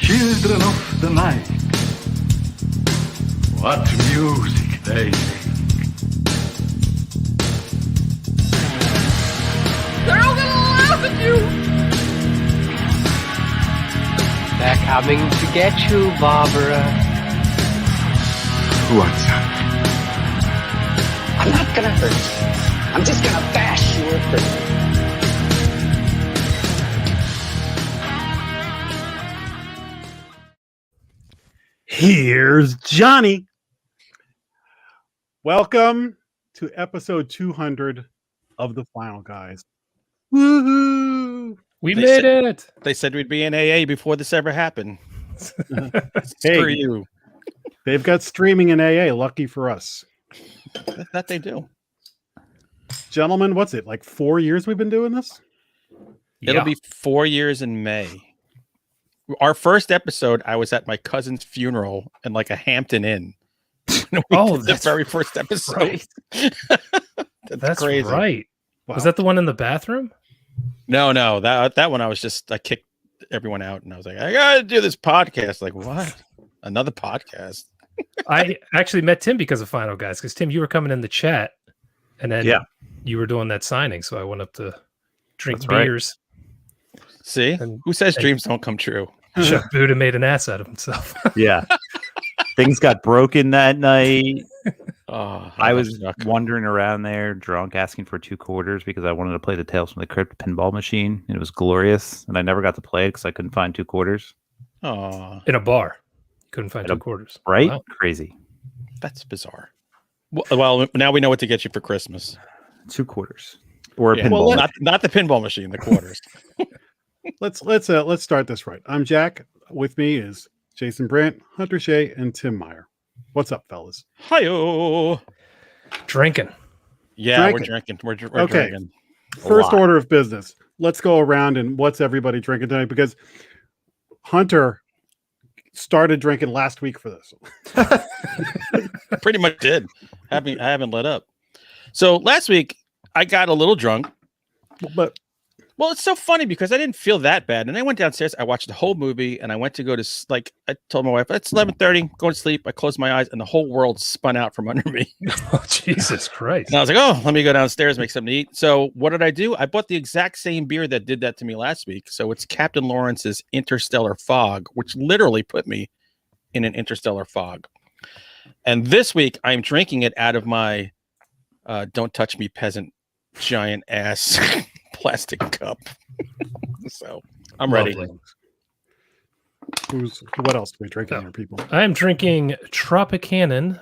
Children of the night, what music they make. They're all gonna laugh at you! They're coming to get you, Barbara. What's up? I'm not gonna hurt you. I'm just gonna bash your brain. Here's Johnny. Welcome to episode 200 of The Final Guys. Woohoo! We made it. They said we'd be in AA before this ever happened. Hey, Screw you. They've got streaming in AA. Lucky for us. That they do. Gentlemen, what's it? Like 4 years we've been doing this? It'll be 4 years in May. Our first episode, I was at my cousin's funeral in like a Hampton Inn. The very first episode. Right. That's crazy. right. Wow. Was that the one in the bathroom? No, that one I kicked everyone out and I was like, I gotta do this podcast. Like, what? Another podcast? I actually met Tim because of Final Guys, because Tim, you were coming in the chat and then you were doing that signing. So I went up to drink beers. See? Who says dreams don't come true? Chuck Buda made an ass out of himself. Yeah. Things got broken that night. Oh, I was wandering around there drunk asking for 2 quarters because I wanted to play the Tales from the Crypt pinball machine. And it was glorious. And I never got to play it because I couldn't find 2 quarters. Oh, In a bar. Couldn't find 2 quarters. Right? Wow. Crazy. that's bizarre. Well, now we know what to get you for Christmas. 2 quarters. Or a Yeah, pinball. well, not the pinball machine, the quarters. Let's start this right. I'm Jack. With me is Jason Brandt, Hunter Shea, and Tim Meyer. What's up, fellas? Hi-yo. Drinking. Yeah, Drinking. we're drinking. We're Okay. drinking. First order of business. Let's go around and what's everybody drinking tonight? Because Hunter started drinking last week for this. Pretty much did. I haven't let up. So last week I got a little drunk. But Well, it's so funny because I didn't feel that bad. And I went downstairs, I watched the whole movie, and I went to go to I told my wife, it's 11:30, go to sleep. I closed my eyes and the whole world spun out from under me. Oh, Jesus Christ. And I was like, oh, let me go downstairs, make something to eat. So what did I do? I bought the exact same beer that did that to me last week. So it's Captain Lawrence's Interstellar Fog, which literally put me in an interstellar fog. And this week I'm drinking it out of my Don't Touch Me Peasant giant ass plastic cup. So I'm ready. Lovely. what else do we drink here, people? I am drinking Tropicana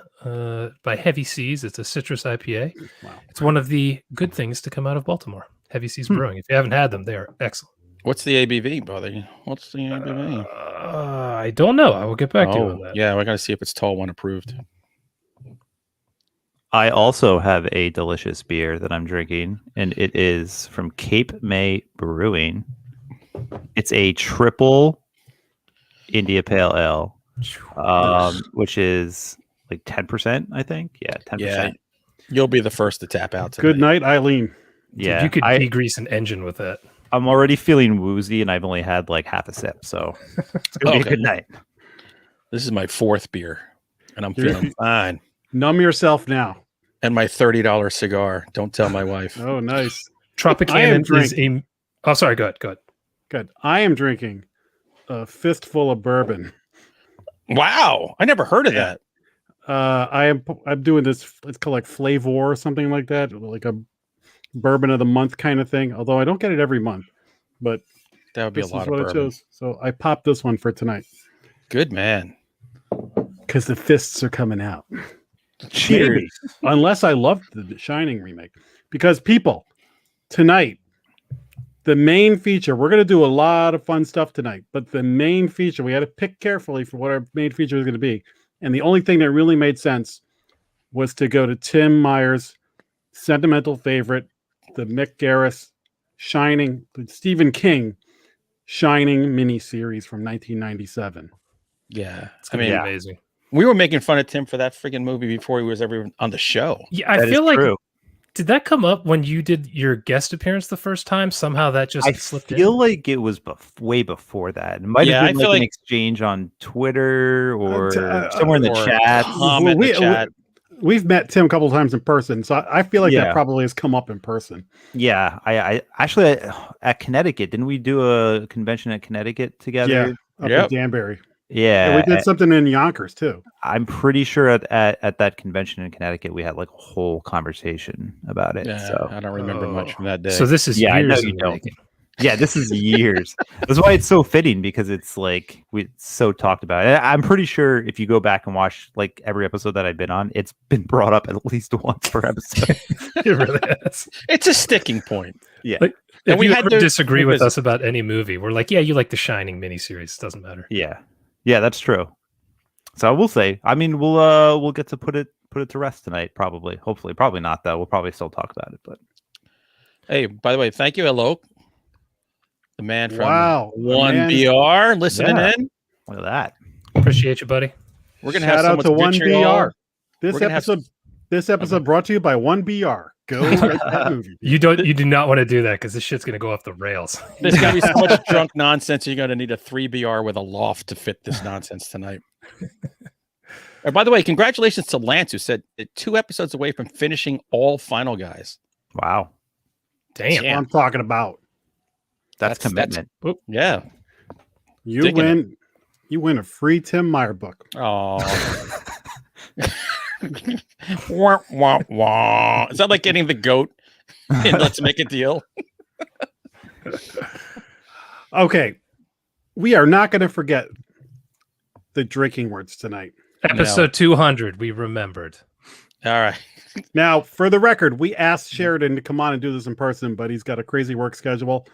by Heavy Seas. It's a citrus IPA. Wow. It's one of the good things to come out of Baltimore. Heavy Seas Brewing. If you haven't had them, they are excellent. What's the ABV, brother? What's the ABV? I don't know. I will get back to you on that. Yeah, we're gonna see if it's Tall One approved. I also have a delicious beer that I'm drinking, and it is from Cape May Brewing. It's a triple India Pale Ale, which is like 10%, I think. Yeah, 10%. Yeah, you'll be the first to tap out tonight. Good night, Eileen. Yeah, Dude, you could degrease an engine with that. I'm already feeling woozy, and I've only had like half a sip, so it's gonna be a good night. This is my 4th beer, and I'm feeling fine. Numb yourself now. And my $30 cigar. Don't tell my wife. Oh, nice. Tropicana is a... Oh, sorry. Go ahead. Good. I am drinking a fistful of bourbon. Wow, I never heard of that. I'm doing this. It's called like Flavor or something like that, like a bourbon of the month kind of thing. Although I don't get it every month, but That would be a this lot is of what I bourbon. chose. So I popped this one for tonight Good man. because the fists are coming out. Cheers. Maybe. Unless I loved the Shining remake, because people tonight, the main feature, we're going to do a lot of fun stuff tonight, but the main feature, we had to pick carefully for what our main feature is going to be. And the only thing that really made sense was to go to Tim Meyer's sentimental favorite, the Mick Garris Shining, the Stephen King Shining miniseries from 1997. Yeah. It's going to be amazing. We were making fun of Tim for that freaking movie before he was ever on the show. Yeah, I That feel is like true. Did that come up when you did your guest appearance the first time? Somehow that just I slipped in. feel like it was way before that. It might Yeah, have I been feel like an like- exchange on Twitter or t- somewhere in the or chat. comment in the chat. We've met Tim a couple of times in person, so I feel like that Yeah. probably has come up in person. Yeah, I actually at Connecticut, didn't we do a convention at Connecticut together? Yeah, up Yep. in Danbury. Yeah, And we did something in Yonkers too. I'm pretty sure at that convention in Connecticut, we had like a whole conversation about it. Yeah, So I don't remember much from that day. So this is Yeah, I know years you in the don't. making. yeah, this is years. That's why it's so fitting because it's like we so talked about it. I'm pretty sure if you go back and watch like every episode that I've been on, it's been brought up at least once per episode. It really is. It's a sticking point. Yeah. Like, And if we you had ever to disagree with revisit. us about any movie, we're like, yeah, you like the Shining miniseries. Doesn't matter. Yeah, that's true. So I will say, I mean, we'll get to put it to rest tonight, probably. Hopefully, probably not though. We'll probably still talk about it, but Hey, by the way, thank you, Alok, the man from Wow, the One man- BR, listening Yeah. in. look at that. Appreciate you, buddy. We're gonna have Shout so out much to One vitriol. BR. This We're gonna have- episode brought to you by One BR. Go rent that movie. You do not want to do that because this shit's gonna go off the rails. There's gonna be so much drunk nonsense. You're gonna need a 3BR with a loft to fit this nonsense tonight. By the way, congratulations to Lance, who said 2 episodes away from finishing all Final Guys. Wow, Damn. That's what I'm talking about. that's That's- commitment. Yeah. You Digging win a free Tim Meyer book. Oh. Wah, wah, wah. Is that like getting the goat in Let's Make a Deal? Okay. We are not going to forget the drinking words tonight. Episode 200, we remembered. All right. Now, for the record, we asked Sheridan to come on and do this in person, but he's got a crazy work schedule.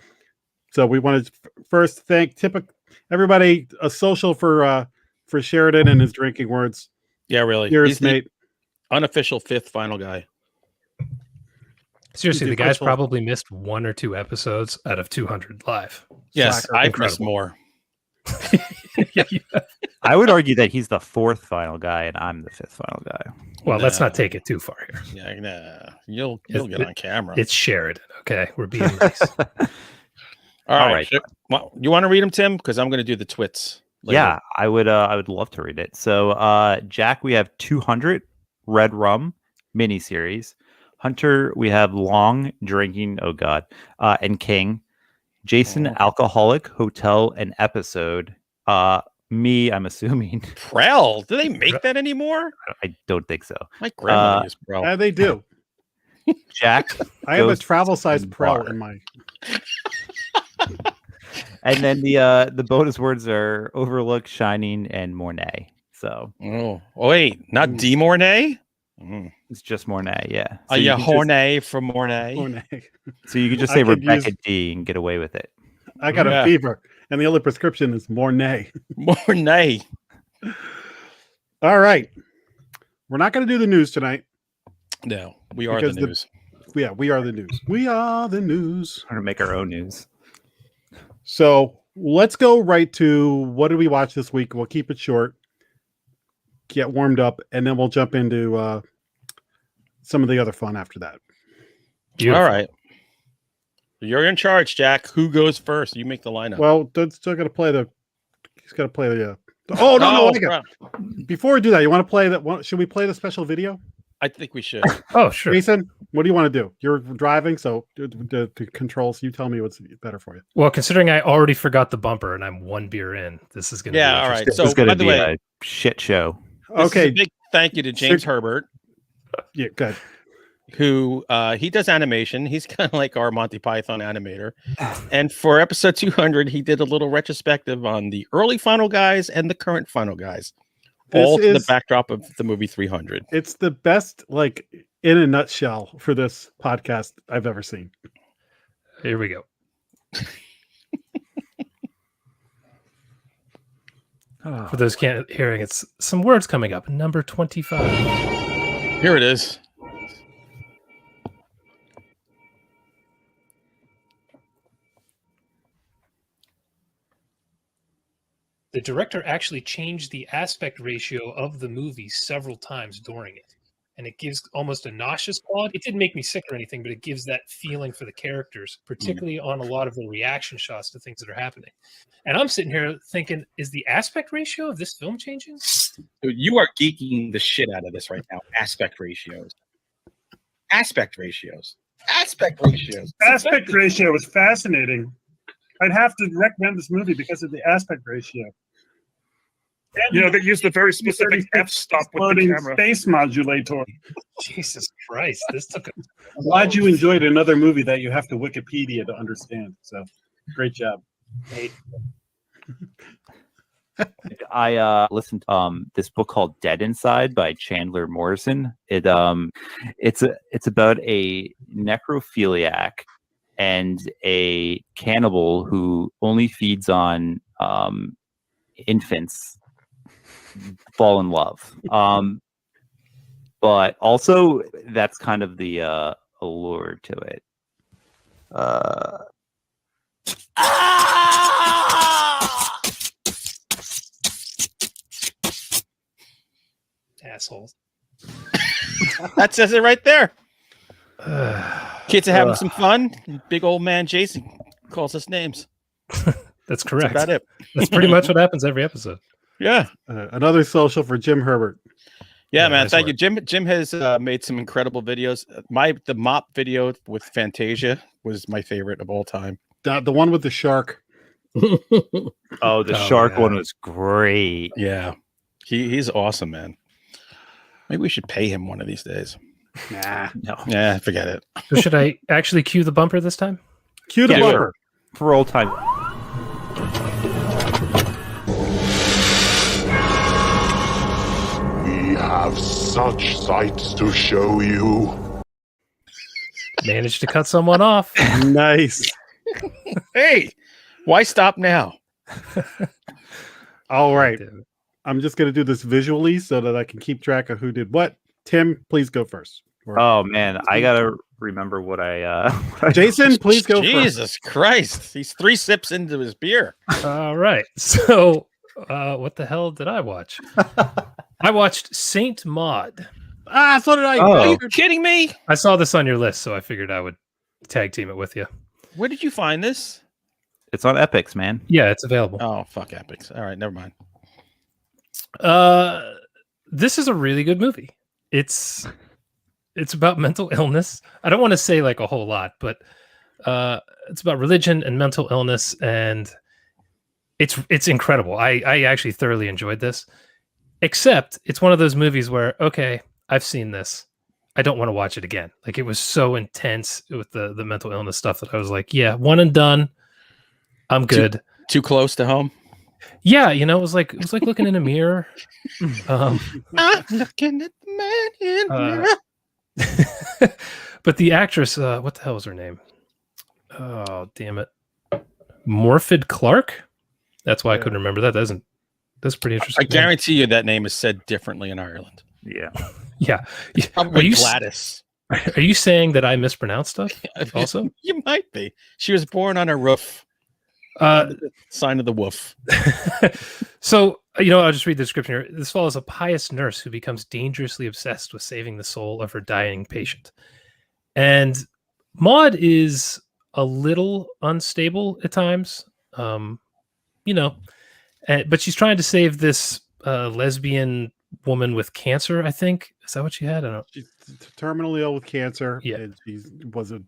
So we wanted to first thank everybody, a social for Sheridan and his drinking words. Yeah, really. Yours, He's the mate. unofficial 5th Final Guy. Seriously, He's the guy's official. probably missed 1 or 2 episodes out of 200 live. Yes, Slacker. I've missed Incredible. more. Yeah, yeah. I would argue that he's the 4th final guy and I'm the 5th final guy. Well, let's No. not take it too far here. Yeah, nah. You'll get It- on camera. It's Sheridan. Okay, we're being nice. all right. right. Well, you want to read them, Tim? Because I'm going to do the twits. later. Yeah, I would love to read it. So Jack, we have 200 Red Rum miniseries. Hunter, we have Long Drinking, oh god, and King. Jason, Oh. Alcoholic Hotel and Episode. Me, I'm assuming. Prel. Do they make that anymore? I don't think so. My grandma used Prel. They do. Jack, I have a Ghosts travel size in Prel Bar. in my. and then the bonus words are Overlook, Shining, and Mornay. So Oh, wait, not D Mornay? Mm. it's just Mornay, yeah. Are So you can just- horny for Mornay? So you could just I say could Rebecca use- D and get away with it. I got Yeah. a fever, and the only prescription is Mornay. Mornay. All right. We're not going to do the news tonight. No, we are Because the the- news. Yeah, we are the news. We are the news. We're gonna make our own news. So let's go right to what did we watch this week? We'll keep it short, get warmed up, and then we'll jump into some of the other fun after that. Beautiful. All right. You're in charge, Jack. Who goes first? You make the lineup. Well, Doug's still got to play the. He's got to play the. Oh no! I got, before we do that, you want to play that? Should we play the special video? I think we should. Oh, sure. Jason, what do you want to do? You're driving, so the controls. You tell me what's better for you. Well, considering I already forgot the bumper and I'm 1 beer in, this is going to be Yeah, all right. interesting. So, It's gonna by the be way, a shit show. this is a Okay, big thank you to James Sure. Herbert, yeah, good. who he does animation. He's kind of like our Monty Python animator. And for episode 200, he did a little retrospective on the early Final Guys and the current Final Guys, all This to the is- backdrop of the movie 300. It's the best, like in a nutshell, for this podcast I've ever seen. Here we go. For those can't hearing, it's some words coming up. Number 25. Here it is. The director actually changed the aspect ratio of the movie several times during it. and it gives almost a nauseous quality. It didn't make me sick or anything, but it gives that feeling for the characters, particularly on a lot of the reaction shots to things that are happening. And I'm sitting here thinking, is the aspect ratio of this film changing? Dude, you are geeking the shit out of this right now. Aspect ratios. Aspect ratios. Aspect ratios. Aspect ratio is fascinating. I'd have to recommend this movie because of the aspect ratio. And they use the very specific f-stop with the camera. Space modulator. Jesus Christ, this took a... I'm glad you enjoyed another movie that you have to Wikipedia to understand. So, great job. Hey, I listened to this book called Dead Inside by Chandler Morrison. It's about a necrophiliac and a cannibal who only feeds on infants fall in love. But also that's kind of the allure to it. assholes. That says it right there. Kids are having some fun. Big old man Jason calls us names. That's correct. That's about it. That's pretty much what happens every episode. Yeah. Another social for Jim Herbert. Yeah, man. nice Thank work. you. Jim has made some incredible videos. The mop video with Fantasia was my favorite of all time. The one with the shark. Oh, the shark yeah. one was great. Yeah. He's awesome, man. Maybe we should pay him one of these days. Nah. No. Yeah, forget it. So should I actually cue the bumper this time? Cue the Yeah, bumper. For old time. We have such sights to show you. Managed to cut someone off. Nice. Hey, why stop now? All right. I'm just going to do this visually so that I can keep track of who did what. Tim, please go first. Oh man, I gotta remember what I. Jason, please go first. Jesus Christ. He's 3 sips into his beer. All right. So, what the hell did I watch? I watched Saint Maud. Ah, so did I. Oh. Are you kidding me? I saw this on your list, so I figured I would tag team it with you. Where did you find this? It's on Epics, man. Yeah, it's available. Oh, fuck Epics. All right, never mind. This is a really good movie. It's about mental illness. I don't want to say like a whole lot, but it's about religion and mental illness, and it's incredible. I actually thoroughly enjoyed this. Except it's one of those movies where, okay, I've seen this. I don't want to watch it again. Like, it was so intense with the mental illness stuff that I was like, yeah, one and done. I'm good. Too close to home? Yeah, it was like looking in a mirror. I'm looking at the man in the mirror. But the actress, what the hell was her name? Oh, damn it. Morfydd Clark? That's why I couldn't remember that. That's pretty interesting. I guarantee you that name is said differently in Ireland. Yeah. Yeah. Probably Gladys. Are you saying that I mispronounce stuff also? You might be. She was born on a roof. Sign of the wolf. So, I'll just read the description here. This follows a pious nurse who becomes dangerously obsessed with saving the soul of her dying patient. And Maud is a little unstable at times, but she's trying to save this lesbian woman with cancer, I think. Is that what she had? I don't know. She's terminally ill with cancer. Yeah. And she was a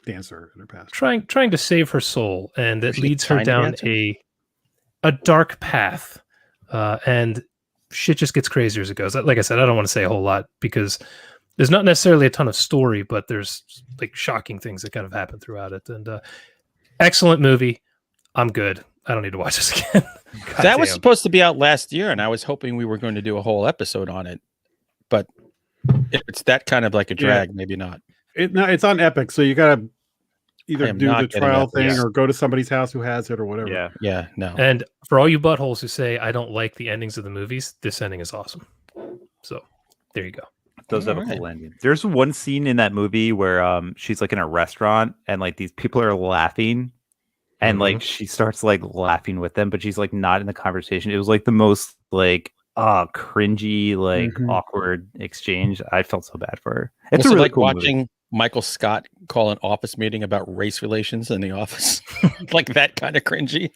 dancer in her past. Trying to save her soul, and it leads her tiny down dancer? a dark path, and shit just gets crazier as it goes. Like I said, I don't want to say a whole lot because there's not necessarily a ton of story, but there's like shocking things that kind of happen throughout it. And excellent movie. I'm good. I don't need to watch this again. That was supposed to be out last year, and I was hoping we were going to do a whole episode on it. But if it's that kind of like a drag, maybe not. It's on Epic, so you gotta either do not the getting trial Epic. thing Yeah. or go to somebody's house who has it or whatever. Yeah. Yeah, no. And for all you buttholes who say I don't like the endings of the movies, this ending is awesome. So there you go. Those have a Alright. cool ending. There's one scene in that movie where she's like in a restaurant and like these people are laughing and like she starts like laughing with them, but she's like not in the conversation. It was like the most like cringy, like Mhm. awkward exchange. I felt so bad for her. It's Was a it really like cool watching movie. Michael Scott call an office meeting about race relations in the office? Like that kind of cringy?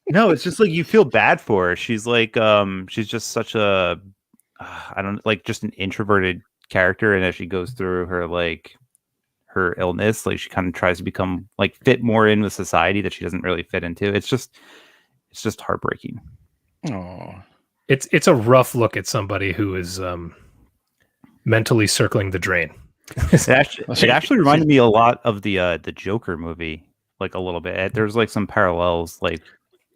No, it's just like you feel bad for her. She's just such a I don't like just an introverted character, and as she goes through her illness, like she kind of tries to become like fit more in with society that she doesn't really fit into. It's just heartbreaking. Oh, It's a rough look at somebody who is mentally circling the drain. It actually reminded me a lot of the Joker movie, like a little bit. There's like some parallels, like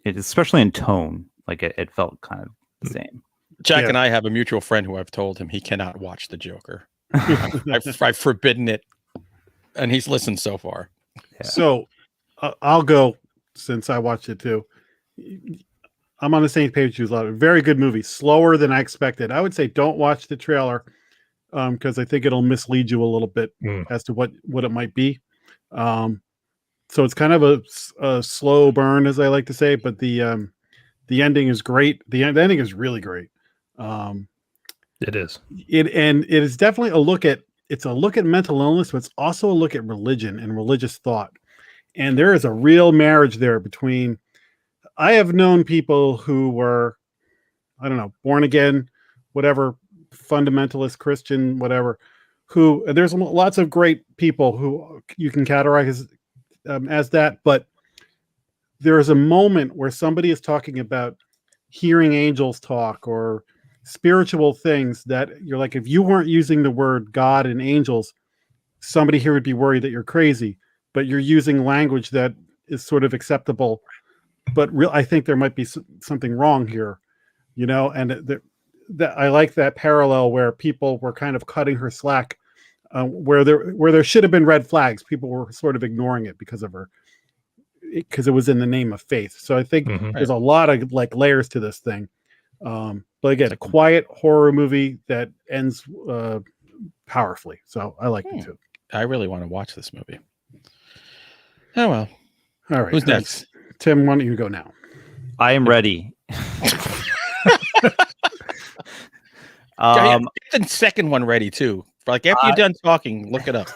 especially in tone. Like it felt kind of the same. Jack Yeah. and I have a mutual friend who I've told him he cannot watch the Joker. I've forbidden it, and he's listened so far. Yeah. So I'll go since I watched it too. I'm on the same page as you. Very good movie. Slower than I expected. I would say don't watch the trailer because I think it'll mislead you a little bit as to what it might be. So it's kind of a slow burn, as I like to say, but the ending is great. The ending is really great. It is. It is definitely a look at mental illness, but it's also a look at religion and religious thought. And there is a real marriage there between. I have known people who were, I don't know, born again, whatever, fundamentalist Christian, whatever. Who there's lots of great people who you can categorize as that, but there is a moment where somebody is talking about hearing angels talk or spiritual things that you're like, if you weren't using the word God and angels, somebody here would be worried that you're crazy, but you're using language that is sort of acceptable. But I think there might be something wrong here, and that I like that parallel where people were kind of cutting her slack, where there should have been red flags. People were sort of ignoring it because it was in the name of faith. So I think there's a lot of like layers to this thing. But again, a quiet horror movie that ends powerfully. So I like it too. I really want to watch this movie. Oh well. All right. Who's next? Tim, why don't you go now? I am ready. Get the second one ready too. Like after you're done talking, look it up.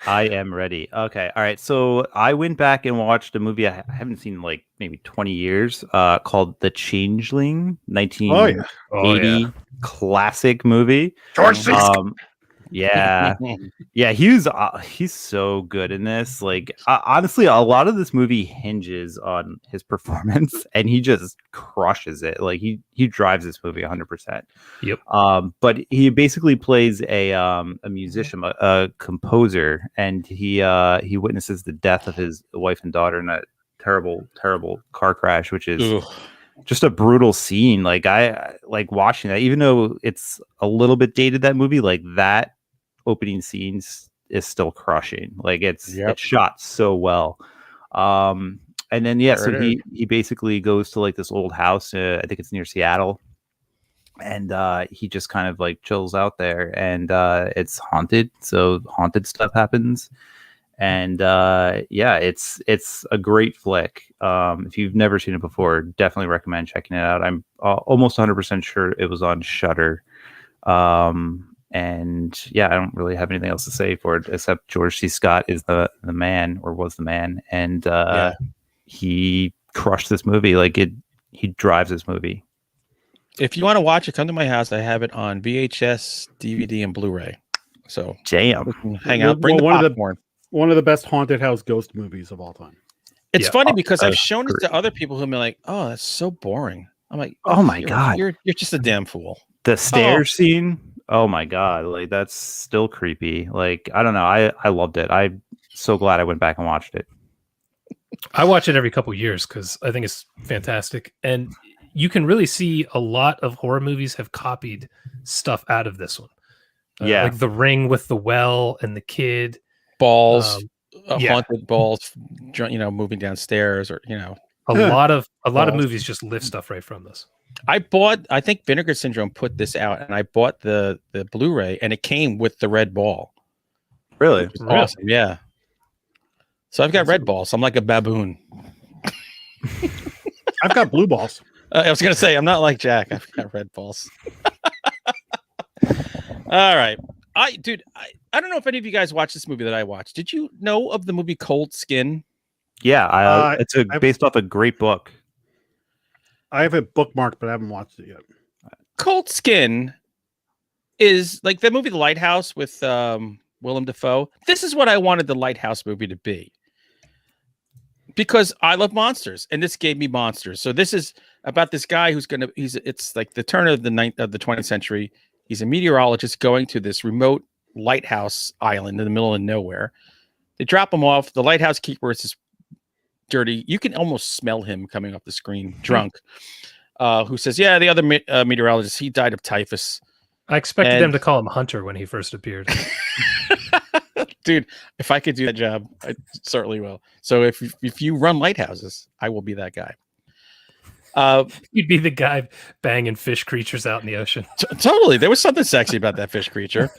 I am ready. Okay. All right. So I went back and watched a movie I haven't seen in like maybe 20 years called The Changeling, 1980 classic movie. George C. Yeah. Yeah, he's so good in this. Like honestly, a lot of this movie hinges on his performance and he just crushes it. Like he drives this movie 100%. Yep. But he basically plays a musician, a composer, and he witnesses the death of his wife and daughter in a terrible car crash, which is just a brutal scene. Like I like watching that, even though it's a little bit dated, that movie, like that opening scenes is still crushing. Like it's shot so well. And then so he basically goes to like this old house, I think it's near Seattle, and he just kind of like chills out there, and it's haunted, so haunted stuff happens. And it's a great flick. If you've never seen it before, definitely recommend checking it out. I'm almost 100% sure it was on Shudder. And yeah, I don't really have anything else to say for it except George C. Scott is the man, or was the man, and he crushed this movie. Like he drives this movie. If you want to watch it, come to my house. I have it on VHS, DVD, and Blu-ray. So jam, hang out, bring the popcorn. One of the best haunted house ghost movies of all time. It's funny because I've shown it to other people who have been like, "Oh, that's so boring." I'm like, "Oh my god, you're just a damn fool." The stairs scene. Oh my god, like that's still creepy. Like I don't know, I loved it. I'm so glad I went back and watched it. I watch it every couple years because I think it's fantastic, and you can really see a lot of horror movies have copied stuff out of this one. Like The Ring with the well and the kid, balls, haunted balls, moving downstairs, or a lot of movies just lift stuff right from this. I think Vinegar Syndrome put this out, and I bought the Blu-ray, and it came with the red ball. Really? Awesome. Yeah. So I've got red balls. I'm like a baboon. I've got blue balls. I was gonna say I'm not like Jack. I've got red balls. All right, I don't know if any of you guys watched this movie that I watched. Did you know of the movie Cold Skin? Yeah, it's based off a great book. I have it bookmarked, but I haven't watched it yet. Cold Skin is like the movie The Lighthouse with Willem Dafoe. This is what I wanted the Lighthouse movie to be. Because I love monsters, and this gave me monsters. So this is about this guy it's like the turn of the 20th century. He's a meteorologist going to this remote lighthouse island in the middle of nowhere. They drop him off. The lighthouse keeper is this dirty. You can almost smell him coming off the screen, drunk. Who says, "Yeah, the other meteorologist, he died of typhus." I expected them to call him Hunter when he first appeared. Dude, if I could do that job, I certainly will. So if you run lighthouses, I will be that guy. You'd be the guy banging fish creatures out in the ocean. Totally. There was something sexy about that fish creature.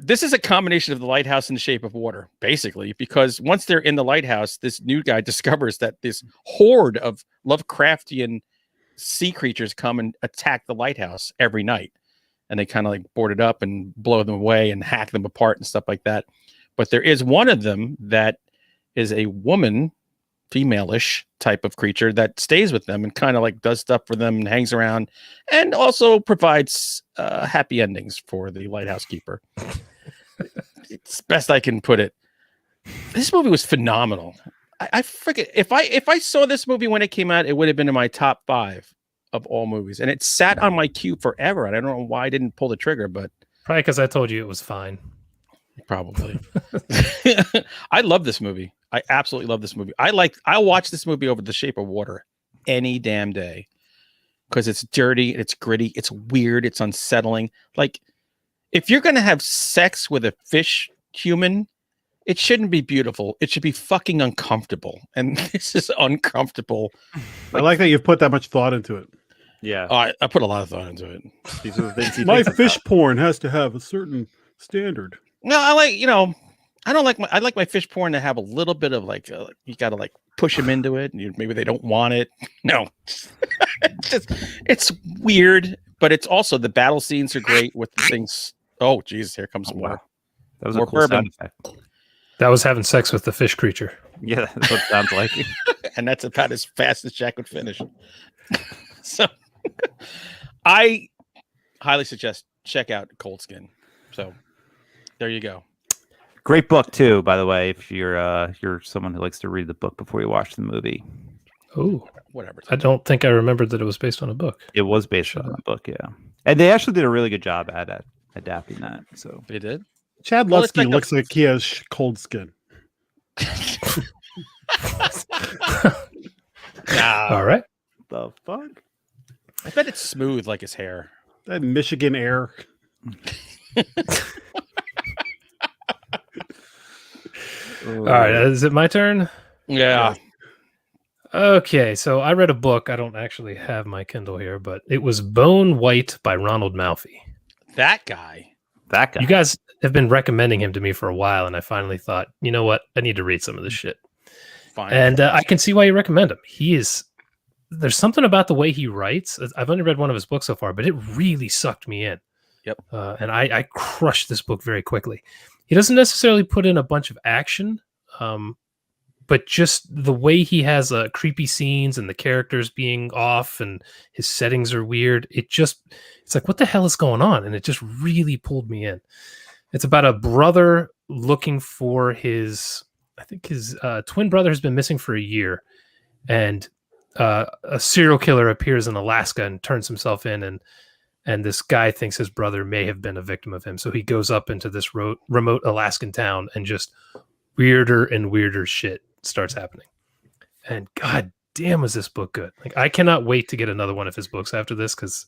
This is a combination of the lighthouse and the Shape of Water, basically, because once they're in the lighthouse, this new guy discovers that this horde of Lovecraftian sea creatures come and attack the lighthouse every night. And they kind of like board it up and blow them away and hack them apart and stuff like that. But there is one of them that is a woman, female-ish type of creature that stays with them and kind of like does stuff for them and hangs around and also provides happy endings for the lighthouse keeper. It's best I can put it. This movie was phenomenal. I forget if I saw this movie when it came out, it would have been in my top 5 of all movies, and it sat on my queue forever. And I don't know why I didn't pull the trigger, but probably because I told you it was fine. Probably. I love this movie. I absolutely love this movie. I'll watch this movie over The Shape of Water any damn day because it's dirty, it's gritty, it's weird, it's unsettling. Like, if you're gonna have sex with a fish human, it shouldn't be beautiful. It should be fucking uncomfortable. And this is uncomfortable. I like that you've put that much thought into it. Yeah. I put a lot of thought into it. These are the things he My thinks fish about. porn has to have a certain standard. No, I like my fish porn to have a little bit of like, you got to like push them into it. And maybe they don't want it. No, it's weird, but it's also the battle scenes are great with the things. Oh, Jesus, here comes more. Wow. That was more a cool bourbon. sound effect. That was having sex with the fish creature. Yeah, that's what it sounds like. And that's about as fast as Jack would finish. So I highly suggest check out Cold Skin. So there you go. Great book too, by the way. If you're someone who likes to read the book before you watch the movie. Oh, whatever. I don't think I remembered that it was based on a book. It was based on a book, yeah. And they actually did a really good job at adapting that. So they did. Chad Lutsky looks like he has cold skin. All right. The fuck? I bet it's smooth like his hair. That Michigan air. All right. Is it my turn? Yeah. Okay. So I read a book. I don't actually have my Kindle here, but it was Bone White by Ronald Malfi. That guy. You guys have been recommending him to me for a while, and I finally thought, you know what? I need to read some of this shit. Fine. And I can see why you recommend him. There's something about the way he writes. I've only read one of his books so far, but it really sucked me in. Yep. And I crushed this book very quickly. He doesn't necessarily put in a bunch of action, but just the way he has creepy scenes and the characters being off and his settings are weird. It's like, what the hell is going on? And it just really pulled me in. It's about a brother looking for his twin brother has been missing for a year, and a serial killer appears in Alaska and turns himself in, and this guy thinks his brother may have been a victim of him. So he goes up into this remote Alaskan town, and just weirder and weirder shit starts happening. And god damn, was this book good. Like, I cannot wait to get another one of his books after this, because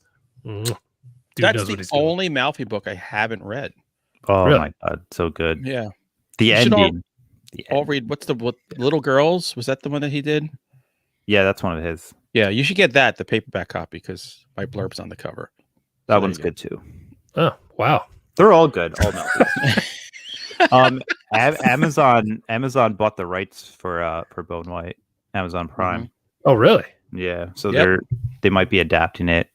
that's the only Malfi book I haven't read. Oh Really? my god, so good. Yeah. The You should ending. I'll read what Little Girls, was that the one that he did? Yeah, that's one of his. Yeah, you should get that, the paperback copy, because my blurb's on the cover. That So one's there you good too. Oh wow. They're all good. All Malfis. Amazon bought the rights for Bone White. Amazon Prime. Oh really? Yeah. So Yep. they might be adapting it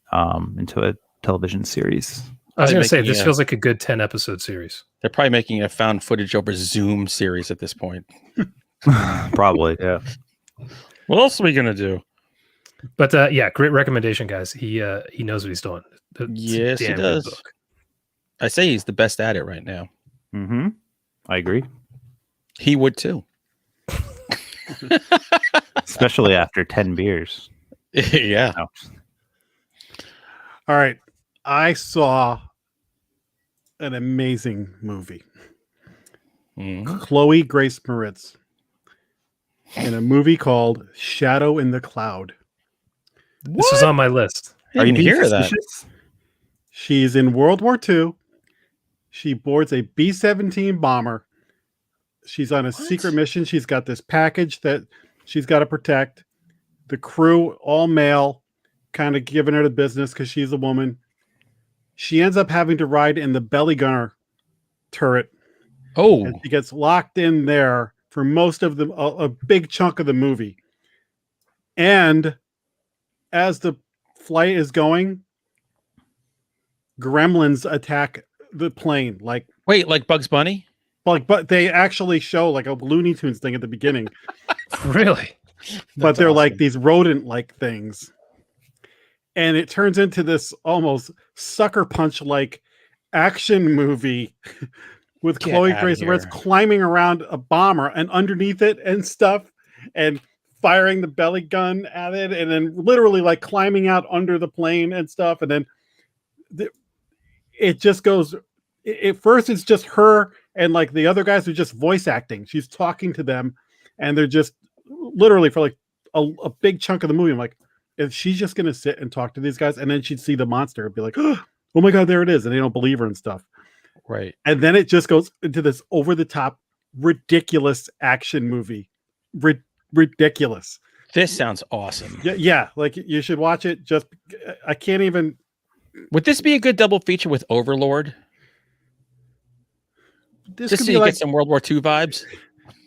into a television series. I was Probably going to say, making this a- feels like a good 10 episode series. They're probably making a found footage over Zoom series at this point. Probably, yeah. What else are we gonna do? But yeah, great recommendation, guys. He knows what he's doing. It's a Yes, he damn good does. book. I say he's the best at it right now. Mm-hmm. I agree. He would too. Especially after 10 beers. Yeah. No. All right. I saw an amazing movie. Mhm. Chloe Grace Moretz in a movie called Shadow in the Cloud. This was on my list. I didn't being hear that. facetious? She's in World War II. She boards a B-17 bomber. She's on a secret mission. She's got this package that she's got to protect. The crew, all male, kind of giving her the business because she's a woman. She ends up having to ride in the belly gunner turret. Oh, And she gets locked in there for most of a big chunk of the movie. And as the flight is going, gremlins attack the plane. wait, like Bugs Bunny? But they actually show like a Looney Tunes thing at the beginning. Really? But they're like awesome. these rodent-like things. And it turns into this almost sucker punch-like action movie with Get Chloe outta Grace Moretz here. climbing around a bomber and underneath it and stuff and firing the belly gun at it and then literally like climbing out under the plane and stuff. And then it just goes, at first it's just her and like the other guys are just voice acting. She's talking to them and they're just literally for like a big chunk of the movie. I'm like, if she's just going to sit and talk to these guys and then she'd see the monster and be like, oh my God, there it is. And they don't believe her and stuff. Right. And then it just goes into this over the top, ridiculous action movie. Ridiculous. This sounds awesome. Yeah. Like you should watch it. Just, I can't even. Would this be a good double feature with Overlord? This Just could so be you like, get some World War II vibes.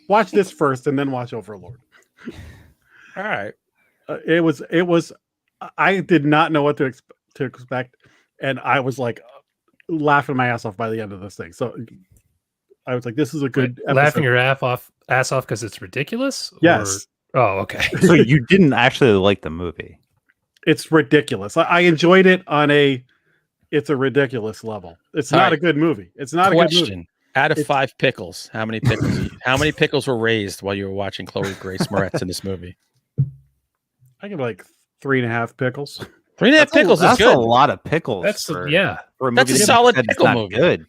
watch this first and then watch Overlord. All right. It was, I did not know what to expect. And I was like laughing my ass off by the end of this thing. So I was like, this is a good Laughing episode. your ass off because it's ridiculous? Yes. Or... Oh, okay. So you didn't actually like the movie? It's ridiculous. I enjoyed it on it's a ridiculous level. It's All not right. a good movie. It's not a good movie. Question. Out of 5 pickles, how many pickles? How many pickles were raised while you were watching Chloe Grace Moretz in this movie? I give it like 3.5 pickles. 3.5 pickles is That's good. a lot of pickles. That's for, yeah. for a That's movie a that you solid said it's pickle not movie. Good.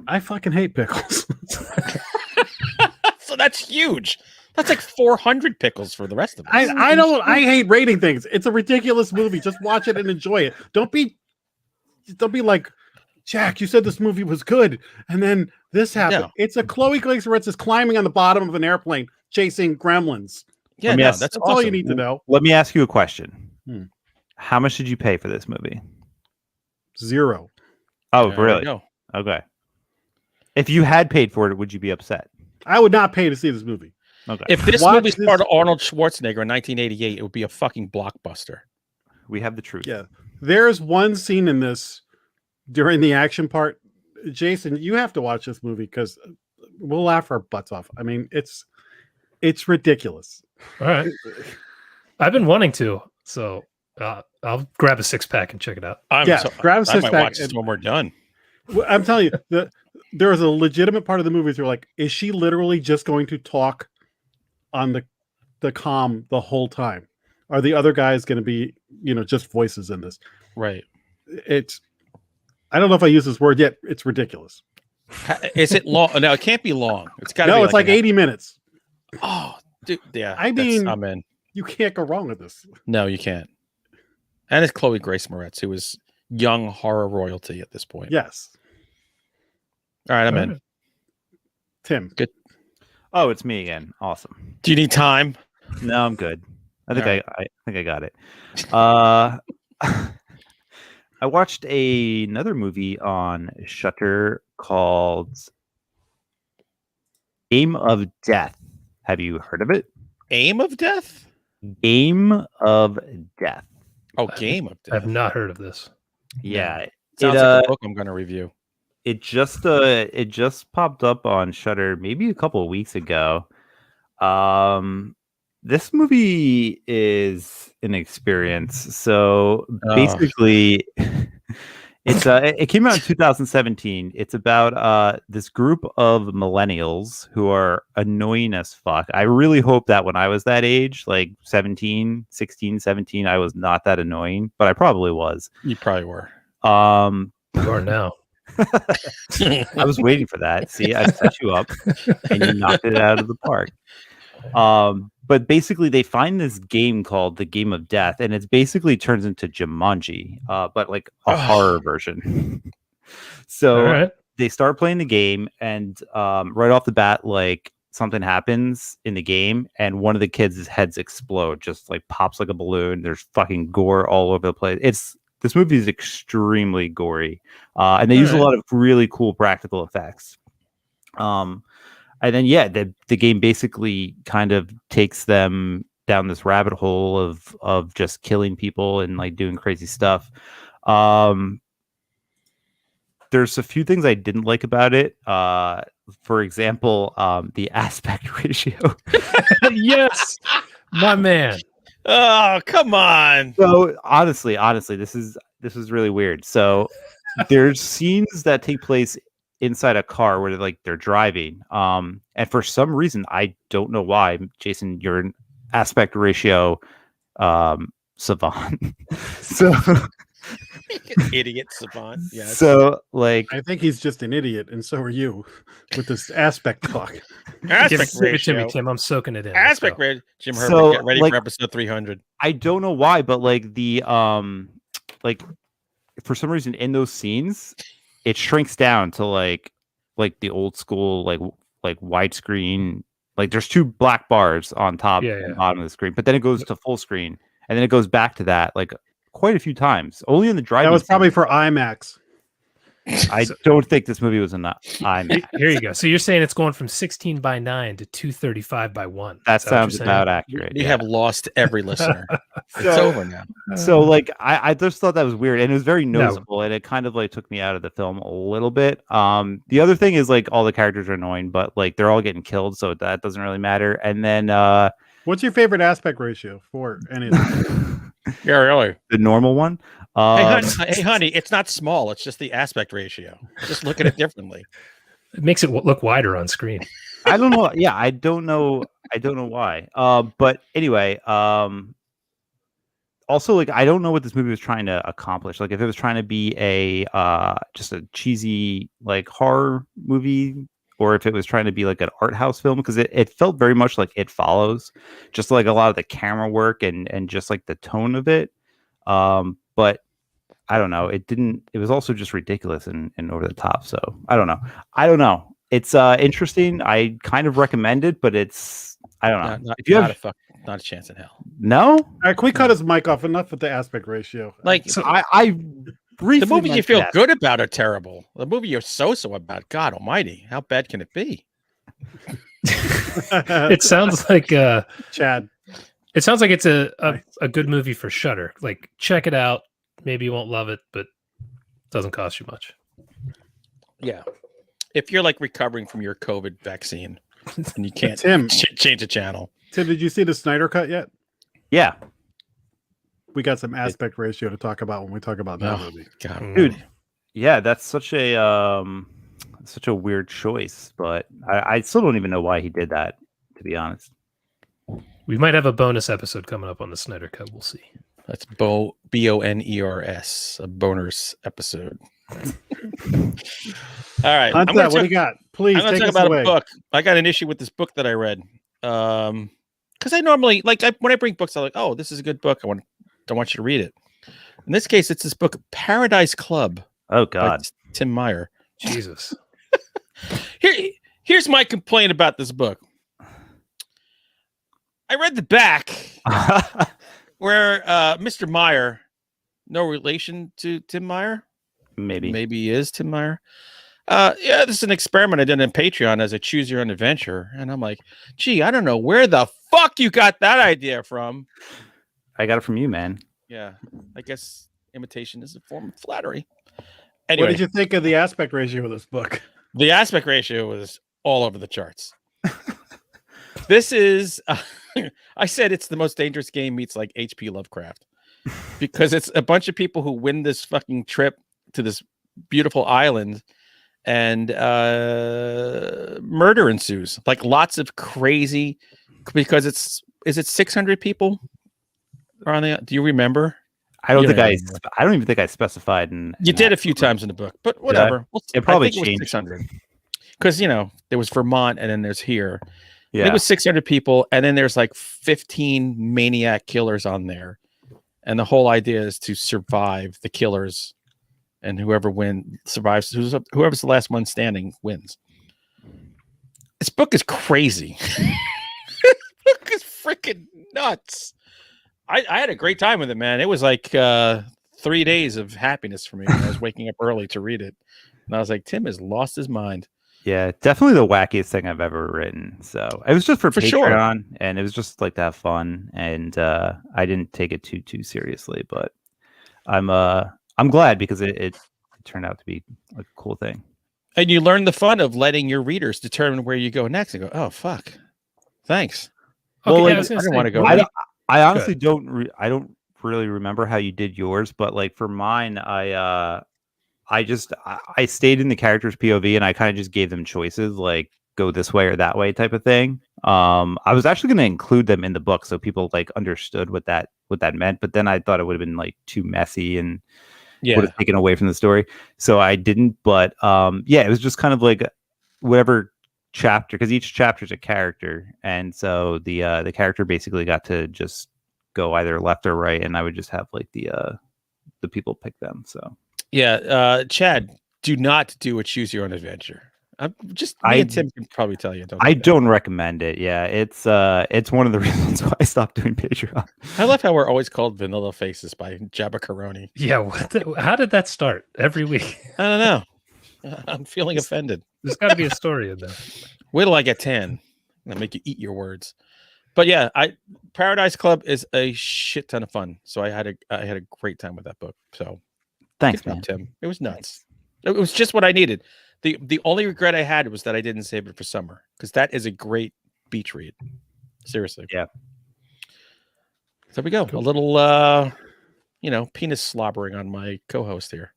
I fucking hate pickles. So that's huge. That's like 400 pickles for the rest of us. I hate rating things. It's a ridiculous movie. Just watch it and enjoy it. Don't be like, Jack, you said this movie was good, and then this happened. No. It's a Chloe Grace Moretz is climbing on the bottom of an airplane chasing gremlins. Yeah, Let me no, ask- that's That's awesome. all you need to know. Let me ask you a question. Hmm. How much did you pay for this movie? 0. Oh, There you really? go. Okay. If you had paid for it, would you be upset? I would not pay to see this movie. Okay. If this Watch movie this- starred Arnold Schwarzenegger in 1988, it would be a fucking blockbuster. We have the truth. Yeah. There's one scene in this during the action part. Jason, you have to watch this movie because we'll laugh our butts off. I mean, it's ridiculous. All right. I've been wanting to, so I'll grab a 6-pack and check it out. Grab a I six might pack watch this and- when we're done. Well, I'm telling you, there is a legitimate part of the movie where you're like, is she literally just going to talk on the comm the whole time? Are the other guys going to be, just voices in this? Right. I don't know if I use this word yet. It's ridiculous. Is it long? No, it can't be long. It's got to No, be it's like an 80 minutes. Oh, dude, yeah. I mean- I'm in. You can't go wrong with this. No, you can't. And it's Chloe Grace Moretz, who is young horror royalty at this point. Yes. All right, I'm All in. right. Tim. Oh, it's me again. Awesome. Do you need time? No, I'm good. I think All right. I think I got it. I watched another movie on Shutter called Game of Death. Have you heard of it? Aim of Death? Game of Death. Oh, Game of Death. I've not heard of this. Yeah, Sounds like a book I'm going to review. it just popped up on Shudder maybe a couple of weeks ago. This movie is an experience. So basically, it came out in 2017. It's about this group of millennials who are annoying as fuck. I really hope that when I was that age, like 16, 17, I was not that annoying, but I probably was. You probably were. You are now. I was waiting for that. See, I set you up and you knocked it out of the park. But basically they find this game called the Game of Death, and it's basically turns into Jumanji, but like a horror version. So they start playing the game, and right off the bat, like something happens in the game, and one of the kids' heads explode, just like pops like a balloon. There's fucking gore all over the place. This movie is extremely gory, and they use a lot of really cool practical effects. And then, the game basically kind of takes them down this rabbit hole of just killing people and like doing crazy stuff. There's a few things I didn't like about it. For example, the aspect ratio. Yes, my man. Oh, come on. So honestly, this is really weird. So there's scenes that take place inside a car where they're driving. And for some reason, I don't know why, Jason, you're an aspect ratio savant. So idiot savant. Yes. So like I think he's just an idiot, and so are you with this aspect talk. Aspect Give it to ratio. me, Tim. I'm soaking it in. Aspect ratio. Jim Herbert, So, get ready like, for episode 300. I don't know why, but like the like for some reason in those scenes, it shrinks down to like the old school like widescreen. Like there's two black bars on top and bottom of the screen, but then it goes to full screen, and then it goes back to that like quite a few times. Only in the driving. That was probably for IMAX. I don't think this movie was in that IMAX. Here you go. So you're saying it's going from 16:9 to 235:1. That sounds about accurate. You have lost every listener. It's over now. So like I just thought that was weird, and it was very noticeable, and it kind of like took me out of the film a little bit. The other thing is like all the characters are annoying, but like they're all getting killed, so that doesn't really matter. And then what's your favorite aspect ratio for any of them? Yeah, really. The normal one. Hey, honey, it's not small. It's just the aspect ratio. Just look at it differently. It makes it look wider on screen. I don't know. Yeah, I don't know why. But anyway, also like I don't know what this movie was trying to accomplish. Like if it was trying to be a just a cheesy like horror movie, or if it was trying to be like an art house film, because it felt very much like It Follows, just like a lot of the camera work and just like the tone of it. But I don't know. It didn't. It was also just ridiculous and over the top. So I don't know. It's interesting. I kind of recommend it, but it's I don't know. If you have not a chance in hell. No. All right, can we cut his mic off? Enough with the aspect ratio. Like so I briefly the movie you feel good about are terrible. The movie you're so about, God Almighty, how bad can it be? It sounds like Chad. It sounds like it's a good movie for Shudder. Like check it out. Maybe you won't love it, but it doesn't cost you much. Yeah. If you're like recovering from your COVID vaccine and you can't change the channel. Tim, did you see the Snyder Cut yet? Yeah. We got some aspect ratio to talk about when we talk about that movie. God, dude. Yeah, that's such a weird choice, but I still don't even know why he did that, to be honest. We might have a bonus episode coming up on the Snyder Cut. We'll see. That's BONERS, a boners episode. All right. What do you got? Please I'm going to take talk us about away. a book. I got an issue with this book that I read. Because I normally, when I bring books, I'm like, oh, this is a good book. I want you to read it. In this case, it's this book, Paradise Club. Oh, God. By Tim Meyer. Jesus. Here's my complaint about this book. I read the back where Mr. Meyer, no relation to Tim Meyer. Maybe he is Tim Meyer. This is an experiment I did on Patreon as a choose your own adventure. And I'm like, gee, I don't know where the fuck you got that idea from. I got it from you, man. Yeah, I guess imitation is a form of flattery. What Anyway, did you think of the aspect ratio of this book? the aspect ratio was all over the charts. This is, I said it's the most dangerous game meets like H.P. Lovecraft because it's a bunch of people who win this fucking trip to this beautiful island and murder ensues. Like lots of crazy, because is it 600 people are on the, do you remember? I don't even think I specified. You did a few times in the book, but whatever. It probably I think changed. 600 because there was Vermont and then there's here. Yeah. It was 600 people, and then there's like 15 maniac killers on there, and the whole idea is to survive the killers, and whoever survives, whoever's the last one standing wins. This book is crazy. This book is freaking nuts. I had a great time with it, man. It was like 3 days of happiness for me. I was waking up early to read it, and I was like, Tim has lost his mind. Yeah, definitely the wackiest thing I've ever written. So it was just for Patreon, sure. And it was just like to have fun. And I didn't take it too seriously, but I'm glad because it turned out to be a cool thing. And you learn the fun of letting your readers determine where you go next and go, oh fuck, thanks. Okay, Well, I like, didn't want to go. I honestly don't really remember how you did yours, but like for mine, I stayed in the character's POV and I kind of just gave them choices like go this way or that way type of thing. I was actually going to include them in the book so people like understood what that meant, but then I thought it would have been like too messy and would have taken away from the story. So I didn't, but it was just kind of like whatever chapter, because each chapter is a character, and so the character basically got to just go either left or right, and I would just have like the people pick them. So Chad, do not do a choose your own adventure. Me and Tim can probably tell you. Don't recommend it. Yeah, it's one of the reasons why I stopped doing Patreon. I love how we're always called Vanilla Faces by Jabba Caroni. Yeah, how did that start every week? I don't know. I'm feeling offended. There's got to be a story in there. Wait till I get 10. I'll make you eat your words. But yeah, Paradise Club is a shit ton of fun. So I had a great time with that book. So thanks, man. Tim. It was nuts. It was just what I needed. The only regret I had was that I didn't save it for summer, because that is a great beach read. Seriously. Yeah. So there we go. Cool. A little penis slobbering on my co-host here.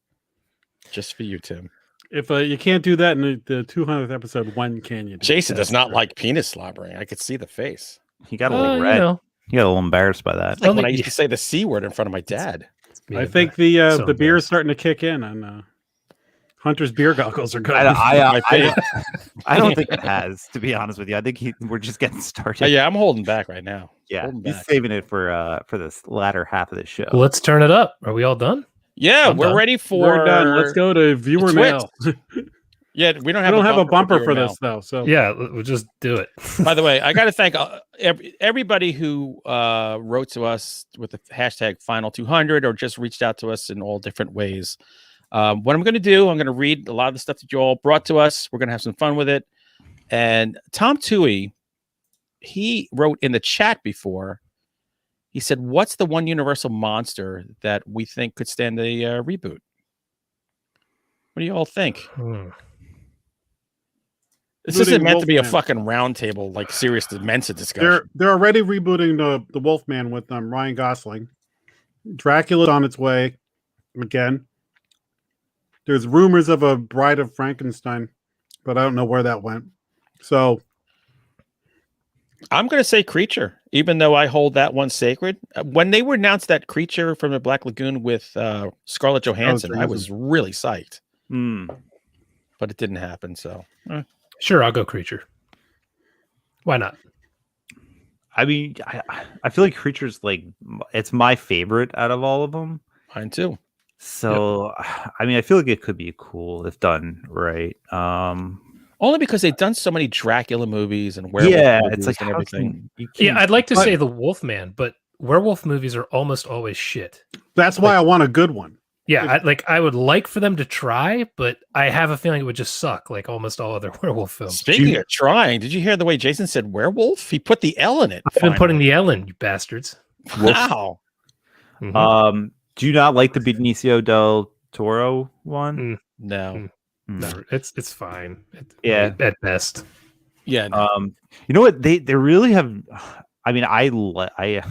Just for you, Tim. If you can't do that in the 200th episode, when can you do Jason does not like penis slobbering. I could see the face. He got a little red. He got a little embarrassed by that. It's like when I used to say the C word in front of my dad. I think the beer is starting to kick in on Hunter's beer goggles are good. I don't think it has, to be honest with you. I think we're just getting started. Yeah, I'm holding back right now. Yeah, he's saving it for this latter half of the show. Well, let's turn it up. Are we all done? Yeah, we're ready for. We're done. Let's go to viewer mail. Yeah, we don't have a bumper for this though. So yeah, we'll just do it. By the way, I got to thank everybody who wrote to us with the hashtag Final 200 or just reached out to us in all different ways. What I'm going to do, I'm going to read a lot of the stuff that you all brought to us. We're going to have some fun with it. And Tom Toohey, he wrote in the chat before. He said, "What's the one universal monster that we think could stand a reboot?" What do you all think? This isn't meant to be a fucking roundtable, like serious Mensa discussion. They're already rebooting the Wolfman with Ryan Gosling. Dracula's on its way again. There's rumors of a Bride of Frankenstein, but I don't know where that went. So I'm going to say Creature, even though I hold that one sacred. When they announced that Creature from the Black Lagoon with Scarlett Johansson, I was really psyched. But it didn't happen, so... Sure, I'll go Creature. Why not? I mean, I feel like Creature's like, it's my favorite out of all of them. Mine too. So, I mean, I feel like it could be cool if done right. Only because they've done so many Dracula movies and werewolf movies, it's like and everything. I'd like to say the Wolfman, but werewolf movies are almost always shit. That's why I want a good one. Yeah, I would like for them to try, but I have a feeling it would just suck, like almost all other werewolf films. Speaking of trying, did you hear the way Jason said werewolf? He put the L in it. I've been putting the L in, you bastards. Wow. Mhm. Do you not like the Benicio del Toro one? No. No, it's fine. Yeah. At best. Yeah. No. You know what? They really have. I mean, I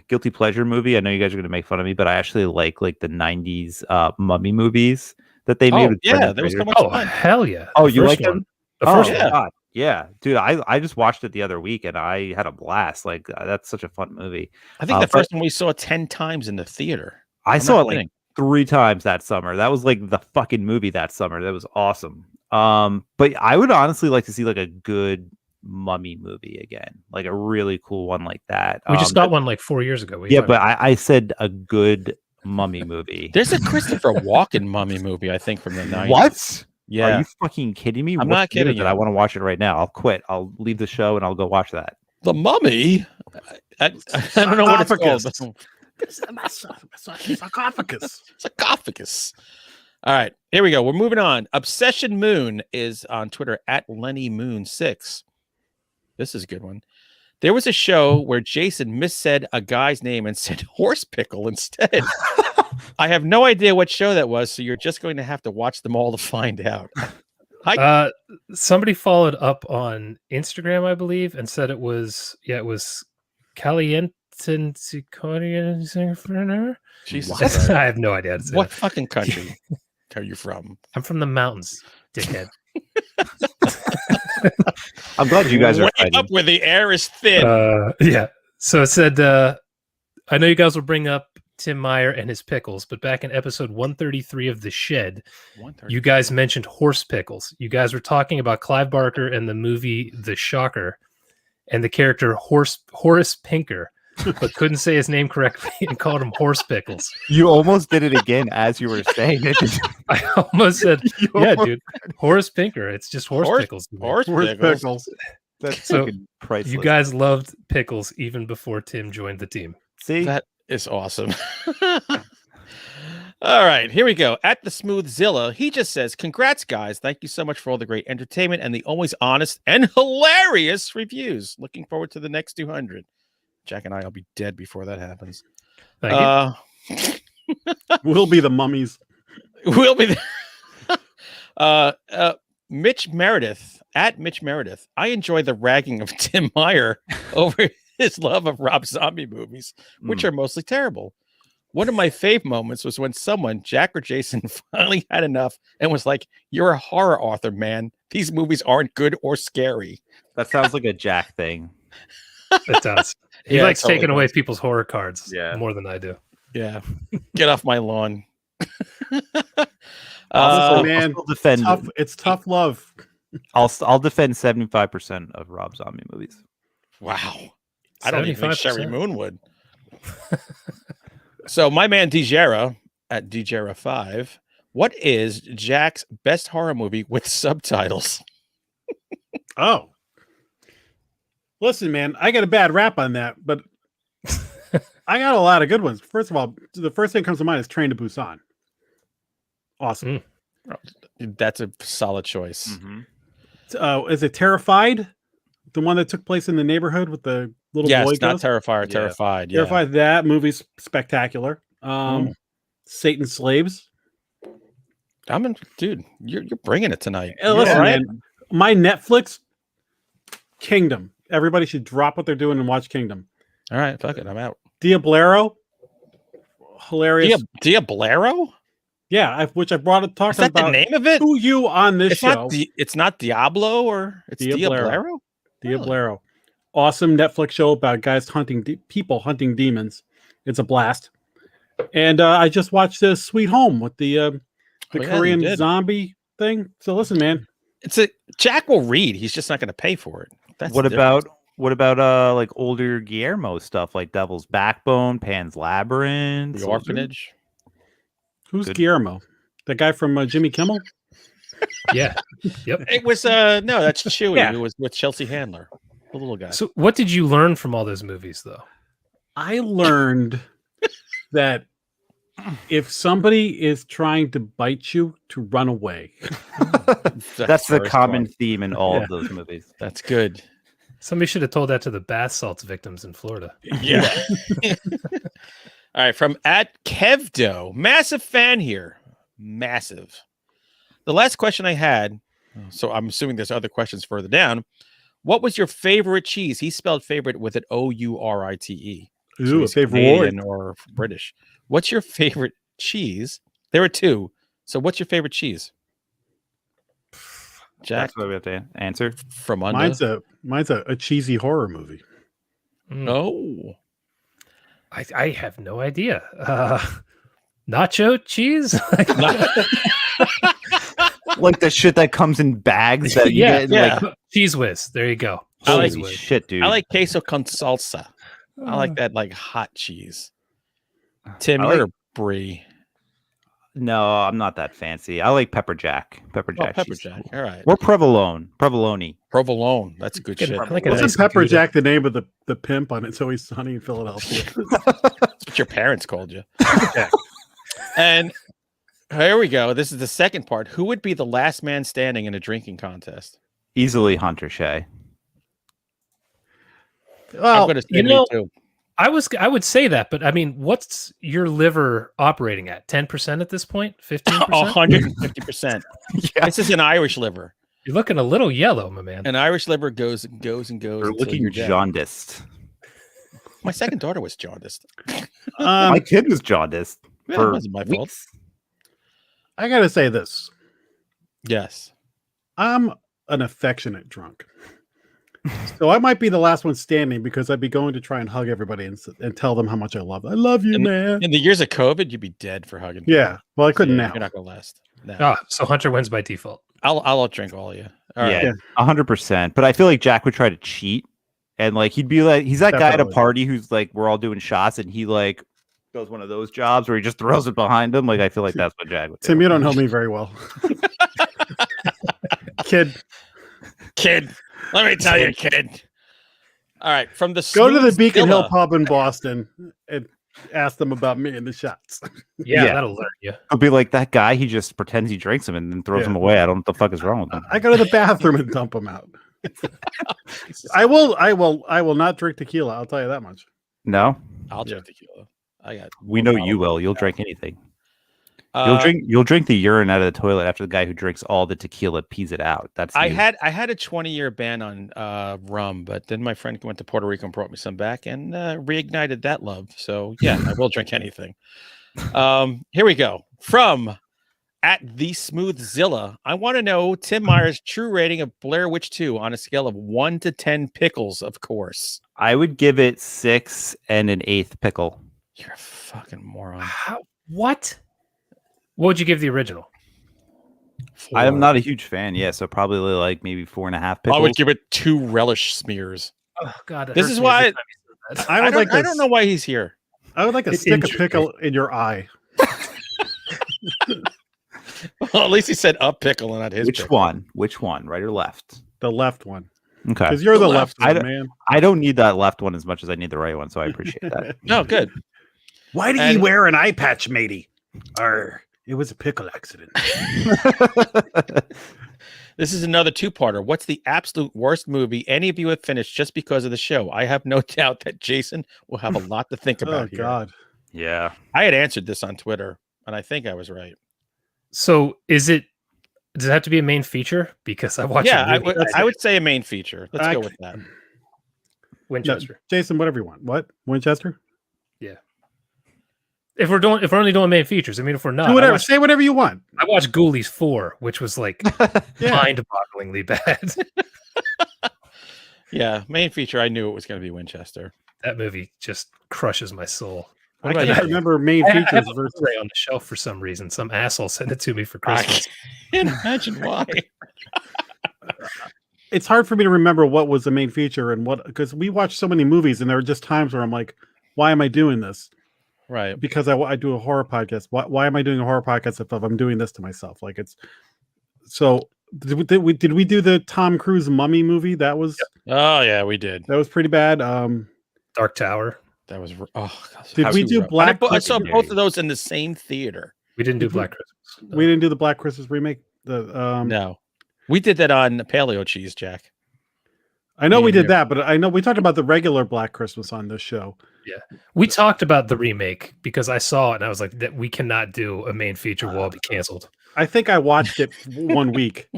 guilty pleasure movie. I know you guys are going to make fun of me, but I actually like the '90s mummy movies that they made. Oh, With yeah, Brendan there was so Fraser. much Oh fun. hell yeah! Oh, The you first like one. them? The Oh, first yeah. one. God. Yeah, dude, I just watched it the other week and I had a blast. Like that's such a fun movie. I think the but first one we saw 10 times in the theater. I I'm saw not it like kidding. 3 times that summer. That was like the fucking movie that summer. That was awesome. But I would honestly like to see like a good mummy movie again, like a really cool one like that. We just got one like 4 years ago. What are you Yeah, talking but about? I said a good mummy movie. There's a Christopher Walken mummy movie, I think, from the 90s. What? Yeah. Are you fucking kidding me? I'm What not year kidding is it? you. I want to watch it right now. I'll quit. I'll leave the show and I'll go watch that. The Mummy? I don't know what it's called. Sarcophagus. Sarcophagus. All right, here we go. We're moving on. Obsession Moon is on Twitter at Lenny Moon 6. This is a good one. There was a show where Jason missaid a guy's name and said horse pickle instead. I have no idea what show that was, so you're just going to have to watch them all to find out. Somebody followed up on Instagram, I believe, and said it was Caliente. Jesus Christ. I have no idea. What fucking country are you from? I'm from the mountains, dickhead. I'm glad you guys are way fighting. up where the air is thin. Yeah. So it said, I know you guys will bring up Tim Meyer and his pickles, but back in episode 133 of The Shed, you guys mentioned horse pickles. You guys were talking about Clive Barker and the movie The Shocker and the character Horace Pinker, but couldn't say his name correctly and called him horse pickles. You almost did it again as you were saying it. I almost said, yeah, dude, Horace Pinker. It's just horse pickles. Horse pickles. That's So fucking priceless. you guys loved pickles even before Tim joined the team. See? That is awesome. All right, here we go. At the Smoothzilla, he just says, "Congrats, guys! Thank you so much for all the great entertainment and the always honest and hilarious reviews. Looking forward to the next 200." Jack and I will be dead before that happens. Thank you. We'll be the mummies. We'll be Mitch Meredith at Mitch Meredith. I enjoy the ragging of Tim Meyer over his love of Rob Zombie movies, which are mostly terrible. One of my fave moments was when someone, Jack or Jason, finally had enough and was like, "You're a horror author, man. These movies aren't good or scary." That sounds like a Jack thing. It does. He Yeah, likes totally taking away does. people's horror cards Yeah. more than I do. Yeah. Get off my lawn. I'll man, still defend. it's tough love. I'll defend 75% of Rob Zombie movies. Wow. I don't even think 75%. Sherry Moon would. So my man DeJera at DeJera5, what is Jack's best horror movie with subtitles? Oh. Listen, man, I got a bad rap on that, but I got a lot of good ones. First of all, the first thing that comes to mind is Train to Busan. Awesome. That's a solid choice. Is it Terrified? The one that took place in the neighborhood with the little Yes, boy not ghost? Terrifier, Terrified. Yeah. Terrified. That movie's spectacular. Satan's Slaves. Dude, you're bringing it tonight. Hey, listen, All right. man, my Netflix, Kingdom. Everybody should drop what they're doing and watch Kingdom. All right, fuck it, I'm out. Diablero, hilarious. Diablero? Yeah, which I brought it talking Is that about. the name of it? To you on this show. It's not Diablo or it's Diablero? Diablero. Awesome Netflix show about guys hunting people hunting demons. It's a blast. And I just watched Sweet Home with the Korean zombie thing. So listen, man, Jack will read. He's just not going to pay for it. That's What about like older Guillermo stuff like Devil's Backbone, Pan's Labyrinth, The Orphanage? Who's Guillermo? The guy from Jimmy Kimmel? Yeah. Yep. It was no, that's Chewy. Yeah. It was with Chelsea Handler, the little guy. So what did you learn from all those movies though? I learned that if somebody is trying to bite you, to run away. That's the first common one. theme in all of those movies. That's good. Somebody should have told that to the bath salts victims in Florida. Yeah. All right, from at Kevdo, massive fan here, massive. The last question I had, so I'm assuming there's other questions further down. What was your favorite cheese? He spelled favorite with an Ourite. So Ooh, a he's favorite. Canadian or British. What's your favorite cheese? There are two. So what's your favorite cheese? Jack, That's what we have to answer. from under. Mine's a cheesy horror movie. No. I have no idea. Nacho cheese? Like the shit that comes in bags that you get. Like, Cheese whiz. There you go. I like holy shit, dude. I like queso con salsa. I like that like hot cheese. Tim, I you're like- a brie. No, I'm not that fancy. I like pepper jack. Pepper Oh, jack. pepper cheese. jack. All right. Or provolone. Provolone. Provolone. That's good Good. shit. I like a Wasn't nice Pepper Gouda. Jack the name of the pimp on It's Always Sunny in Philadelphia? That's what your parents called you. And here we go. This is the second part. Who would be the last man standing in a drinking contest? Easily Hunter Shea. I'm Well, going to say you me know- too. I would say that, but I mean, what's your liver operating at? 10% at this point? 15%? 150%. This is an Irish liver. You're looking a little yellow, my man. An Irish liver goes and goes and goes. You're until looking you're dead. jaundiced. My second daughter was jaundiced. My kid was jaundiced. Yeah, for it wasn't my fault. weeks. I gotta say this. Yes. I'm an affectionate drunk. So I might be the last one standing because I'd be going to try and hug everybody and tell them how much I love them. I love you, man. In the years of COVID, you'd be dead for hugging. Yeah. Well, I couldn't Yeah, now. You're not going to last. No. So Hunter wins by default. I'll drink all of you. All right. Yeah, 100%. But I feel like Jack would try to cheat, and like he'd be like, he's that guy at a Definitely. party who's like, we're all doing shots, and he like does one of those jobs where he just throws it behind him. Like I feel like that's what Jack would do. Tim, you don't know me very well. Kid, Let me tell you, kid. All right. From the go to the Smooth Beacon Hill Zilla- pub in Boston and ask them about me and the shots. Yeah, Yeah. that'll learn you. He'll be like that guy. He just pretends he drinks them and then throws Yeah. them away. I don't know what the fuck is wrong with him. I go to the bathroom and dump them out. I will not drink tequila. I'll tell you that much. No, I'll drink tequila. I got. we no know you problem. will. You'll drink anything. Uh, You'll drink the urine out of the toilet after the guy who drinks all the tequila pees it out. That's I you. had a 20-year ban on rum, but then my friend went to Puerto Rico and brought me some back and reignited that love. So yeah, I will drink anything. Here we go. From at the Smooth Zilla, I want to know Tim Meyer's true rating of Blair Witch 2 on a scale of 1 to 10 pickles, of course. I would give it 6 and an 8th pickle. You're a fucking moron. What? What would you give the original? I am not a huge fan. Yeah, so probably like maybe 4.5 pickles. I would give it 2 relish smears. Oh God! it This hurts is me why every time you say that. I don't know why he's here. I would like to It's stick a interesting. pickle in your eye. Well, at least he said up pickle and not his Which pickle. one? Which one? Right or left? The left one. Okay. Because you're the The left left. one, man. I don't need that left one as much as I need the right one, so I appreciate that. No, good. Why did And- he wear an eye patch, matey? It was a pickle accident. This is another two-parter. What's the absolute worst movie any of you have finished just because of the show? I have no doubt that Jason will have a lot to think Oh, about here. God. Yeah. I had answered this on Twitter, and I think I was right. So does it have to be a main feature? Because I watched. Yeah, it really I would say a main feature. Let's I go c- with that. No, Winchester. Jason, whatever you want. What? Winchester? If we're only doing main features, I mean, if we're not, Do whatever. Say whatever you want. I watched Ghoulies 4, which was like Yeah. mind-bogglingly bad. Yeah, main feature. I knew it was going to be Winchester. That movie just crushes my soul. What I about can't you? remember main I have features a versus. Blu-ray on the shelf for some reason. Some asshole sent it to me for I Christmas. can't imagine why. It's hard for me to remember what was the main feature and what, because we watch so many movies and there are just times where I'm like, why am I doing this? Right. Because I do a horror podcast. Why am I doing a horror podcast if I'm doing this to myself? Like it's so. Did we do the Tom Cruise Mummy movie? That was Oh yeah, we did. pretty bad. Dark Tower. That was. Oh, Did how we was do rough. Black I saw Christmas? both of those in the same theater. We didn't do Did we- Black Christmas. We didn't do the Black Christmas remake. No, we did that on Paleo Cheese, Jack. I know Me we and did you. that, but I know we talked about the regular Black Christmas on this show. We talked about the remake because I saw it and I was like, that we cannot do a main feature. Will be canceled. I think I watched it 1 week.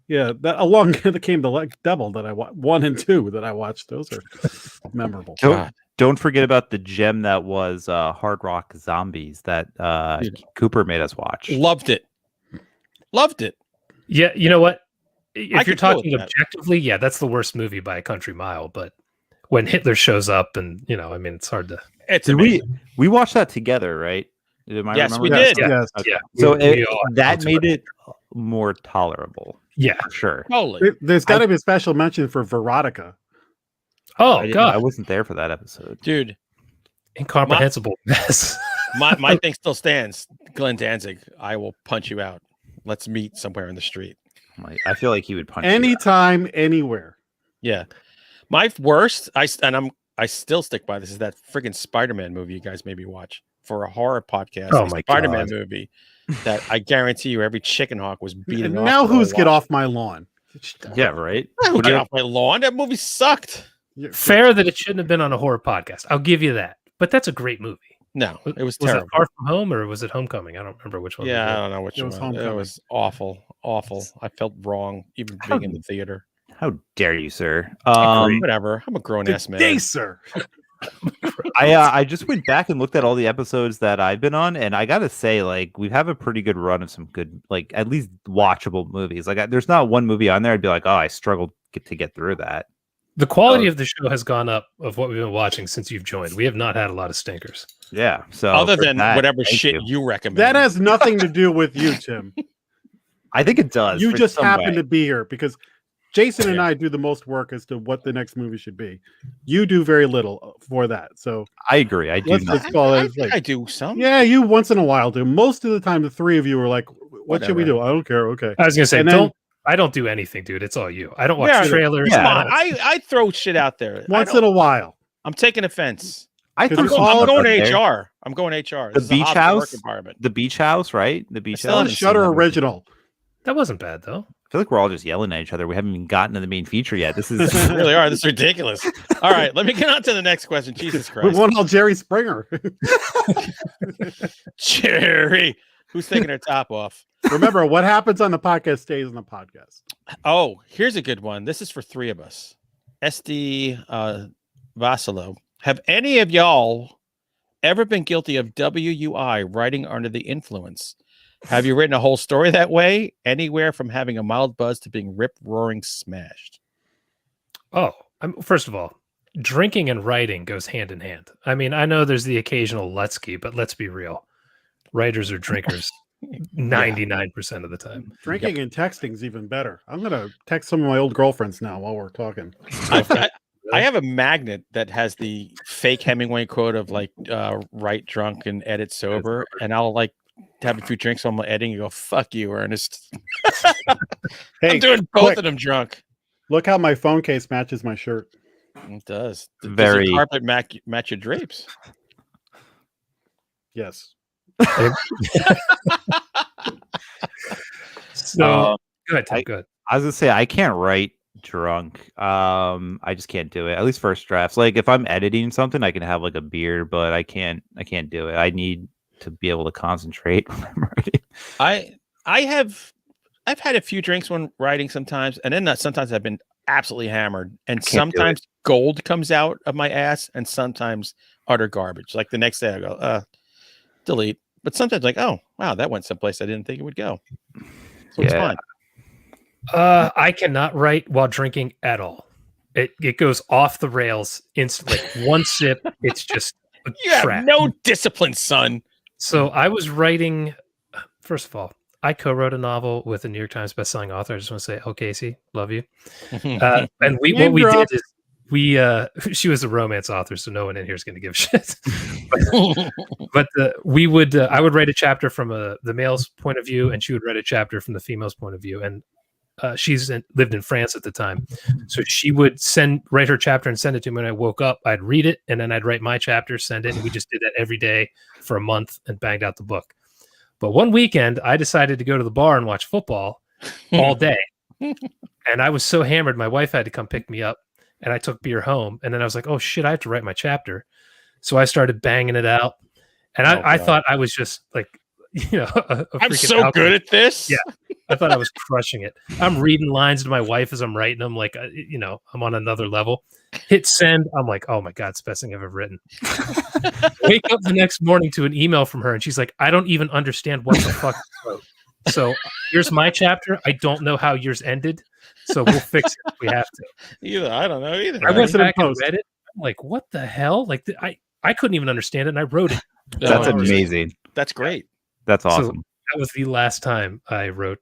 Yeah, that along came the Devil that I watched 1 and 2 that I watched. Those are memorable. Don't forget about the gem that was Hard Rock Zombies that Cooper made us watch. Loved it. Yeah, you know what? If you're could deal with talking that. objectively, yeah, that's the worst movie by a country mile. But when Hitler shows up, and it's hard to. It's Did amazing. we watched that together, right? Am I Yes, we remembering did. that? Yes. Okay. Yeah. So we all that talked made about it more tolerable. Yeah. For sure. Totally. There's got to be a special mention for Veronica. Oh I God, wasn't there for that episode. Dude, incomprehensible mess. my thing still stands. Glenn Danzig, I will punch you out. Let's meet somewhere in the street. I feel like he would punch you out. Anytime, anywhere. Yeah. My worst, I still stick by this, is that friggin' Spider-Man movie you guys made me watch for a horror podcast. Oh a my Spider-Man God. movie that I guarantee you every chicken hawk was beating off. Now for a who's get while. off my lawn? Yeah, right. Who get off my lawn? That movie sucked. Fair that it shouldn't have been on a horror podcast. I'll give you that. But that's a great movie. No, it was Was terrible. it Far From Home or was it Homecoming? I don't remember which one. Yeah, I don't know which It one. was It Homecoming. was awful. I felt wrong even being in the theater. How dare you, sir? Whatever. I'm a grown ass man. Day, sir. I just went back and looked at all the episodes that I've been on, and I gotta say, like, we have a pretty good run of some good, like, at least watchable movies. Like, there's not one movie on there I'd be like, oh, I struggled to get through that. The quality of the show has gone up of what we've been watching since you've joined. We have not had a lot of stinkers. Yeah. So Other for than that, whatever thank shit you. you recommend. That has nothing to do with you, Tim. I think it does. You for just some happen way. to be here because Jason and I do the most work as to what the next movie should be. You do very little for that. So I agree. I do let's not. just call I it think like, I do some. yeah, you once in a while do. Most of the time, the three of you are like, what should we Whatever. do? I don't care. Okay. I was gonna say, And then- I don't do anything, dude. It's all you. I don't watch Yeah, trailers. yeah. Come I on, don't- I throw shit out there. Once in a while. I'm taking offense. I Because threw it's some all I'm stuff going out to there. HR. I'm going HR. The This is a beach hostile work house. environment. The beach house, right? The beach still house. haven't Still a Shutter original. That wasn't bad though. I feel like we're all just yelling at each other. We haven't even gotten to the main feature yet. This is You really are. This is ridiculous. All right, let me get on to the next question. Jesus We Christ. want all Jerry Springer. Jerry, who's taking her top off? Remember, what happens on the podcast stays on the podcast. Oh, here's a good one. This is for three of us. SD Vasilo. Have any of y'all ever been guilty of WUI, writing under the influence? Have you written a whole story that way? Anywhere from having a mild buzz to being rip-roaring smashed? Oh, first of all, drinking and writing goes hand in hand. I mean, I know there's the occasional Lutsky, but let's be real. Writers are drinkers 99% of the time. Drinking and texting is even better. I'm going to text some of my old girlfriends now while we're talking. I have a magnet that has the fake Hemingway quote of like write drunk and edit sober, and I'll like have a few drinks on my editing and go, fuck you, Ernest. Hey, I'm doing both quick, of them drunk. look how my phone case matches my shirt. It does. Does Very- the carpet match your drapes? Yes. So go ahead, Tim. Go ahead. I was gonna say I can't write drunk. I just can't do it. At least first drafts. Like if I'm editing something, I can have like a beer, but I can't do it. I need to be able to concentrate when I'm writing. I've had a few drinks when writing sometimes, and then sometimes I've been absolutely hammered, and Can't do sometimes gold comes out of my ass, and sometimes utter garbage. Like the next day, I go, delete. But sometimes, like, oh wow, that went someplace I didn't think it would go. So it's Yeah. fine. I cannot write while drinking at all. It goes off the rails instantly. One sip, it's just a You have trap. no discipline, son. So I was writing. First of all, I co-wrote a novel with a New York Times bestselling author. I just want to say, oh Casey, love you. And what we Name did drop. is she was a romance author, so no one in here is going to give shit. but I would write a chapter from the male's point of view, and she would write a chapter from the female's point of view. And lived in France at the time, so she would write her chapter and send it to me. When I woke up, I'd read it, and then I'd write my chapter, send it, and we just did that every day for a month and banged out the book. But one weekend, I decided to go to the bar and watch football all day, and I was so hammered, my wife had to come pick me up. and I took beer home, and then I was like, oh shit, I have to write my chapter. So I started banging it out, and I thought I was just like, I'm so alchemist. good at this. Yeah, I thought I was crushing it. I'm reading lines to my wife as I'm writing them, like I'm on another level. Hit send. I'm like, oh my god, it's the best thing I've ever written. Wake up the next morning to an email from her, and she's like, I don't even understand what the fuck you wrote. So here's my chapter. I don't know how yours ended, so we'll fix it if we have to. I don't know either. I went back and read it. I'm like, what the hell? Like I couldn't even understand it, and I wrote it. That's amazing. That's great. That's awesome. So that was the last time I wrote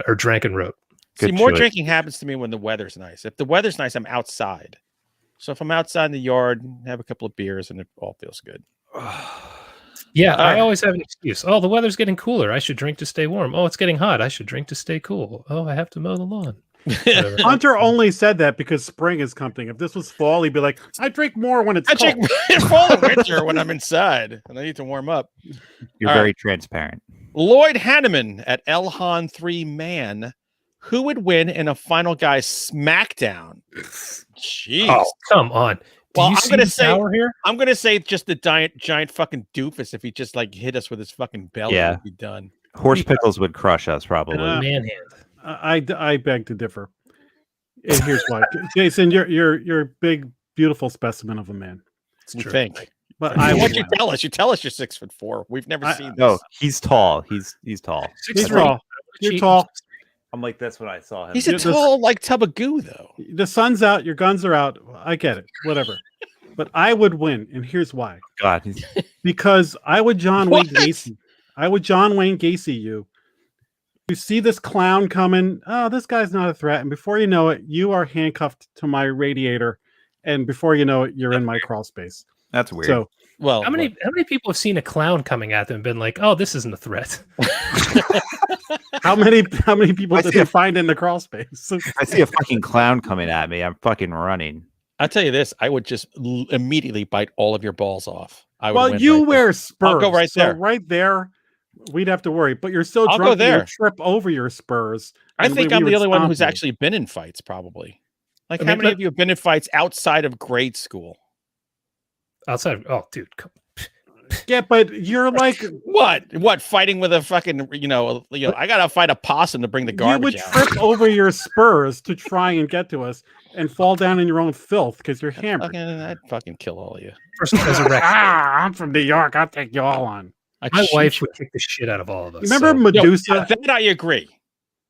or drank and wrote. See, more drinking happens to me when the weather's nice. If the weather's nice, I'm outside. So if I'm outside in the yard, have a couple of beers, and it all feels good. Yeah, I always have an excuse. Oh, the weather's getting cooler. I should drink to stay warm. Oh, it's getting hot. I should drink to stay cool. Oh, I have to mow the lawn. Hunter only said that because spring is coming. If this was fall, he'd be like, I drink more when it's cold. I drink fall and winter when I'm inside and I need to warm up. You're very transparent. Lloyd Hanneman at Elhan 3 Man. Who would win in a Final Guy SmackDown? Jeez. Oh, come on. Well, I'm gonna say just the giant fucking doofus if he just like hit us with his fucking belly. Yeah. Would be done. Horse pickles would crush us probably. Manhand. I beg to differ. And here's why. Jason, you're a big, beautiful specimen of a man. It's true. Think. But what you tell us? You tell us you're 6'4". We've never seen this. No, he's tall. He's tall. He's tall. You're tall. I'm like this when I saw him. He's a tall, like tub of goo, though. The sun's out, your guns are out. I get it. Whatever. But I would win, and here's why. God, because I would John Wayne Gacy. I would John Wayne Gacy you. You see this clown coming. Oh, this guy's not a threat. And before you know it, you are handcuffed to my radiator. And before you know it, you're in my crawl space. That's weird. So, well, how many people have seen a clown coming at them and been like, "Oh, this isn't a threat"? how many people did they find in the crawl space? I see a fucking clown coming at me. I'm fucking running. I'll tell you this: I would just immediately bite all of your balls off. Well, you wear spurs. I'll go right there. So right there, we'd have to worry. But you're still drunk. You trip over your spurs. I think I'm the only one who's actually been in fights. Probably. Like, how many of you have been in fights outside of grade school? Outside? Oh, dude. Yeah, but you're like what? Fighting with a fucking I gotta fight a possum to bring the garbage. You would out. trip over your spurs to try and get to us, and fall down in your own filth because you're hammered. I'd fucking kill all of you. I'm from New York. I'll take you all on. My wife would kick the shit out of all of us. Remember Medusa? That I agree.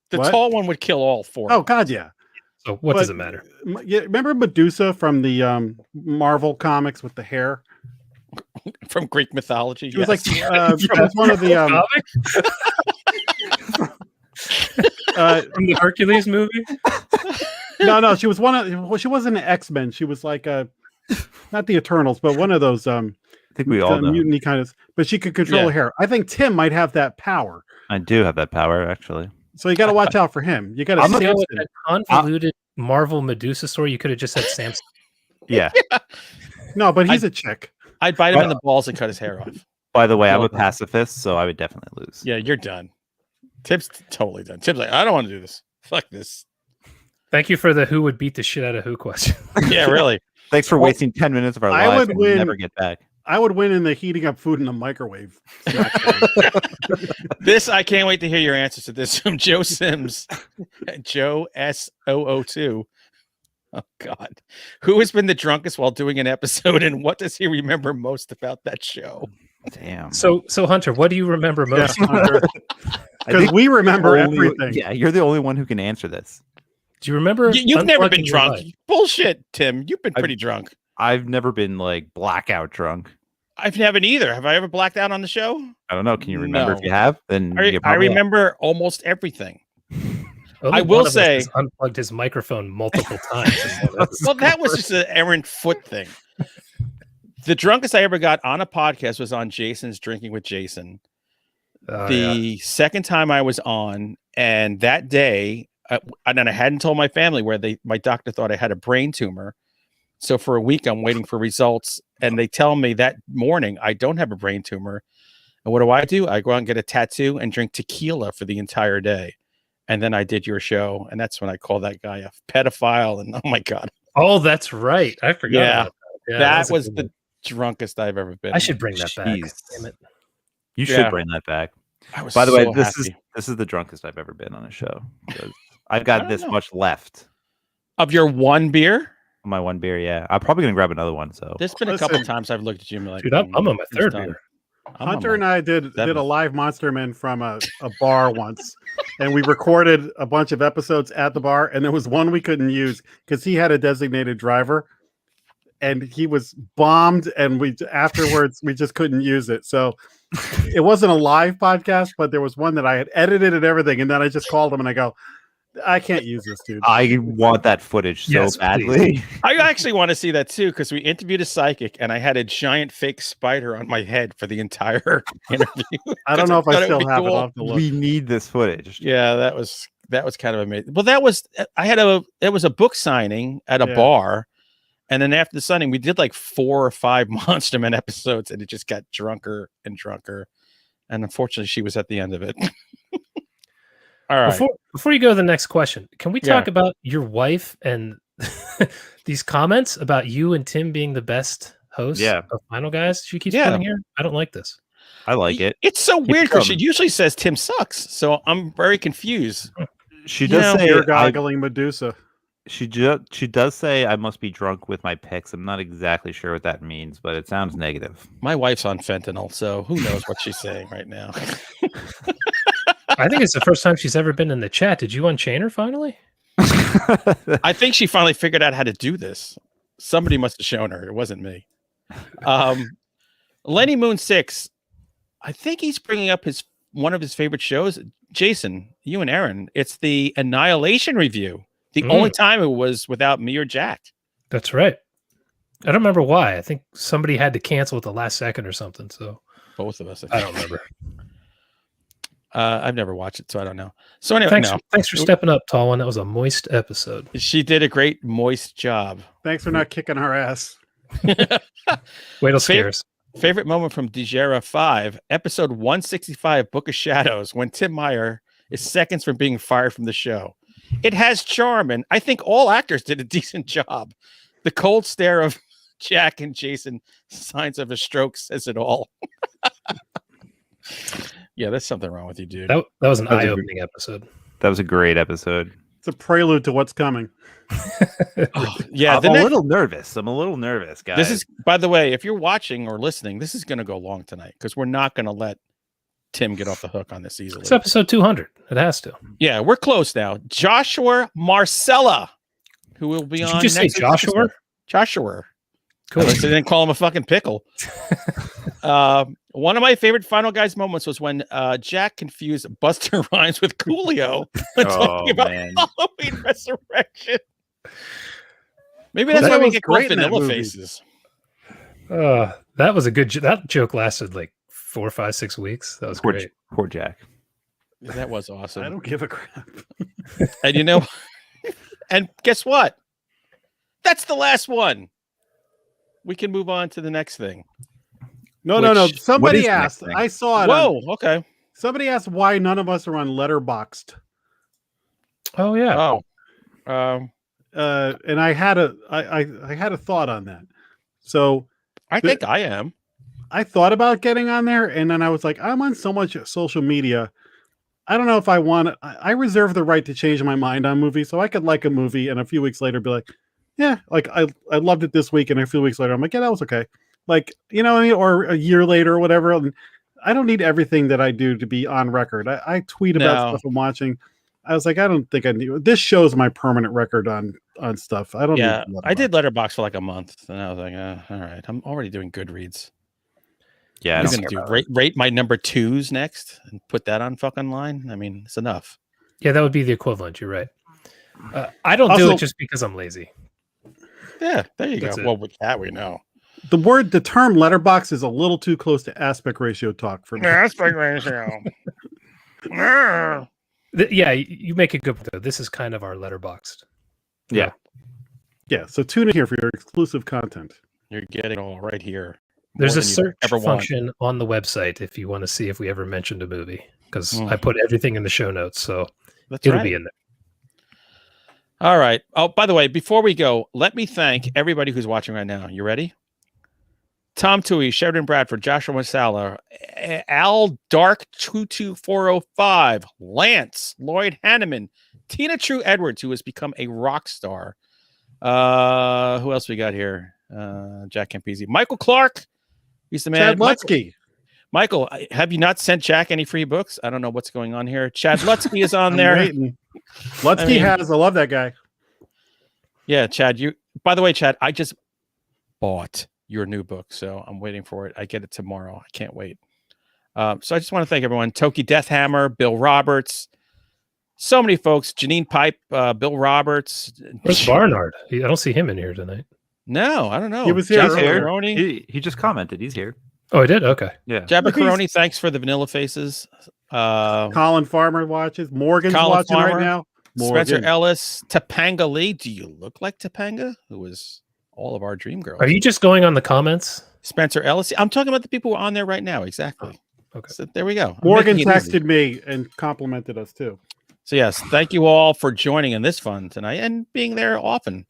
The tall one would kill all four. Oh God, yeah. So what does it matter? Remember Medusa from the Marvel comics with the hair? From Greek mythology. She was like that's one of the from the Hercules movie. No, she was she wasn't an X-Men. She was like not the Eternals, but one of those I think we all know mutiny kind of. But she could control her hair. I think Tim might have that power. I do have that power, actually. So you got to watch out for him. You got to. With that convoluted Marvel Medusa story, you could have just said Samson. Yeah. No, but he's a chick. I'd bite him in the balls and cut his hair off. By the way, I'm a pacifist, so I would definitely lose. Yeah, you're done. Tim's totally done. Tim's like, I don't want to do this. Fuck this. Thank you for the who would beat the shit out of who question. Yeah, really. Thanks for wasting 10 minutes of our lives and we'll never get back. I would win in the heating up food in the microwave. This, I can't wait to hear your answers to this from Joe Sims. Joe S002. Oh, God. Who has been the drunkest while doing an episode, and what does he remember most about that show? Damn. So Hunter, what do you remember most? Because we remember everything. Yeah, you're the only one who can answer this. Do you remember? You've never been drunk. Bullshit, Tim. You've been pretty drunk. I've never been like blackout drunk. I've never either. Have I ever blacked out on the show? I don't know. Can you remember if you have? Then I remember almost everything. Only I will say, has unplugged his microphone multiple times. Well, that was just an errant foot thing. The drunkest I ever got on a podcast was on Jason's Drinking with Jason. Second time I was on, and that day, and then I hadn't told my family where my doctor thought I had a brain tumor. So for a week, I'm waiting for results, and they tell me that morning I don't have a brain tumor. And what do? I go out and get a tattoo and drink tequila for the entire day. And then I did your show, and that's when I called that guy a pedophile. And oh my God, Oh, that's right. I forgot. Yeah. About that. Yeah, That a was good the one. drunkest I've ever been. I should bring that back. Jeez. Damn it. You should Yeah. bring that back. I was By the way, so this happy. is the drunkest I've ever been on a show. 'Cause I've I got don't this know. much left. Of your one beer? My one beer, yeah. I'm probably gonna grab another one. So There's been a couple Listen. times I've looked at you and been like, Dude, I'm on my "He's third done." beer. I'm on Hunter my and I did a seventh. live Monster Man from a bar once, and we recorded a bunch of episodes at the bar, and there was one we couldn't use because he had a designated driver, and he was bombed, and we afterwards we just couldn't use it. So it wasn't a live podcast, but there was one that I had edited and everything, and then I just called him and I go, I can't use this, dude. I want that footage so Yes, badly. I actually want to see that too because we interviewed a psychic and I had a giant fake spider on my head for the entire interview. I don't know if I thought it still would be have it. cool. I'll have to look. We need this footage. Yeah, that was kind of amazing. Well, it was a book signing at a Yeah. bar, and then after the signing, we did like 4 or 5 Monster Man episodes, and it just got drunker and drunker. And unfortunately, she was at the end of it. All right. Before you go to the next question, can we Yeah. talk about your wife and these comments about you and Tim being the best hosts Yeah. of Final Guys? She keeps Yeah. putting here. I don't like this. I like it. It's so Keep weird because she coming. usually says Tim sucks, so I'm very confused. She You does know, say You're I, goggling Medusa. she does say I must be drunk with my picks. I'm not exactly sure what that means, but it sounds negative. My wife's on fentanyl, so who knows what she's saying right now. I think it's the first time she's ever been in the chat. Did you unchain her finally? I think she finally figured out how to do this. Somebody must have shown her. It wasn't me. Lenny Moon 6. I think he's bringing up one of his favorite shows. Jason, you and Aaron. It's the Annihilation review. The only time it was without me or Jack. That's right. I don't remember why. I think somebody had to cancel at the last second or something. So Both of us. I don't remember. I've never watched it, so I don't know. So anyway, Thanks for stepping up, Tall One. That was a moist episode. She did a great moist job. Thanks for not kicking her ass. Wait till scares. Favorite moment from Dejera 5, episode 165, Book of Shadows, when Tim Meyer is seconds from being fired from the show. It has charm, and I think all actors did a decent job. The cold stare of Jack and Jason, signs of a stroke, says it all. Yeah, there's something wrong with you, dude. That was an That was a eye-opening episode. That was a great episode. It's a prelude to what's coming. Yeah, I'm a little nervous. Guys. This is, by the way, if you're watching or listening, this is going to go long tonight because we're not going to let Tim get off the hook on this easily. It's episode 200. It has to. Yeah, we're close now. Joshua Marcella, who will be Did on. you just say next week's Joshua? episode. Joshua. Cool. At least they didn't call him a fucking pickle. One of my favorite Final Guys moments was when Jack confused Buster Rhymes with Coolio when talking about Halloween Resurrection. Maybe that's why we get called Vanilla Faces. That was a good. That joke lasted like 4, 5, 6 weeks. That was great. Poor Jack. That was awesome. I don't give a crap. And you know, and guess what? That's the last one. We can move on to the next thing. No. Somebody the next asked. thing? I saw it. Whoa, okay. Somebody asked why none of us are on Letterboxd. Oh yeah. Oh. And I had a thought on that. So I think I am. I thought about getting on there, and then I was like, I'm on so much social media. I don't know if I want to. I reserve the right to change my mind on movies, so I could like a movie and a few weeks later be like, yeah, like I loved it this week, and a few weeks later I'm like, yeah, that was okay. Like, you know what I mean? Or a year later or whatever. And I don't need everything that I do to be on record. I tweet about stuff I'm watching. I was like, I don't think I need this. Shows my permanent record on stuff. I don't. Yeah, need I did Letterboxd for like a month, and I was like, all right, I'm already doing Goodreads. Yeah, I'm gonna do rate my number 2s next and put that on fucking line. I mean, it's enough. Yeah, that would be the equivalent. You're right. I don't do it just because I'm lazy. Yeah, there you That's go. it. Well, with that we know. The term letterbox is a little too close to aspect ratio talk for me. Aspect ratio. Yeah, you make a good point, though. This is kind of our Letterboxd. Yeah. Yeah. So tune in here for your exclusive content. You're getting it all right here. There's More a than you search ever want. function on the website if you want to see if we ever mentioned a movie, because I put everything in the show notes, so That's it'll right. be in there. All right. Oh, by the way, before we go, let me thank everybody who's watching right now. You ready? Tom Tui, Sheridan Bradford, Joshua Masala, Al Dark 22405, Lance, Lloyd Hanneman, Tina True Edwards, who has become a rock star. Who else we got here? Jack Campese, Michael Clark. He's the man. Chad Lutsky. Michael, have you not sent Jack any free books? I don't know what's going on here. Chad Lutsky is on there. Waiting. Lutsky has. I love that guy. Yeah, Chad. By the way, Chad, I just bought your new book, so I'm waiting for it. I get it tomorrow. I can't wait. So I just want to thank everyone. Toki Deathhammer, Bill Roberts, so many folks. Janine Pipe, Bill Roberts. Where's Barnard? I don't see him in here tonight. No, I don't know. He was here. He just commented. He's here. Oh, he did? Okay. Yeah. Jabba thanks for the vanilla faces. Colin Farmer watches. Morgan's Colin watching Farmer, right now. Spencer Morgan. Ellis, Topanga Lee. Do you look like Topanga? Who was all of our dream girls? Are you just going on the comments? Spencer Ellis. I'm talking about the people who are on there right now. Exactly. Oh, okay. So there we go. Morgan texted me and complimented us too. So yes, thank you all for joining in this fun tonight and being there often.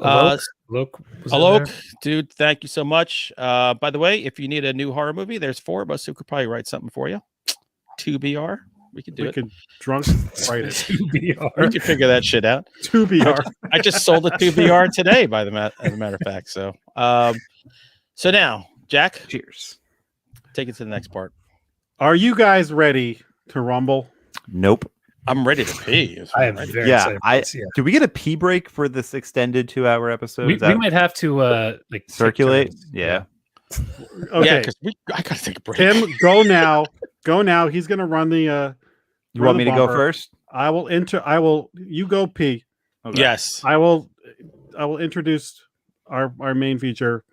Alok, dude, thank you so much. By the way, if you need a new horror movie, there's 4 of us who could probably write something for you. 2BR. We could do it. Could drunk write it. 2BR. We could figure that shit out. 2BR. I just sold a 2BR today, as a matter of fact. So so now, Jack, cheers. Take it to the next part. Are you guys ready to rumble? Nope. I'm ready to pee. I am very excited. Do we get a pee break for this extended 2-hour episode? We might have to circulate. Yeah. Okay. Yeah, because I gotta take a break. Tim, go now. Go now. He's gonna run the you want me to go first? I will you go pee. Okay. Yes. I will introduce our main feature.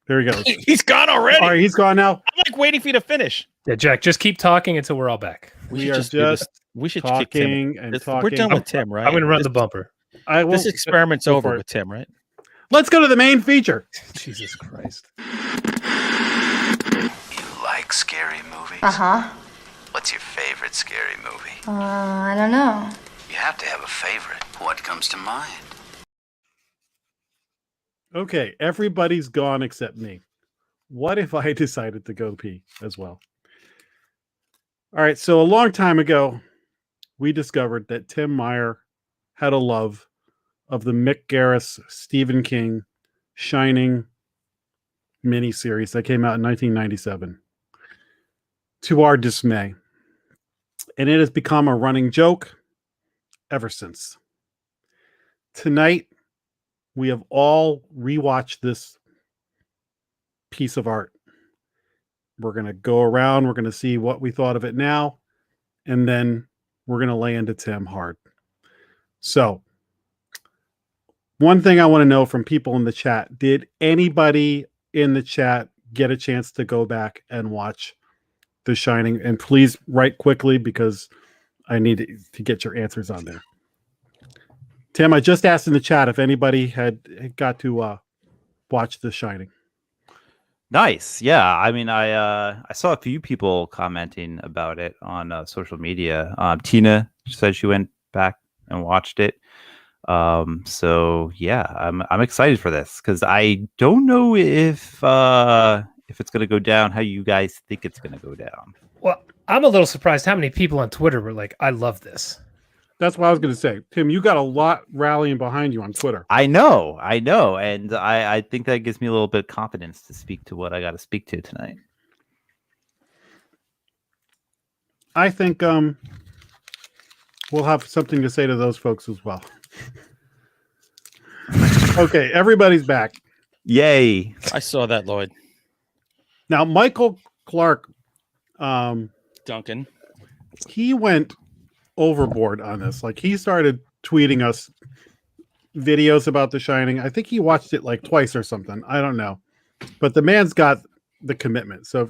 There he goes. He's gone already. All right, he's gone now. I'm like waiting for you to finish. Yeah, Jack, just keep talking until we're all back. We are just we should talking kick Tim. and talking. We're done with Tim, right? I'm going to run the bumper. This experiment's over with Tim, right? Let's go to the main feature. Jesus Christ. You like scary movies? Uh-huh. What's your favorite scary movie? I don't know. You have to have a favorite. What comes to mind? Okay, everybody's gone except me. What if I decided to go pee as well? All right, so a long time ago, we discovered that Tim Meyer had a love of the Mick Garris, Stephen King, Shining miniseries that came out in 1997. To our dismay. And it has become a running joke ever since. Tonight, we have all rewatched this piece of art. We're going to go around. We're going to see what we thought of it now. And then we're going to lay into Tim hard. So, one thing I want to know from people in the chat. Did anybody in the chat get a chance to go back and watch The Shining? And please write quickly because I need to get your answers on there. Tim, I just asked in the chat if anybody had got to watch The Shining. Nice. Yeah. I mean, I saw a few people commenting about it on social media. Tina said she went back and watched it. So yeah, I'm excited for this because I don't know if it's going to go down how you guys think it's going to go down. Well, I'm a little surprised how many people on Twitter were like, "I love this." That's what I was going to say. Tim, you got a lot rallying behind you on Twitter. I know. And I think that gives me a little bit of confidence to speak to what I got to speak to tonight. I think we'll have something to say to those folks as well. Okay, everybody's back. Yay. I saw that, Lloyd. Now, Michael Clark, Duncan, he went overboard on this. Like, he started tweeting us videos about The Shining. I think he watched it like twice or something. I don't know. But the man's got the commitment. So,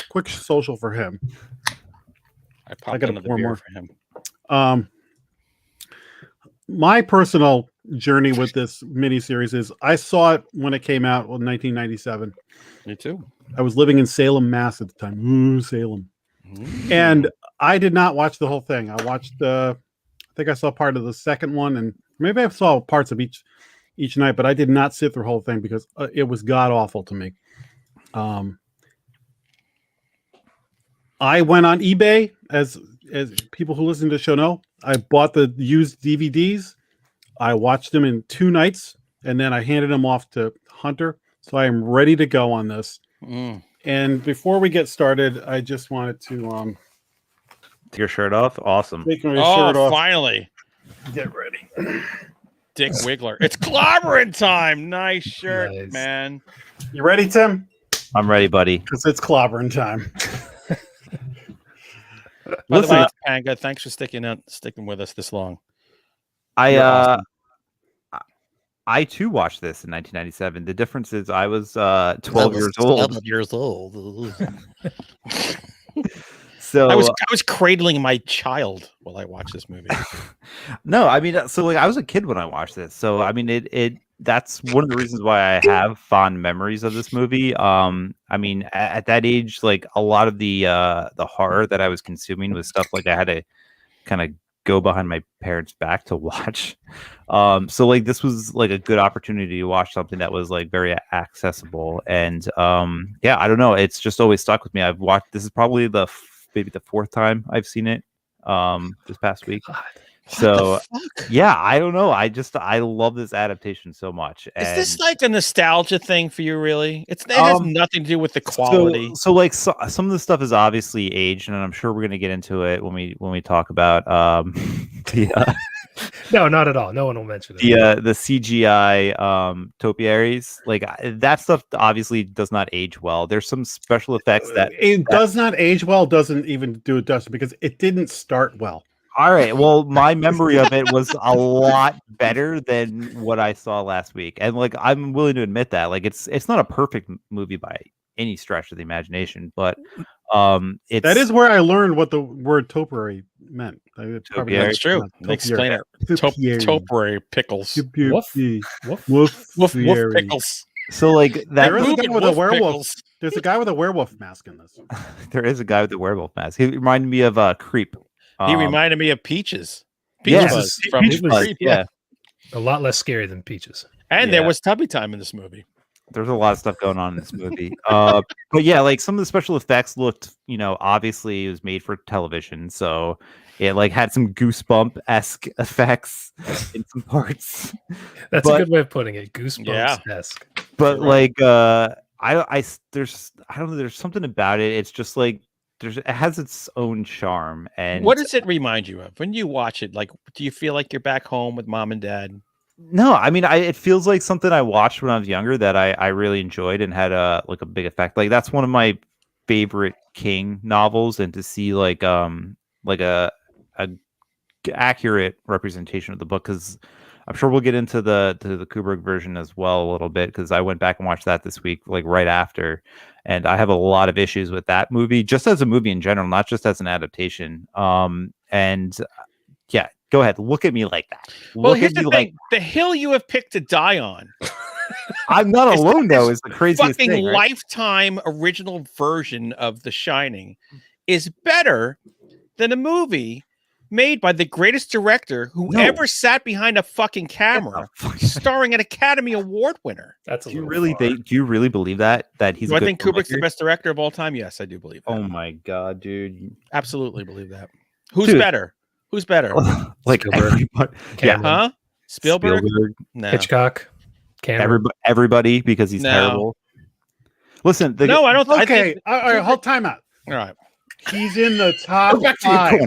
quick social for him. I got another beer for him. My personal journey with this miniseries is I saw it when it came out in 1997. Me too. I was living in Salem, Mass at the time. Salem. And I did not watch the whole thing. I watched I think I saw part of the second one, and maybe I saw parts of each night, but I did not sit through the whole thing because it was god awful to me. I went on eBay, as people who listen to the show know. I bought the used DVDs. I watched them in 2 nights, and then I handed them off to Hunter. So I am ready to go on this. And before we get started, I just wanted to take your shirt off. Awesome. Take my shirt off. Finally. Get ready. Dick Wiggler. It's clobbering time. Nice shirt, man. You ready, Tim? I'm ready, buddy. Because it's clobbering time. By the way, it's Panga. Thanks for sticking with us this long. I too watched this in 1997. The difference is I was 12 years old. 12 years old. So I was cradling my child while I watched this movie. No, I mean, so like I was a kid when I watched this. So I mean, it that's one of the reasons why I have fond memories of this movie. I mean, at that age, like a lot of the horror that I was consuming was stuff like I had to kind of go behind my parents' back to watch. So like this was like a good opportunity to watch something that was like very accessible. And yeah, I don't know. It's just always stuck with me. I've watched, this is probably maybe the 4th time I've seen it this past week. So yeah, I don't know. I love this adaptation so much. Is this like a nostalgia thing for you? Really, it has nothing to do with the quality. So like some of the stuff is obviously aged, and I'm sure we're gonna get into it when we talk about No, not at all. No one will mention it. The CGI topiaries, like that stuff obviously does not age well. There's some special effects that does not age well. Doesn't even do it justice because it didn't start well. All right. Well, my memory of it was a lot better than what I saw last week, and like I'm willing to admit that. Like it's not a perfect movie by any stretch of the imagination, but that is where I learned what the word topiary meant. That's true. Explain it. Topiary pickles. Woof pickles. So like that. There is a guy with a werewolf. There's a guy with a werewolf mask in this. There is a guy with a werewolf mask. He reminded me of Creep. He reminded me of Peaches. Buzz from Peach Buzz, yeah. A lot less scary than Peaches. And there was tubby time in this movie. There's a lot of stuff going on in this movie. But yeah, like some of the special effects looked, obviously it was made for television. So it like had some Goosebump-esque effects in some parts. That's a good way of putting it. Goosebumps-esque. But like there's something about it. It's just like it has its own charm. And what does it remind you of when you watch it? Like, do you feel like you're back home with mom and dad? No, I mean, it feels like something I watched when I was younger that I really enjoyed and had a big effect. Like that's one of my favorite King novels, and to see like a accurate representation of the book, because I'm sure we'll get into the Kubrick version as well a little bit, because I went back and watched that this week, like right after, and I have a lot of issues with that movie, just as a movie in general, not just as an adaptation. And yeah, go ahead, look at me like that. Well, here's the thing: the hill you have picked to die on. I'm not alone, though. Is the craziest fucking thing, right? Lifetime original version of The Shining is better than a movie made by the greatest director who ever sat behind a fucking camera, starring an Academy Award winner. That's do you really believe that he's? Do I think Kubrick's the best director of all time? Yes, I do believe that. Oh my god, dude! Absolutely believe that. Who's better? Who's better? Like everybody, huh? Spielberg? No. Hitchcock? Cameron? Everybody, because he's terrible. Listen, no, I don't. Okay, all right, hold time out. All right. He's in the top 5.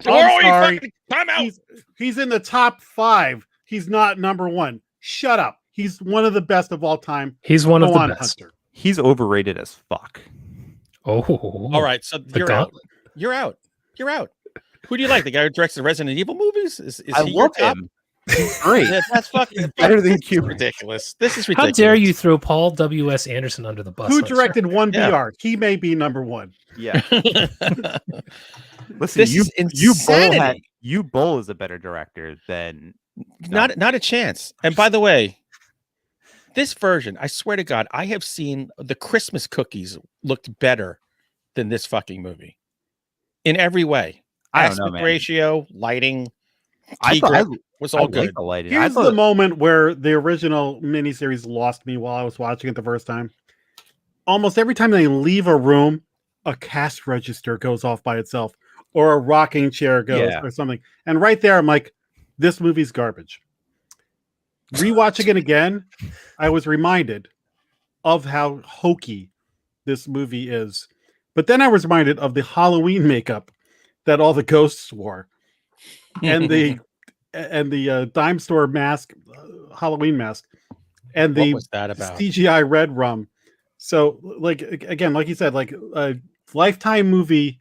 Time out. He's in the top 5. He's not number 1. Shut up. He's one of the best of all time. He's one of the best. Hunter. He's overrated as fuck. Oh. All right, so you're out. You're out. You're out. Who do you like? The guy who directs the Resident Evil movies? Is I he love your top? him. He's great. That's fucking better than Q. Ridiculous. This is ridiculous. How dare you throw Paul W.S. Anderson under the bus? Who directed 1BR? He may be number 1. Yeah. Listen, you Bull is a better director than not a chance. And by the way, this version, I swear to God, I have seen the Christmas cookies looked better than this fucking movie in every way. I don't know, man. Ratio, lighting, I Key thought grip was all good. liked the lighting. Here's the moment where the original miniseries lost me while I was watching it the first time. Almost every time they leave a room, a cash register goes off by itself, or a rocking chair goes, or something. And right there, I'm like, this movie's garbage. Rewatching it again, I was reminded of how hokey this movie is. But then I was reminded of the Halloween makeup that all the ghosts wore, and the dime store mask, Halloween mask, and What the was that about? CGI red rum. So, like again, like you said, like Lifetime movie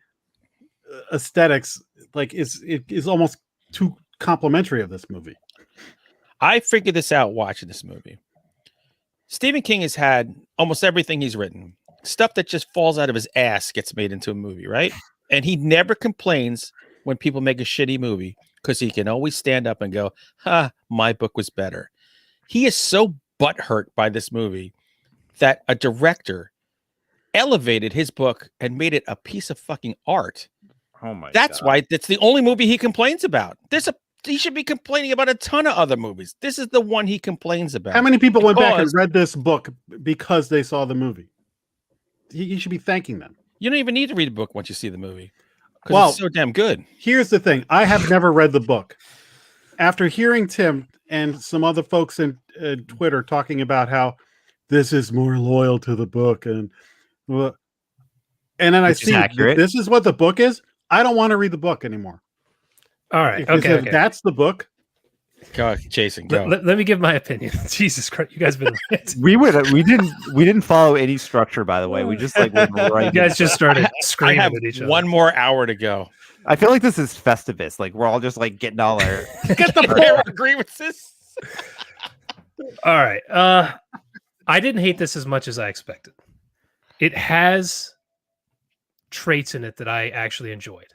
aesthetics, like is almost too complimentary of this movie. I figured this out watching this movie. Stephen King has had almost everything he's written. Stuff that just falls out of his ass gets made into a movie, right? And he never complains when people make a shitty movie because he can always stand up and go, my book was better. He is so butthurt by this movie that a director elevated his book and made it a piece of fucking art. Oh my That's God. why that's the only movie he complains about. He should be complaining about a ton of other movies. This is the one he complains about. How many people went back and read this book because they saw the movie? You should be thanking them. You don't even need to read a book once you see the movie. Because Well, it's so damn good. Here's the thing. I have never read the book. After hearing Tim and some other folks in Twitter talking about how this is more loyal to the book, and then I see this is what the book is, I don't want to read the book anymore. All right. If that's the book. Go, Jason, go. Let me give my opinion. Jesus Christ, you guys been we didn't follow any structure, by the way. We just like went right. You guys just started screaming I have at each other. one more hour to go. I feel like this is Festivus. Like we're all just like getting all our Get the pair of grievances. All right. I didn't hate this as much as I expected. It has traits in it that I actually enjoyed.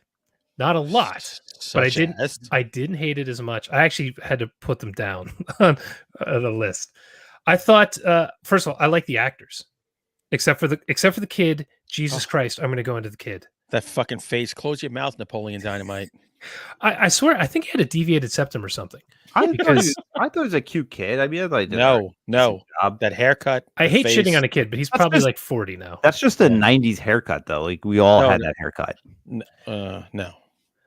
Not a lot, but I didn't hate it as much. I actually had to put them down on the list. I thought, first of all, I like the actors, except for the kid. Jesus Christ, I'm going to go into the kid. That fucking face. Close your mouth, Napoleon Dynamite. I swear, I think he had a deviated septum or something. I thought he was a cute kid. I mean, no, that haircut. I hate shitting on a kid, but he's probably like 40 now. That's just a '90s haircut, though. Like we all had that haircut. No.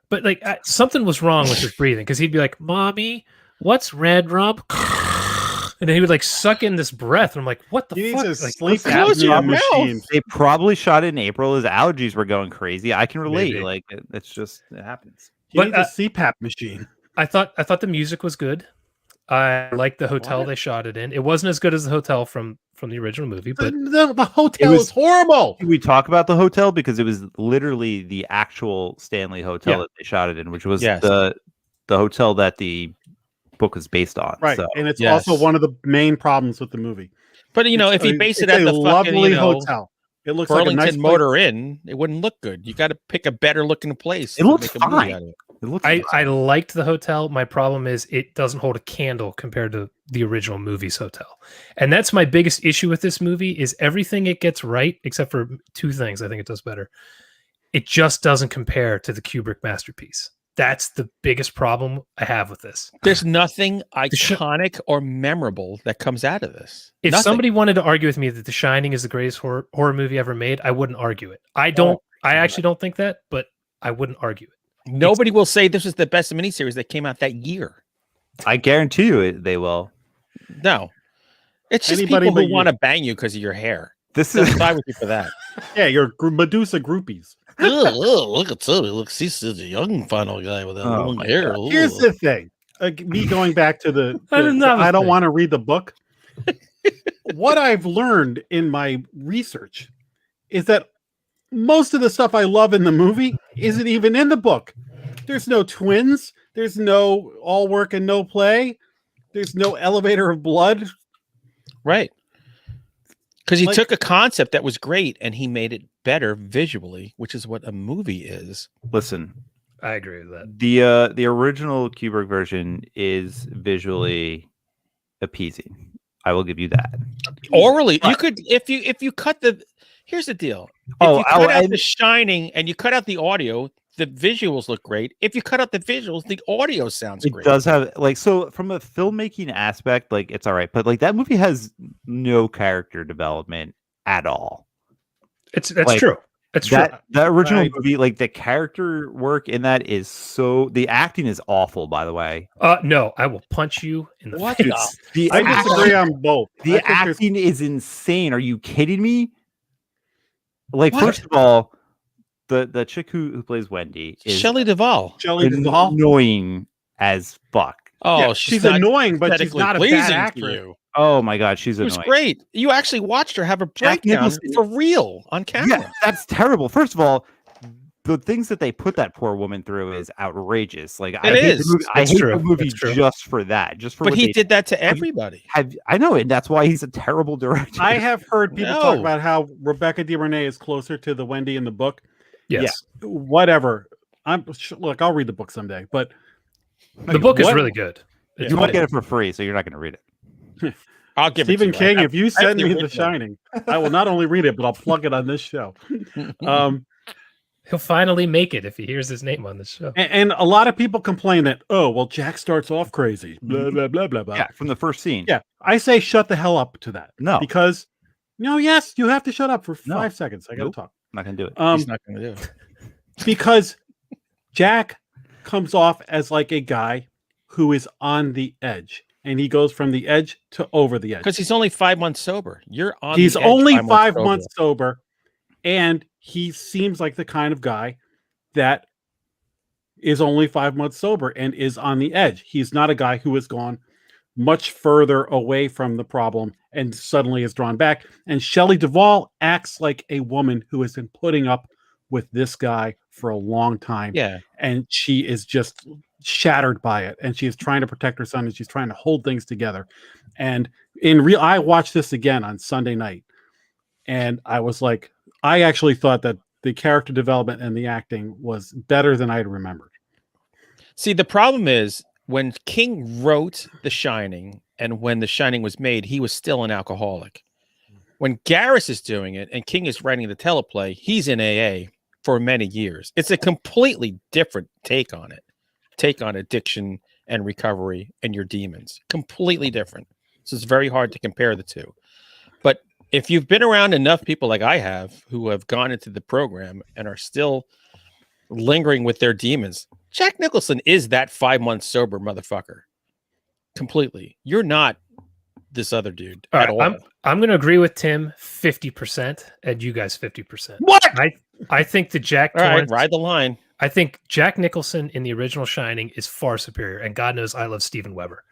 But like something was wrong with his breathing because he'd be like, "Mommy, what's red rum?" And then he would like suck in this breath, and I'm like, "What the fuck?" Like, sleep apnea machine. They probably shot it in April. His allergies were going crazy. I can relate. Maybe. Like it happens. He needs a CPAP machine. I thought the music was good. I liked the hotel they shot it in. It wasn't as good as the hotel from the original movie, but the hotel is horrible. Can we talk about the hotel because it was literally the actual Stanley Hotel that they shot it in, which was the hotel that the book was based on. Right, so, and it's also one of the main problems with the movie. But if you base it at the lovely fucking, hotel, it looks Burlington like a nice Motor Inn, it wouldn't look good. You got to pick a better looking place. It looks fine. I liked the hotel. My problem is it doesn't hold a candle compared to the original movie's hotel. And that's my biggest issue with this movie is everything it gets right, except for two things I think it does better. It just doesn't compare to the Kubrick masterpiece. That's the biggest problem I have with this. There's nothing iconic or memorable that comes out of this. If Nothing. somebody wanted to argue with me that The Shining is the greatest horror movie ever made, I wouldn't argue it. I actually don't think that, but I wouldn't argue it. Nobody will say this is the best miniseries that came out that year. I guarantee you they will. No. It's just Anybody people but who you. want to bang you because of your hair. This They'll is side with you for that. Yeah, you're Medusa groupies. Look at Toby. Look, he's a young final guy with that long hair. Here's the thing. Me going back to the Another I don't thing. want to read the book. What I've learned in my research is that most of the stuff I love in the movie isn't even in the book. There's no twins. There's no all work and no play. There's no elevator of blood. Right. Because he took a concept that was great and he made it better visually, which is what a movie is. listen. I agree with that. The original Kubrick version is visually appeasing. I will give you that. Orally, you could if you cut the. Here's the deal. If you cut out The Shining and you cut out the audio, the visuals look great. If you cut out the visuals, the audio sounds It great. does have like so from a filmmaking aspect, like it's all right, but like that movie has no character development at all. That's Like, true. That's true. That original movie, like the character work in that is so the acting is awful, by the way. No, I will punch you in the face. I disagree on both. The acting is insane. Are you kidding me? Like, first of all, the chick who plays Wendy is Shelley Duvall. Annoying as fuck. Oh, Yeah, she's annoying, but she's not a bad actress. You. Oh my god, she's It was annoying. great. You actually watched her have a Jack breakdown Nicholson- for real on camera. Yeah, that's terrible. First of all, the things that they put that poor woman through is outrageous. Like I hate the movie, I hate the movie just for that. Just for but what he they did that to everybody. I know, and that's why he's a terrible director. I have heard people talk about how Rebecca DeMornay is closer to the Wendy in the book. Yes. Yeah, whatever. Look, I'll read the book someday, but the book is really good. You won't get it for free, so you're not going to read it. I'll give Stephen it to you. King. If you send me The original. Shining, I will not only read it, but I'll plug it on this show. He'll finally make it if he hears his name on the show. And a lot of people complain that, oh, well, Jack starts off crazy, blah, blah, blah, blah, blah. Yeah, from the first scene. Yeah, I say shut the hell up to that. No. Because, yes, you have to shut up for 5 seconds. I got to talk. I'm not going to do it. He's not going to do it. Because Jack comes off as like a guy who is on the edge. And he goes from the edge to over the edge. Because he's only 5 months sober. You're on. He's the edge only 5 sober. months sober, and he seems like the kind of guy that is only 5 months sober and is on the edge. He's not a guy who has gone much further away from the problem and suddenly is drawn back. And Shelley Duvall acts like a woman who has been putting up with this guy for a long time. Yeah. And she is just shattered by it, and she is trying to protect her son, and she's trying to hold things together. And I watched this again on Sunday night, and I was like, I actually thought that the character development and the acting was better than I had remembered. See, the problem is when King wrote The Shining and when The Shining was made, he was still an alcoholic. When Garris is doing it and King is writing the teleplay, he's in AA for many years. It's a completely different take on it. Take on addiction and recovery and your demons. Completely different. So it's very hard to compare the two. But if you've been around enough people like I have who have gone into the program and are still lingering with their demons, Jack Nicholson is that 5 months sober motherfucker. Completely. You're not this other dude at all. I'm going to agree with Tim 50% and you guys 50%. What? I think the Jack All right, Torrance, ride the line. I think Jack Nicholson in the original Shining is far superior, and God knows I love Steven Weber,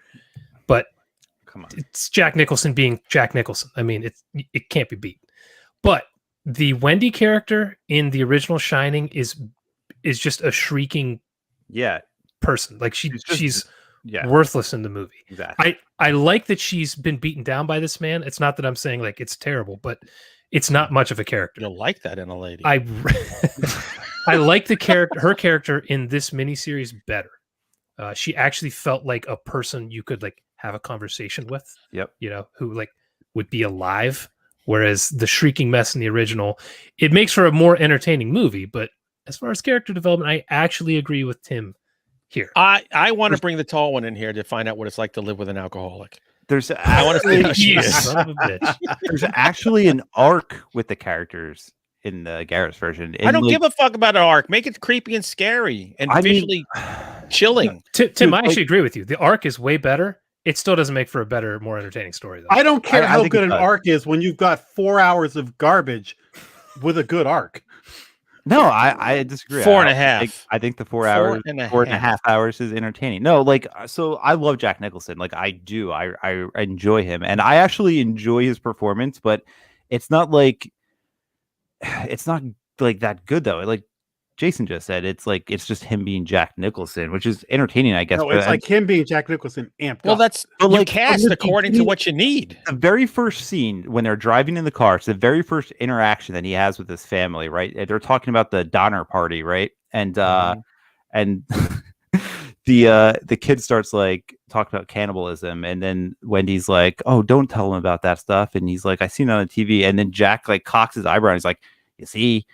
but come on, it's Jack Nicholson being Jack Nicholson. I mean, it can't be beat. But the Wendy character in the original Shining is just a shrieking person. Like she's worthless in the movie. Exactly. I like that she's been beaten down by this man. It's not that I'm saying like it's terrible, but it's not much of a character. You'll like that in a lady. I like her character in this miniseries better. She actually felt like a person you could like have a conversation with. Yep. Who like would be alive. Whereas the shrieking mess in the original, it makes for a more entertaining movie. But as far as character development, I actually agree with Tim here. I want to bring the tall one in here to find out what it's like to live with an alcoholic. I want to see how she is. Son of a bitch. There's actually an arc with the characters in the Garris version. I don't give a fuck about an arc. Make it creepy and scary and visually chilling. Tim, I actually agree with you. The arc is way better. It still doesn't make for a better, more entertaining story, though. I don't care I how think good it an does. arc is when you've got 4 hours of garbage with a good arc. No, I disagree. 4.5. I think the 4 hours, 4.5 hours is entertaining. No, like, so I love Jack Nicholson. Like I do. I enjoy him, and I actually enjoy his performance, but it's not like that good though. Like Jason just said, it's just him being Jack Nicholson, which is entertaining, I guess. No, it's like him being Jack Nicholson amped Well, up. that's you cast according to what you need. The very first scene when they're driving in the car, it's the very first interaction that he has with his family, right? They're talking about the Donner Party, right? And and the kid starts like talking about cannibalism, and then Wendy's like, "Oh, don't tell him about that stuff." And he's like, "I seen it on the TV." And then Jack like cocks his eyebrow, and he's like, "You see,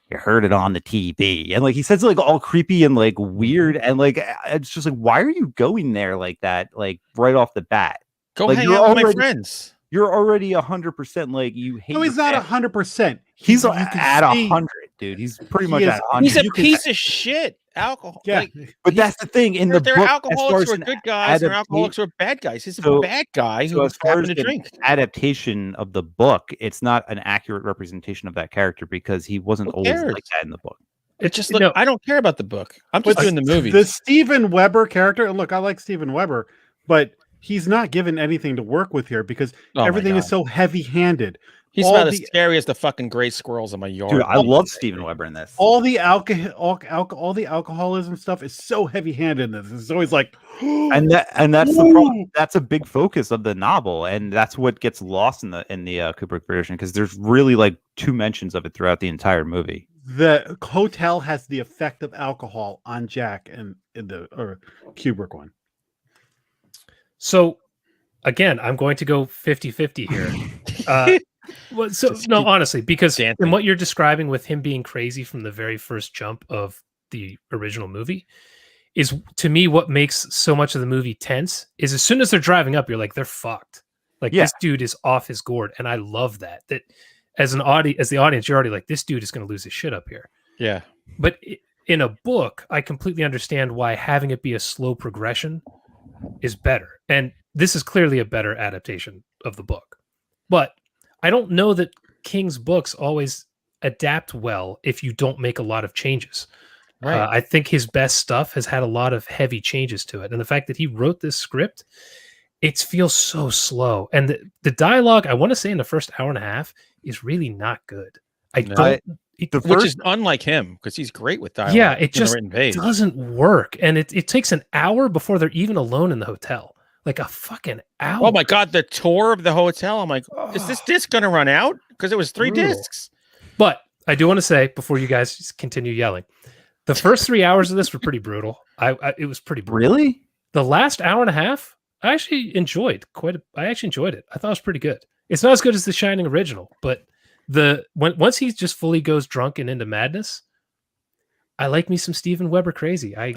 you heard it on the TV, and like he says it like all creepy and like weird, and like it's just like, why are you going there like that, like right off the bat? Go Like, hang out with my friends. You're already 100% like you hate. No, he's not 100%. He's at 100, dude. He's pretty much at 100. He's a piece of shit. Alcohol. Yeah, like, but that's the thing in the there book. are alcoholics who are good guys, and alcoholics who are bad guys. He's a bad guy who happened to drink. Adaptation of the book, it's not an accurate representation of that character because he wasn't always like that in the book. It's just look. I don't care about the book. I'm just doing the movie. The Steven Weber character. And look, I like Steven Weber, but he's not given anything to work with here because everything is so heavy-handed. He's about as scary as the fucking gray squirrels in my yard. Dude, I love Steven Weber in this. All the all the alcoholism stuff is so heavy-handed in this. It's always like, and that's the problem. That's a big focus of the novel, and that's what gets lost in the Kubrick version because there's really like 2 mentions of it throughout the entire movie. The hotel has the effect of alcohol on Jack and in the Kubrick one. So, again, I'm going to go 50-50 here. Well, so no, honestly, because in what you're describing with him being crazy from the very first jump of the original movie is, to me, what makes so much of the movie tense is as soon as they're driving up, you're like, they're fucked. Like, this dude is off his gourd, and I love that. That as the audience, you're already like, this dude is going to lose his shit up here. Yeah. But in a book, I completely understand why having it be a slow progression is better. And this is clearly a better adaptation of the book. But I don't know that King's books always adapt well if you don't make a lot of changes. Right. I think his best stuff has had a lot of heavy changes to it. And the fact that he wrote this script, it feels so slow. And the dialogue, I want to say in the first hour and a half, is really not good. Which is unlike him because he's great with dialogue. Yeah, it just doesn't work. And it takes an hour before they're even alone in the hotel. Like a fucking hour. Oh my God, the tour of the hotel. I'm like, is this disc going to run out? Because it was 3 discs. But I do want to say, before you guys just continue yelling, the first 3 hours of this were pretty brutal. It was pretty brutal. Really? The last hour and a half, I actually enjoyed it. I thought it was pretty good. It's not as good as The Shining original, but once he just fully goes drunk and into madness, I like me some Steven Weber crazy. I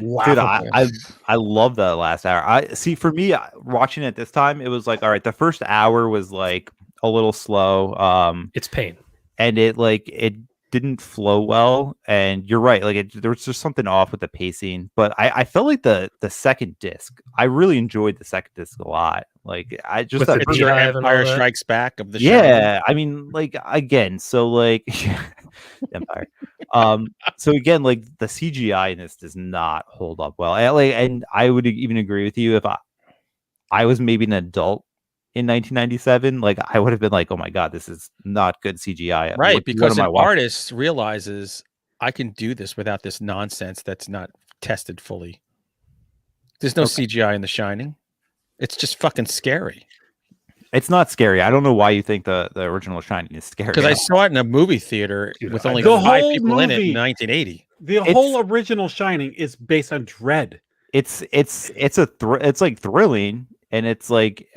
love that last hour. For me, watching it this time, it was like, all right, the first hour was like a little slow. It's pain, and it didn't flow well. And you're right, like there was just something off with the pacing. But I felt like the second disc, I really enjoyed the second disc a lot. Like I just with the Empire Strikes Back of the show. Yeah, I mean, like again, so like Empire. So again, like the CGI in this does not hold up well. And I would even agree with you if I was maybe an adult in 1997, like I would have been like, oh my God, this is not good CGI. Right, because an artist realizes I can do this without this nonsense that's not tested fully. There's no CGI in The Shining. It's just fucking scary. It's not scary. I don't know why you think the original Shining is scary. Because I saw it in a movie theater with only 5 people in it in 1980. The whole original Shining is based on dread. It's like thrilling, and it's like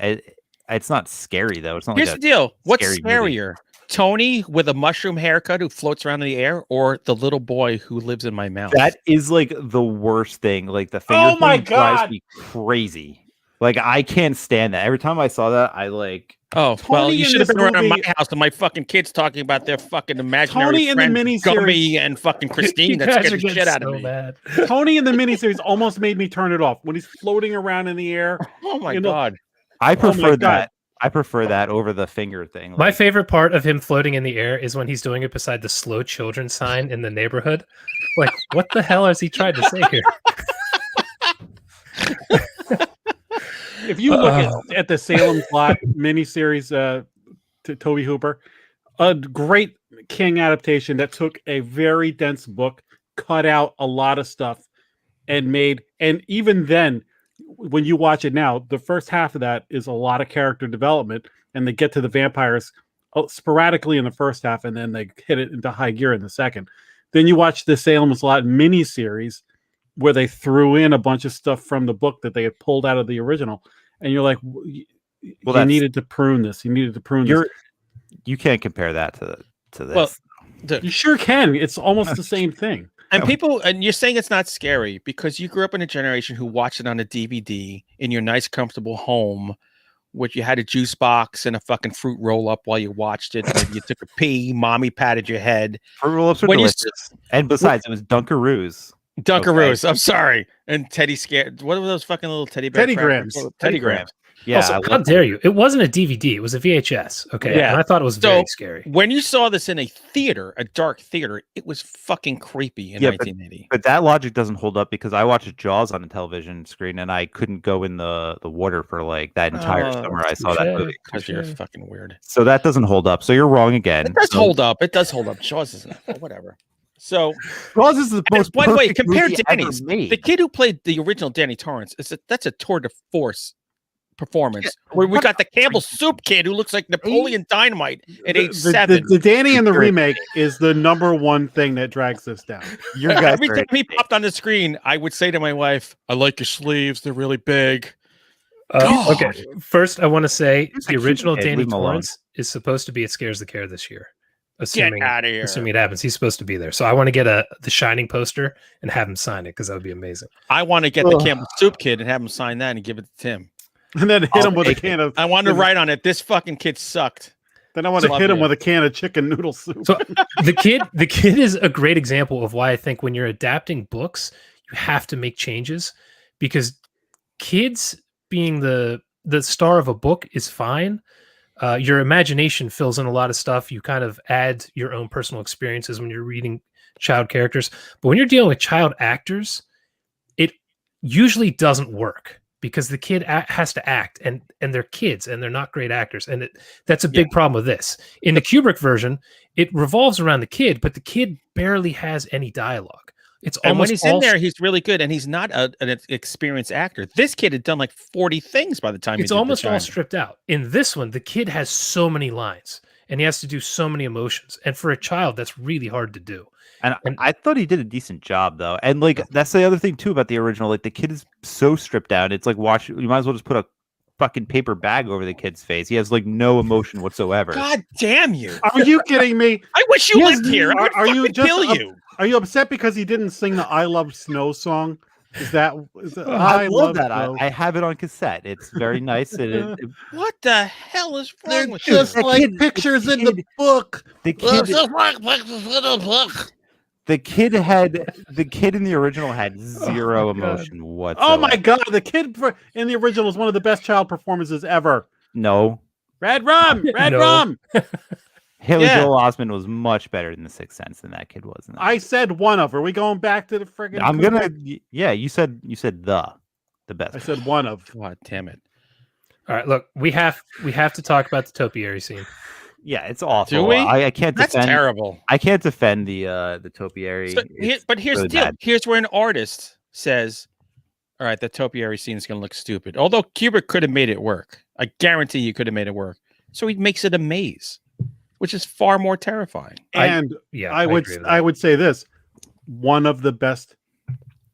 it's not scary though. It's not. Here's like the deal. What's scarier? Movie. Tony with a mushroom haircut who floats around in the air, or the little boy who lives in my mouth? That is like the worst thing. Like the finger oh my thing God, drives me crazy. Like I can't stand that. Every time I saw that, I like. Oh well, you should have been around my house and my fucking kids talking about their fucking imaginary friend Gummy and fucking Christine. That scared the shit out of me. Bad. Tony in the miniseries almost made me turn it off when he's floating around in the air. Oh my God. I prefer that. I prefer that over the finger thing. My favorite part of him floating in the air is when he's doing it beside the slow children sign in the neighborhood. Like, what the hell has he tried to say here? If you look at the Salem Plot miniseries, to Toby Hooper, a great King adaptation that took a very dense book, cut out a lot of stuff, and even then, when you watch it now, the first half of that is a lot of character development, and they get to the vampires sporadically in the first half, and then they hit it into high gear in the second. Then you watch the Salem's Lot miniseries, where they threw in a bunch of stuff from the book that they had pulled out of the original, and you're like, you needed to prune this. You needed to prune this. You can't compare that to this. Well, You sure can. It's almost the same thing. And you're saying it's not scary because you grew up in a generation who watched it on a DVD in your nice, comfortable home, which you had a juice box and a fucking fruit roll up while you watched it. And you took a pee, mommy patted your head. Fruit roll ups are delicious. And besides, it was Dunkaroos. Dunkaroos. Okay. I'm sorry. And Teddy scared. What were those fucking little teddy bear? Teddy Grahams. Teddy Grahams. Yeah. Also, how dare you? It wasn't a DVD. It was a VHS. Okay. Yeah. And I thought it was very scary. When you saw this in a theater, a dark theater, it was fucking creepy in 1980. But that logic doesn't hold up because I watched Jaws on a television screen and I couldn't go in the water for like that entire summer. I saw that movie. Because you're fucking weird. So that doesn't hold up. So you're wrong again. It does hold up. It does hold up. Jaws isn't. Whatever. So, Jaws is the most. By the way, compare Danny's. The kid who played the original Danny Torrance that's a tour de force performance. Where we got the Campbell Soup kid who looks like Napoleon Dynamite at age 7. The Danny in the remake is the number one thing that drags this down. Every time he popped on the screen, I would say to my wife, "I like your sleeves; they're really big." Okay, first I want to say the original Danny Torrance is supposed to be at Scares the Care this year. Assuming, Get out of here. Assuming it happens, he's supposed to be there. So I want to get the Shining poster and have him sign it because that would be amazing. I want to get the Campbell Soup kid and have him sign that and give it to Tim. And then hit him with a can of. I want to write on it. This fucking kid sucked. Then I want to hit him with a can of chicken noodle soup. So the kid is a great example of why I think when you're adapting books, you have to make changes because kids being the star of a book is fine. Your imagination fills in a lot of stuff. You kind of add your own personal experiences when you're reading child characters. But when you're dealing with child actors, it usually doesn't work because the kid has to act and they're kids and they're not great actors. And that's a big problem with this. In the Kubrick version, it revolves around the kid, but the kid barely has any dialogue. It's and when he's in there, he's really good, and he's not an experienced actor. This kid had done like 40 things by the time it's almost all stripped out. In this one, the kid has so many lines, and he has to do so many emotions. And for a child, that's really hard to do. And I thought he did a decent job, though. And like that's the other thing too about the original. Like the kid is so stripped down. It's like you might as well just put a fucking paper bag over the kid's face. He has like no emotion whatsoever. God damn you! Are you kidding me? I wish you lived here. Are you just kill you? Are you upset because he didn't sing the "I Love Snow" song? I love that. I have it on cassette. It's very nice. What the hell is wrong with you? Just like pictures in the book. The kid, the kid in the original had zero emotion whatsoever. Oh my god, the kid in the original is one of the best child performances ever. No. Red rum. Haley Joel Osment was much better in The Sixth Sense than that kid was. I said one of. Are we going back to the friggin'? I'm gonna. Yeah, you said the best. I said one of. God damn it! All right, look, we have to talk about the topiary scene. Yeah, it's awful. Do we? I can't. That's terrible. I can't defend the topiary. So, but here's really the deal. Bad. Here's where an artist says, "All right, the topiary scene is going to look stupid." Although Kubrick could have made it work. I guarantee you could have made it work. So he makes it a maze, which is far more terrifying. And I would say this: one of the best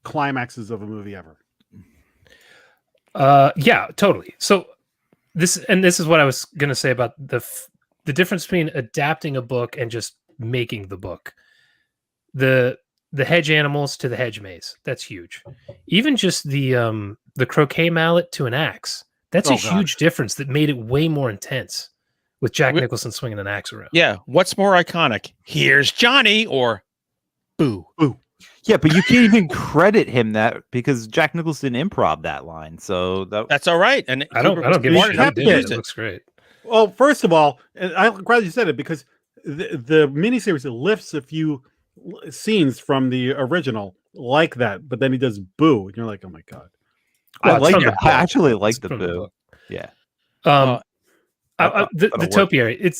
climaxes of a movie ever. Yeah, totally. So this is what I was going to say about the difference between adapting a book and just making the book. The hedge animals to the hedge maze. That's huge. Even just the croquet mallet to an axe. That's a huge difference that made it way more intense with Jack Nicholson swinging an axe around. Yeah. What's more iconic? Here's Johnny or boo. Boo. Yeah, but you can't even credit him that because Jack Nicholson improv that line. So that's all right. And I don't give a shit. It looks great. Well, first of all, I'm glad you said it because the miniseries lifts a few scenes from the original like that, but then he does boo, and you're like, oh my god. Well, I actually like the boo. Yeah. The topiary.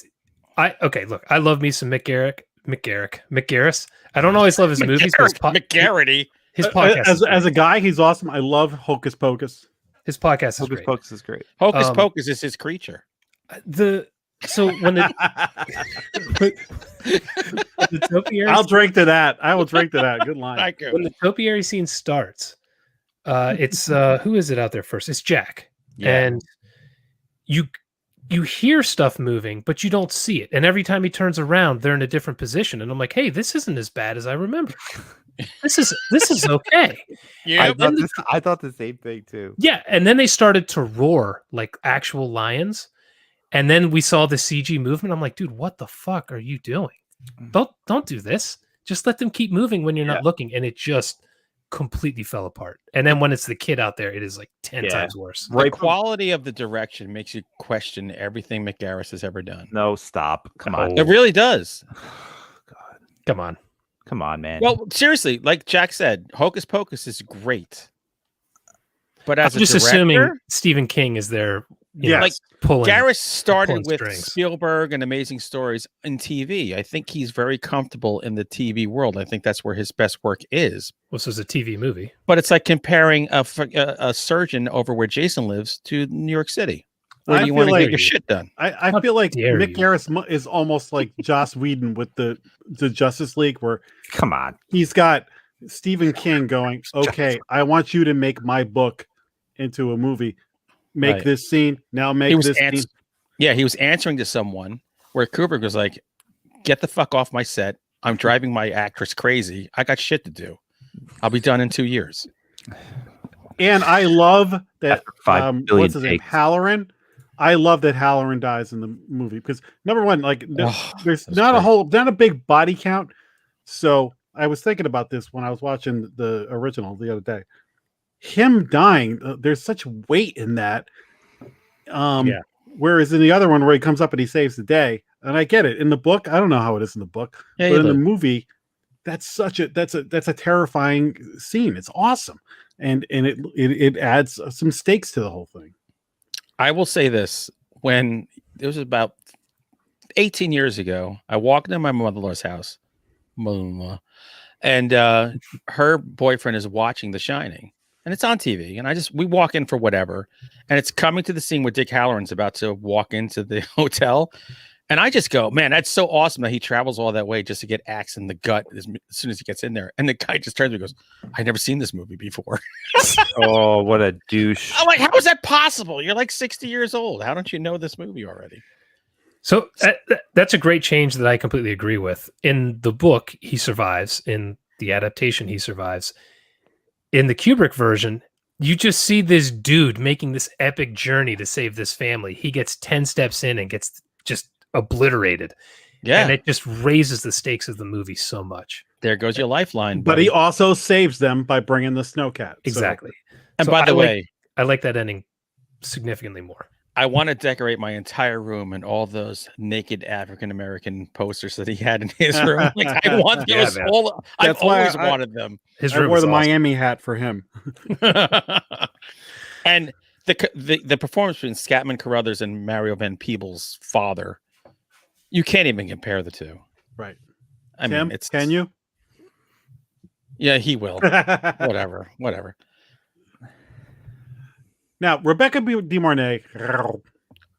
Look, I love me some Mick Garris. I don't always love his movies, but his podcast. As a guy, he's awesome. I love Hocus Pocus. His podcast Hocus Pocus is great. Hocus Pocus is his creature. So when the topiary, I'll drink to that. I will drink to that. Good line. When the topiary scene starts, it's who is it out there first? It's Jack, and you hear stuff moving, but you don't see it. And every time he turns around, they're in a different position. And I'm like, hey, this isn't as bad as I remember. This is okay. Yeah, I thought the same thing too. Yeah, and then they started to roar like actual lions. And then we saw the CG movement. I'm like, dude, what the fuck are you doing? Don't do this. Just let them keep moving when you're not looking. And it just completely fell apart. And then when it's the kid out there, it is like 10 times worse. The quality of the direction makes you question everything McGarris has ever done. No, stop. Come on. It really does. God. Come on, man. Well, seriously, like Jack said, Hocus Pocus is great. But as I'm just assuming Stephen King is there. Like Garris started with strings. Spielberg and Amazing Stories in TV. I think he's very comfortable in the TV world. I think that's where his best work is. This is a TV movie. But it's like comparing a surgeon over where Jason lives to New York City. Where you want to get your shit done. I feel like Mick Garris is almost like Joss Whedon with the Justice League, where he's got Stephen King going, okay, I want you to make my book into a movie. Make this scene now. Make this scene. Yeah, he was answering to someone where Kubrick was like, "Get the fuck off my set. I'm driving my actress crazy. I got shit to do. I'll be done in 2 years." And I love that. What's his name? Halloran. I love that Halloran dies in the movie because number one, like there's not a big body count. So I was thinking about this when I was watching the original the other day. Him dying, there's such weight in that. Whereas in the other one where he comes up and he saves the day, and I get it in the book. I don't know how it is in the book, but in the movie, that's a terrifying scene. It's awesome, and it adds some stakes to the whole thing. I will say this: when it was about 18 years ago, I walked into my mother-in-law's house, and her boyfriend is watching The Shining. And it's on TV, and we walk in for whatever, and it's coming to the scene where Dick Halloran's about to walk into the hotel, and I just go, man, that's so awesome that he travels all that way just to get axed in the gut as soon as he gets in there. And the guy just turns to me and goes, I've never seen this movie before. Oh, what a douche. I'm like, how is that possible? You're like 60 years old. How don't you know this movie already? So that's a great change that I completely agree with. In the book, he survives. In the adaptation, he survives. In the Kubrick version, you just see this dude making this epic journey to save this family. He gets 10 steps in and gets just obliterated. Yeah. And it just raises the stakes of the movie so much. There goes your lifeline. But he also saves them by bringing the snowcat. Exactly. And by the way, I like that ending significantly more. I want to decorate my entire room and all those naked African-American posters that he had in his room. Like, I want those all. I've always wanted them. I wore the Miami hat for him. And the performance between Scatman Carruthers and Mario Van Peebles' father, you can't even compare the two. Right. I mean, can you? Yeah, he will. Whatever. Now, Rebecca De Mornay.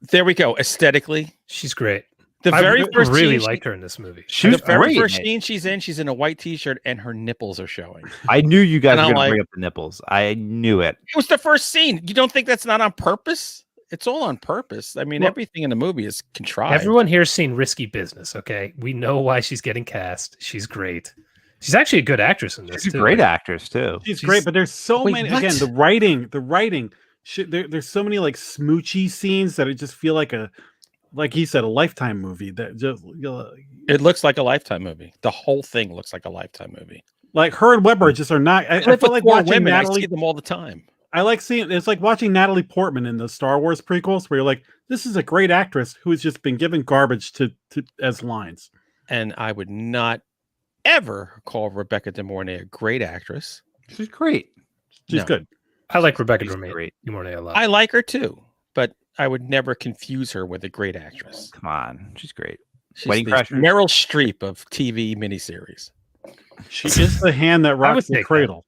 There we go. Aesthetically, she's great. I really liked her in this movie. The very first scene she's in a white t-shirt and her nipples are showing. I knew you guys were going to bring up the nipples. I knew it. It was the first scene. You don't think that's not on purpose? It's all on purpose. I mean, everything in the movie is contrived. Everyone here's seen Risky Business, okay? We know why she's getting cast. She's great. She's actually a good actress in this. She's a great actress, too. She's great, but there's so many. Again, the writing. There's so many like smoochy scenes that it just feel like he said, a Lifetime movie. That just it looks like a Lifetime movie. The whole thing looks like a Lifetime movie. Like her and Weber just are not. I feel like watching Natalie. I see them all the time. I like seeing. It's like watching Natalie Portman in the Star Wars prequels, where you're like, this is a great actress who has just been given garbage to as lines. And I would not ever call Rebecca De Mornay a great actress. She's great. She's good. I like Rebecca De Mornay a lot. I like her too, but I would never confuse her with a great actress. Come on, she's great. Wedding Crashers. Meryl Streep of TV miniseries. She is the hand that rocks the cradle.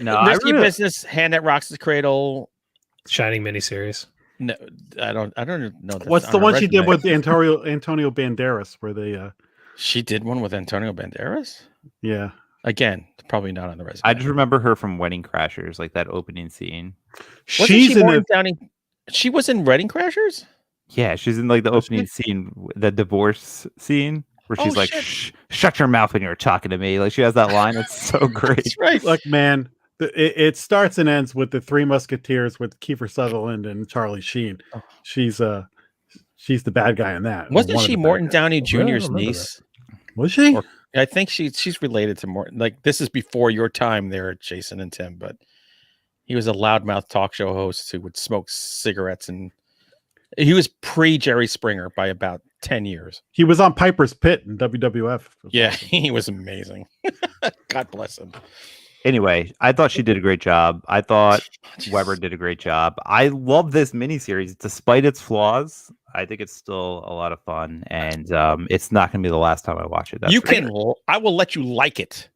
No, Risky Business, Hand That Rocks the Cradle, Shining miniseries. No, I don't know. What's the one she did with Antonio Banderas? Where they? She did one with Antonio Banderas. Yeah. Again, probably not on the resume. I just remember her from Wedding Crashers, like that opening scene. She was in Wedding Crashers. Yeah, she's in like the opening scene, the divorce scene, where she's like, "Shut your mouth when you're talking to me." Like she has that line. It's so great. That's right. Look, man, it starts and ends with the Three Musketeers with Kiefer Sutherland and Charlie Sheen. She's the bad guy in that. Wasn't she Morton Downey Jr.'s niece? Was she? Or, I think she's related to Morton. Like this is before your time there, Jason and Tim, but he was a loudmouth talk show host who would smoke cigarettes, and he was pre Jerry Springer by about 10 years. He was on Piper's Pit in WWF. Yeah, he was amazing. God bless him. Anyway, I thought she did a great job. I thought Weber did a great job. I love this miniseries, despite its flaws. I think it's still a lot of fun, and it's not going to be the last time I watch it. I will let you like it,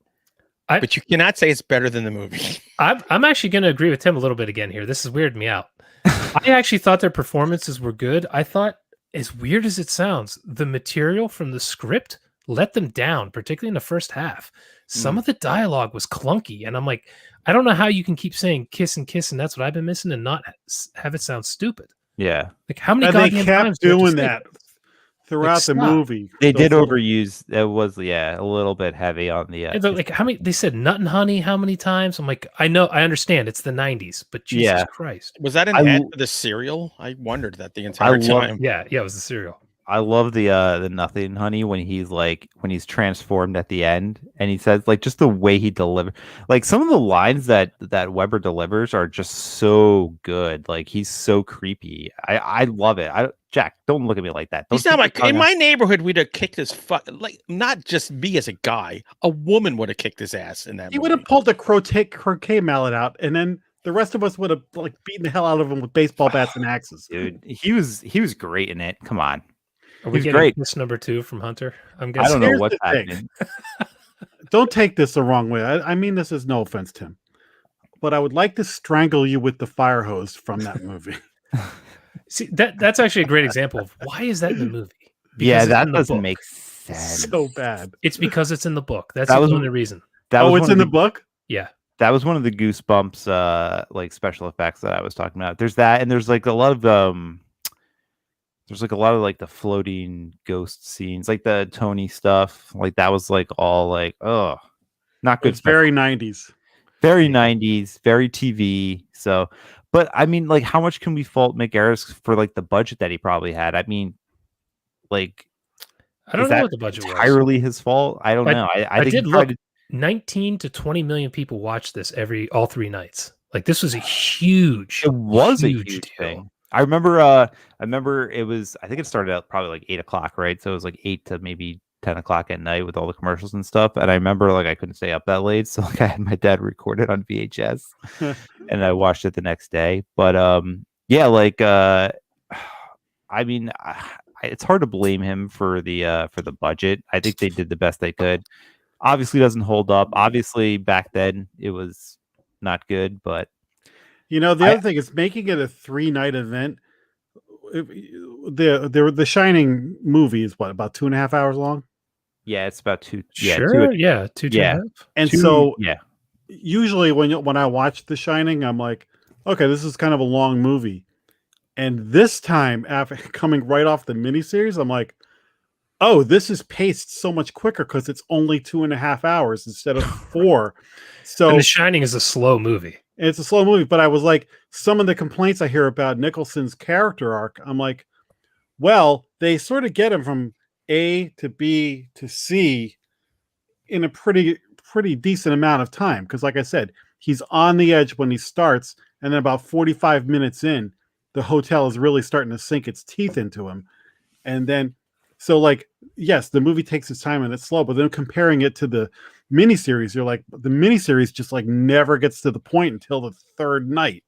but you cannot say it's better than the movie. I'm actually going to agree with Tim a little bit again here. This is weirding me out. I actually thought their performances were good. I thought, as weird as it sounds, the material from the script let them down, particularly in the first half. Some of the dialogue was clunky, and I'm like, I don't know how you can keep saying kiss and kiss, and that's what I've been missing, and not have it sound stupid. Yeah. Like how many they goddamn kept times do you have to doing say that throughout the movie. They did overuse. It was a little bit heavy on the. Like how many? They said nut and honey how many times? I'm like, I understand it's the 90s, but Jesus Christ, was that an ad for the cereal? I wondered that the entire time. Yeah, it was the cereal. I love the nothing honey when he's transformed at the end, and he says like just the way he delivers, like some of the lines that Weber delivers are just so good. Like he's so creepy. I love it. Jack, don't look at me like that. He's not like in my neighborhood. We'd have kicked his like not just me as a guy. A woman would have kicked his ass in that. He would have pulled the croquet mallet out, and then the rest of us would have like beaten the hell out of him with baseball bats and axes. Dude, he was great in it. Come on. Are we getting this number 2 from Hunter? I'm guessing. I don't know what's happening. Don't take this the wrong way. I mean this is no offense, Tim, but I would like to strangle you with the fire hose from that movie. See, that's actually a great example of why is that in the movie? Because that doesn't make sense. So bad. It's because it's in the book. That's the only reason. It's in the book? Yeah. That was one of the Goosebumps like special effects that I was talking about. There's that, and there's like a lot of like the floating ghost scenes, like the Tony stuff. Like that was like all like, oh, not good. It's very 90s. Very 90s, very TV. So, but I mean, like, how much can we fault Mick Garris for like the budget that he probably had? I mean, like, I don't know what the budget was. Entirely his fault? I don't know. I think did look. 19 to 20 million people watched this all 3 nights. Like this was a huge. It was a huge thing. I remember it was, I think it started out probably like 8 o'clock, right? So it was like 8 to maybe 10 o'clock at night with all the commercials and stuff. And I remember like I couldn't stay up that late. So like I had my dad record it on VHS and I watched it the next day. But yeah, like I mean, it's hard to blame him for the budget. I think they did the best they could. Obviously doesn't hold up. Obviously back then it was not good, but the other thing is making it a 3-night event. The Shining movie is what, about 2.5 hours long? Yeah, it's about 2. Sure, yeah, 2.5. And so usually when I watch The Shining, I'm like, okay, this is kind of a long movie. And this time, after coming right off the miniseries, I'm like, oh, this is paced so much quicker because it's only 2.5 hours instead of 4. So and The Shining is a slow movie. It's a slow movie, but I was like, some of the complaints I hear about Nicholson's character arc, I'm like, well, they sort of get him from A to B to C in a pretty decent amount of time. Because like I said, he's on the edge when he starts, and then about 45 minutes in, the hotel is really starting to sink its teeth into him. And then, so like, yes, the movie takes its time and it's slow, but then comparing it to the miniseries, you're like, the miniseries just like never gets to the point until the 3rd night.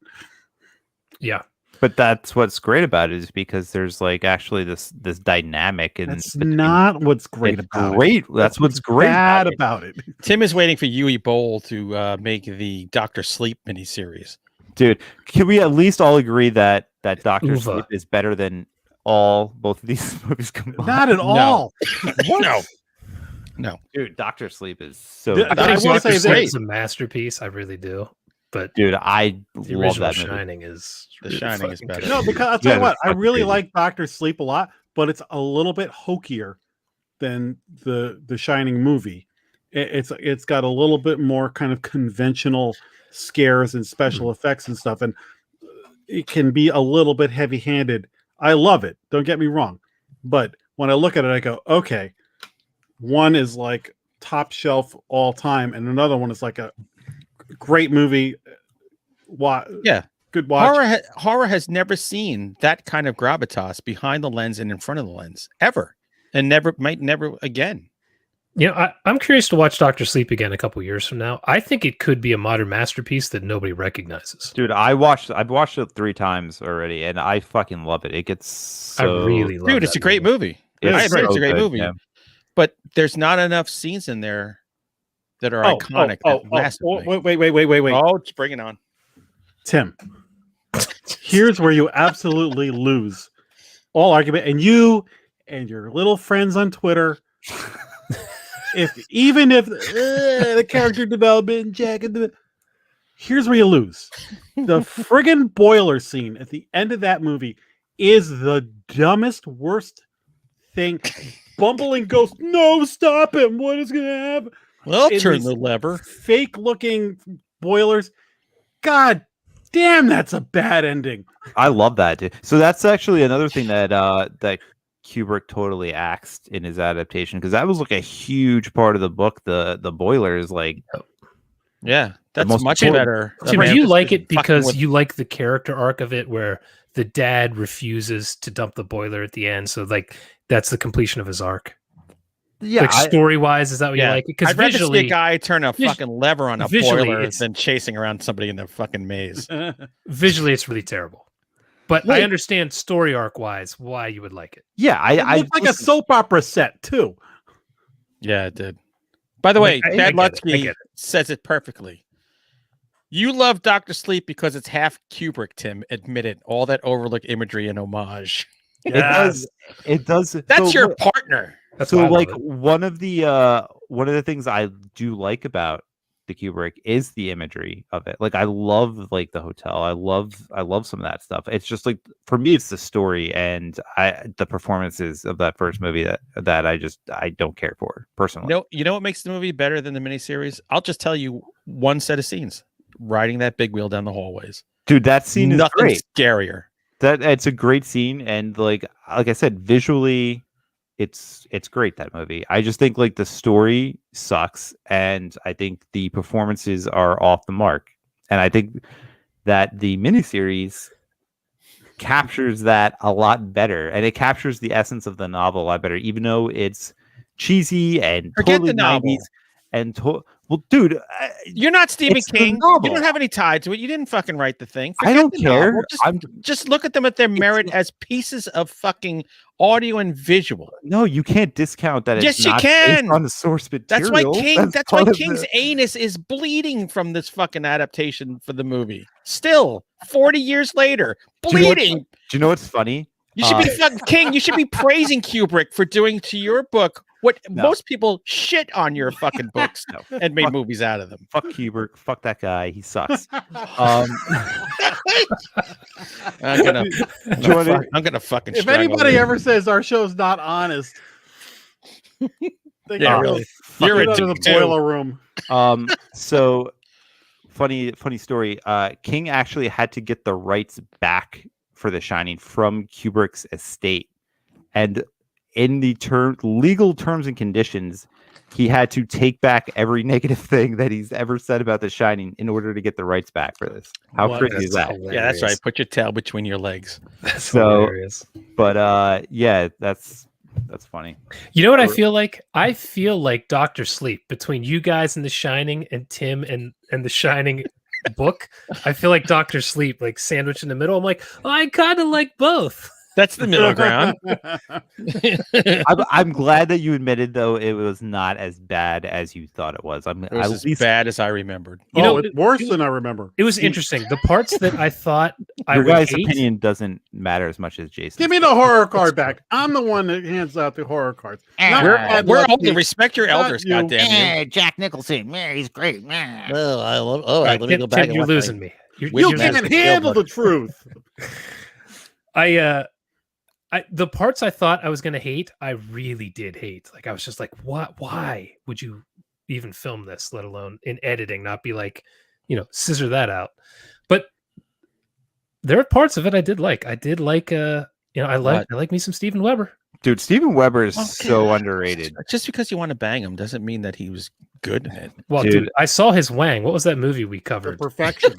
Yeah. But that's what's great about it, is because there's like actually this dynamic, and that's not what's great about it. That's what's great about it. Tim is waiting for Yui Bowl to make the Dr. Sleep miniseries. Dude, can we at least all agree that Dr. Sleep is better than both of these movies combined? Not at all. What? No. Dude, Dr. Sleep is so. I think Dr. Sleep is a masterpiece. I really do. but Dude, I the love original that movie. Shining is The really Shining is fucking better. good. No, because I'll tell Yeah, you what, I fucking really crazy. like Doctor Sleep a lot, but it's a little bit hokier than the Shining movie. It's got a little bit more kind of conventional scares and special effects and stuff, and it can be a little bit heavy-handed. I love it. Don't get me wrong, but when I look at it, I go, okay, one is like top shelf all time, and another one is like a great movie. Yeah. Good watch. Horror has never seen that kind of gravitas behind the lens and in front of the lens ever, and might never again. You know, I'm curious to watch Doctor Sleep again a couple years from now. I think it could be a modern masterpiece that nobody recognizes. Dude, I've watched it 3 times already, and I fucking love it. It gets so... I really love Dude, it's a great movie. I admit it's a great movie, but there's not enough scenes in there that are iconic. Wait. Oh, just bring it on. Tim, here's where you absolutely lose all argument. And you and your little friends on Twitter, if the character development, here's where you lose. The friggin' boiler scene at the end of that movie is the dumbest, worst thing. Bumbling ghost, no, stop him. What is going to happen? Well, turn the lever. Fake looking boilers. God damn, that's a bad ending. I love that, dude. So that's actually another thing that that Kubrick totally axed in his adaptation, because that was like a huge part of the book. The boiler is like, yeah, that's most much important. better. Tim, do you like it because you like the character arc of it, where the dad refuses to dump the boiler at the end? So like that's the completion of his arc. Yeah, like story wise, is that what you like? Because I'd rather visually, see a guy turn a fucking lever on a boiler it's- than chasing around somebody in the fucking maze. visually, it's really terrible. But I understand story arc wise why you would like it. Yeah, It looked like a soap opera set too. Yeah, it did. By the way, I Chad get it. Lutsky says it perfectly. You love Dr. Sleep because it's half Kubrick, Tim. Admit it. All that overlook imagery and homage. It does. That's so your look- partner. That's so why I love like it. one of the things I do like about the Kubrick is the imagery of it. Like I love like the hotel. I love some of that stuff. It's just like, for me, it's the story and the performances of that first movie that I don't care for personally. You know what makes the movie better than the miniseries? I'll just tell you one set of scenes. Riding that big wheel down the hallways. Dude, that scene is nothing great. scarier. It's a great scene, and like I said, visually it's great, that movie. I just think like the story sucks, and I think the performances are off the mark. And I think that the miniseries captures that a lot better, and it captures the essence of the novel a lot better, even though it's cheesy and Forget totally the novel. 90s and well, dude, You're not Stephen it's the King. You novel. don't have any tie to it. You didn't fucking write the thing. I Forget don't the care. novel. Just look at them at their merit as pieces of fucking audio and visual. No, you can't discount that. Yes, It's you not can. based on the source material. That's why part of King's the- anus is bleeding from this fucking adaptation for the movie. Still, 40 years later, bleeding. Do you know what's funny? You should be fucking King. You should be praising Kubrick for doing to your book what most people shit on your fucking books and made movies out of them. Fuck Kubrick. Fuck that guy. He sucks. I'm gonna fucking. If anybody ever says our show's not honest, they Yeah, go really. fucking You're a out of the dick, too. boiler room. So funny story. King actually had to get the rights back for The Shining from Kubrick's estate, and in the legal terms and conditions, he had to take back every negative thing that he's ever said about The Shining in order to get the rights back for this. How crazy is that? Yeah, that's right. Put your tail between your legs. That's So, hilarious. But yeah, that's funny. You know what I feel like? I feel like Dr. Sleep between you guys and The Shining and Tim and The Shining book. I feel like Dr. Sleep, like sandwiched in the middle. I'm like, oh, I kind of like both. That's the middle ground. I'm glad that you admitted, though, it was not as bad as you thought it was. It was as bad as I remembered. You know, it's worse than I remember. It was interesting. The parts that I thought I Your would guys' hate, opinion doesn't matter as much as Jason. Give me the horror card back. I'm the one that hands out the horror cards. We're older. Respect your elders, goddamn you. Jack Nicholson, man, he's great, man. Oh, I love. Oh, All right, let me go Tim, back. Tim, you're losing me. You can't handle the truth. The parts I thought I was going to hate, I really did hate. Like, I was just like, what? Why would you even film this, let alone in editing, not be like, scissor that out. But there are parts of it I did like. I did like, I like me some Steven Weber. Dude, Steven Weber is so underrated. Just because you want to bang him doesn't mean that he was good in it. Well, dude, I saw his wang. What was that movie we covered? Perfection.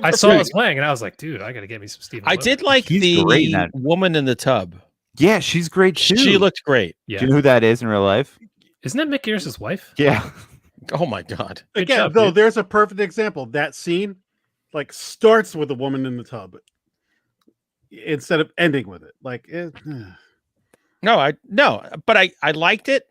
I saw his wang, and I was like, dude, I got to get me some Steven Weber. I did like the woman in the tub. Yeah, she's great too. She looked great. Yeah. Do you know who that is in real life? Isn't that Mick Garris's wife? Yeah. Oh my god. Again, though, there's a perfect example. That scene, starts with a woman in the tub instead of ending with it. But I liked it.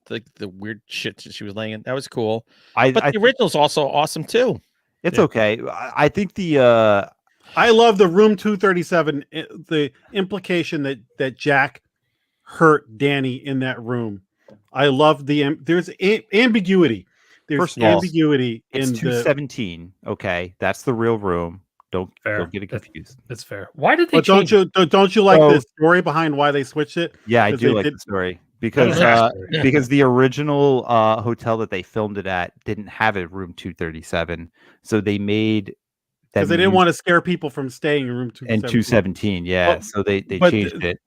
The weird shit that she was laying in. That was cool. But the original's also awesome too. It's okay. I think I love the Room 237. The implication that Jack hurt Danny in that room. I love there's ambiguity. There's ambiguity it's in 217. Okay, that's the real room. Don't get it confused. That's fair. Why did they? Don't you like the story behind why they switched it? Yeah, I do like the story because the original hotel that they filmed it at didn't have a room 237, so they made that because they didn't want to scare people from staying in room 217. And 217, yeah. So they changed it.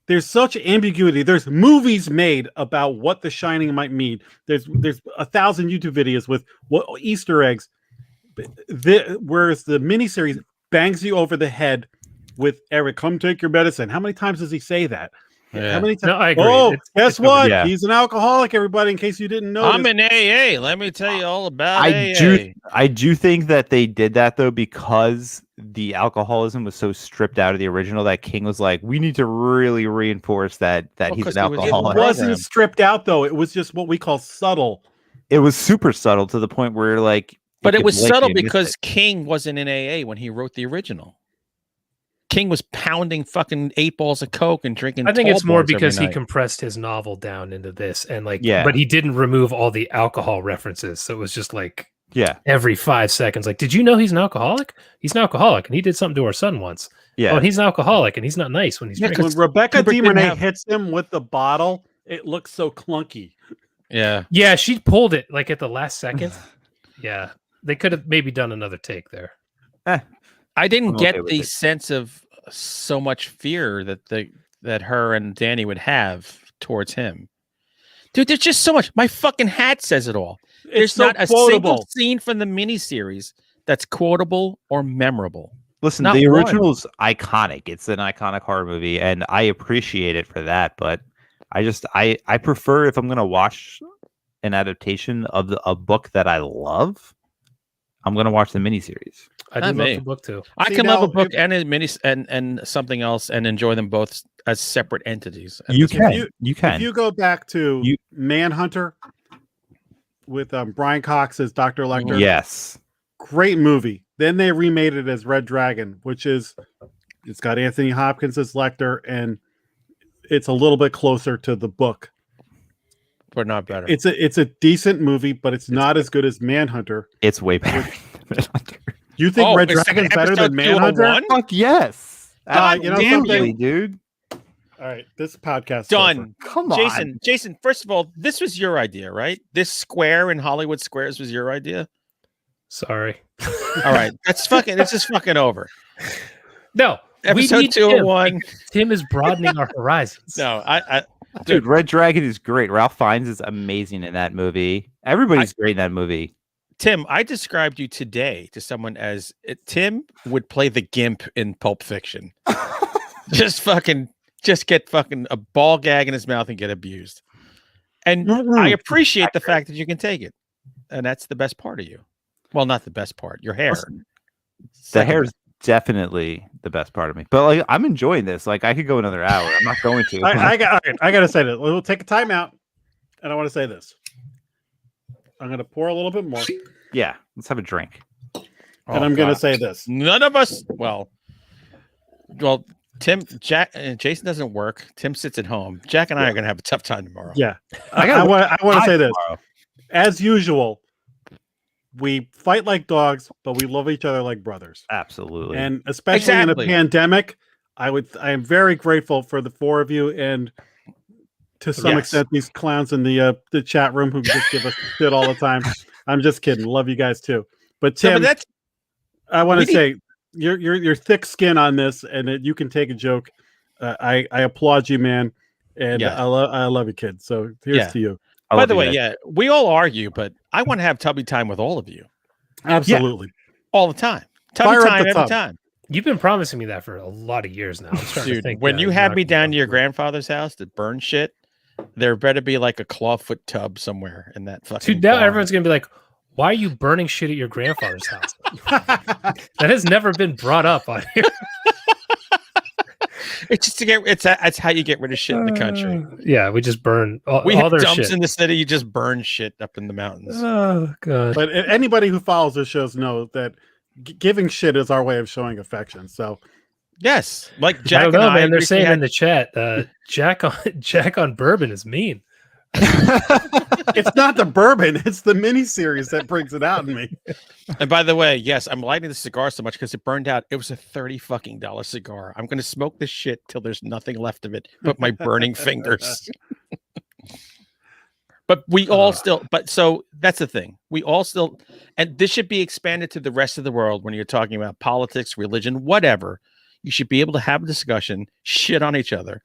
There's such ambiguity. There's movies made about what The Shining might mean. There's 1,000 YouTube videos with what Easter eggs. Whereas the miniseries bangs you over the head with Eric, come take your medicine. How many times does he say that? Yeah. How many times? No, I agree. Oh, guess what? Yeah. He's an alcoholic, everybody, in case you didn't know. I'm in AA. Let me tell you all about AA. I do think that they did that though because the alcoholism was so stripped out of the original that King was like, we need to really reinforce that he's an alcoholic. It wasn't stripped out though. It was just what we call subtle. It was super subtle to the point where like, but it was subtle because King wasn't in AA when he wrote the original. King was pounding fucking 8 balls of Coke and drinking. I think it's more because he compressed his novel down into this and but he didn't remove all the alcohol references. So it was just every 5 seconds. Like, did you know he's an alcoholic? He's an alcoholic and he did something to our son once. Yeah. Oh, and he's an alcoholic and he's not nice when he's drinking. When Rebecca DeMarnay hits him with the bottle, it looks so clunky. Yeah. Yeah. She pulled it at the last second. Yeah. They could have maybe done another take there. I didn't get the sense of so much fear that her and Danny would have towards him. Dude, there's just so much. My fucking hat says it all. There's not a single scene from the miniseries that's quotable or memorable. Listen, the original's iconic. It's an iconic horror movie, and I appreciate it for that. But I prefer if I'm going to watch an adaptation of a book that I love, I'm going to watch the miniseries. I do love the book too. I can love a book and a mini and something else and enjoy them both as separate entities. You can. If you go back to Manhunter with Brian Cox as Dr. Lecter. Yes. Great movie. Then they remade it as Red Dragon, it's got Anthony Hopkins as Lecter, and it's a little bit closer to the book. But not better. It's a decent movie, but it's not as good as Manhunter. It's way better than Manhunter. You think Red Dragon's better than Manhunter? Fuck yes. Something, dude. All right, this podcast done. Come on, Jason. First of all, this was your idea, right? This square in Hollywood Squares was your idea. Sorry. All right, that's fucking. It's just fucking over. No, episode 201. Tim is broadening our horizons. No, I dude, Red Dragon is great. Ralph Fiennes is amazing in that movie. Everybody's great in that movie. Tim, I described you today to someone as Tim would play the Gimp in Pulp Fiction. just get fucking a ball gag in his mouth and get abused. And I appreciate the fact that you can take it. And that's the best part of you. Well, not the best part. Your hair. The hair is definitely the best part of me. But like, I'm enjoying this. Like, I could go another hour. I'm not going to. I got to say this. We'll take a time out, and I want to say this. I'm going to pour a little bit more. Yeah, let's have a drink. And I'm going to say this. None of us. Well, Tim, Jack, and Jason doesn't work. Tim sits at home. Jack and I are going to have a tough time tomorrow. Yeah, I want to say this. As usual, we fight like dogs, but we love each other like brothers. Absolutely. And especially in a pandemic, I am very grateful for the four of you, and to some extent these clowns in the chat room who just give us shit all the time. I'm just kidding. Love you guys too. But Tim, I want to say your thick skin on this, and you can take a joke. I applaud you, man, and I love you, kid. So here's to you. By the way, we all argue, but I want to have tubby time with all of you. Absolutely, all the time. Tubby time every time. You've been promising me that for a lot of years now. Dude, when you had me down to your grandfather's house to burn shit, there better be like a clawfoot tub somewhere in that fucking. Dude, now everyone's gonna be like, "Why are you burning shit at your grandfather's house?" That has never been brought up on here. It's just to get that's how you get rid of shit in the country. Yeah, we just burn all have their dumps shit in the city. You just burn shit up in the mountains. Oh god! But anybody who follows the shows know that giving shit is our way of showing affection. So yes, like Jack. I don't know, man. They're saying in the chat, Jack on bourbon is mean. It's not the bourbon; it's the miniseries that brings it out in me. And by the way, yes, I'm lighting the cigar so much because it burned out. It was a $30 cigar. I'm going to smoke this shit till there's nothing left of it but my burning fingers. But we all still. But so that's the thing. We all still, and this should be expanded to the rest of the world when you're talking about politics, religion, whatever. You should be able to have a discussion, shit on each other,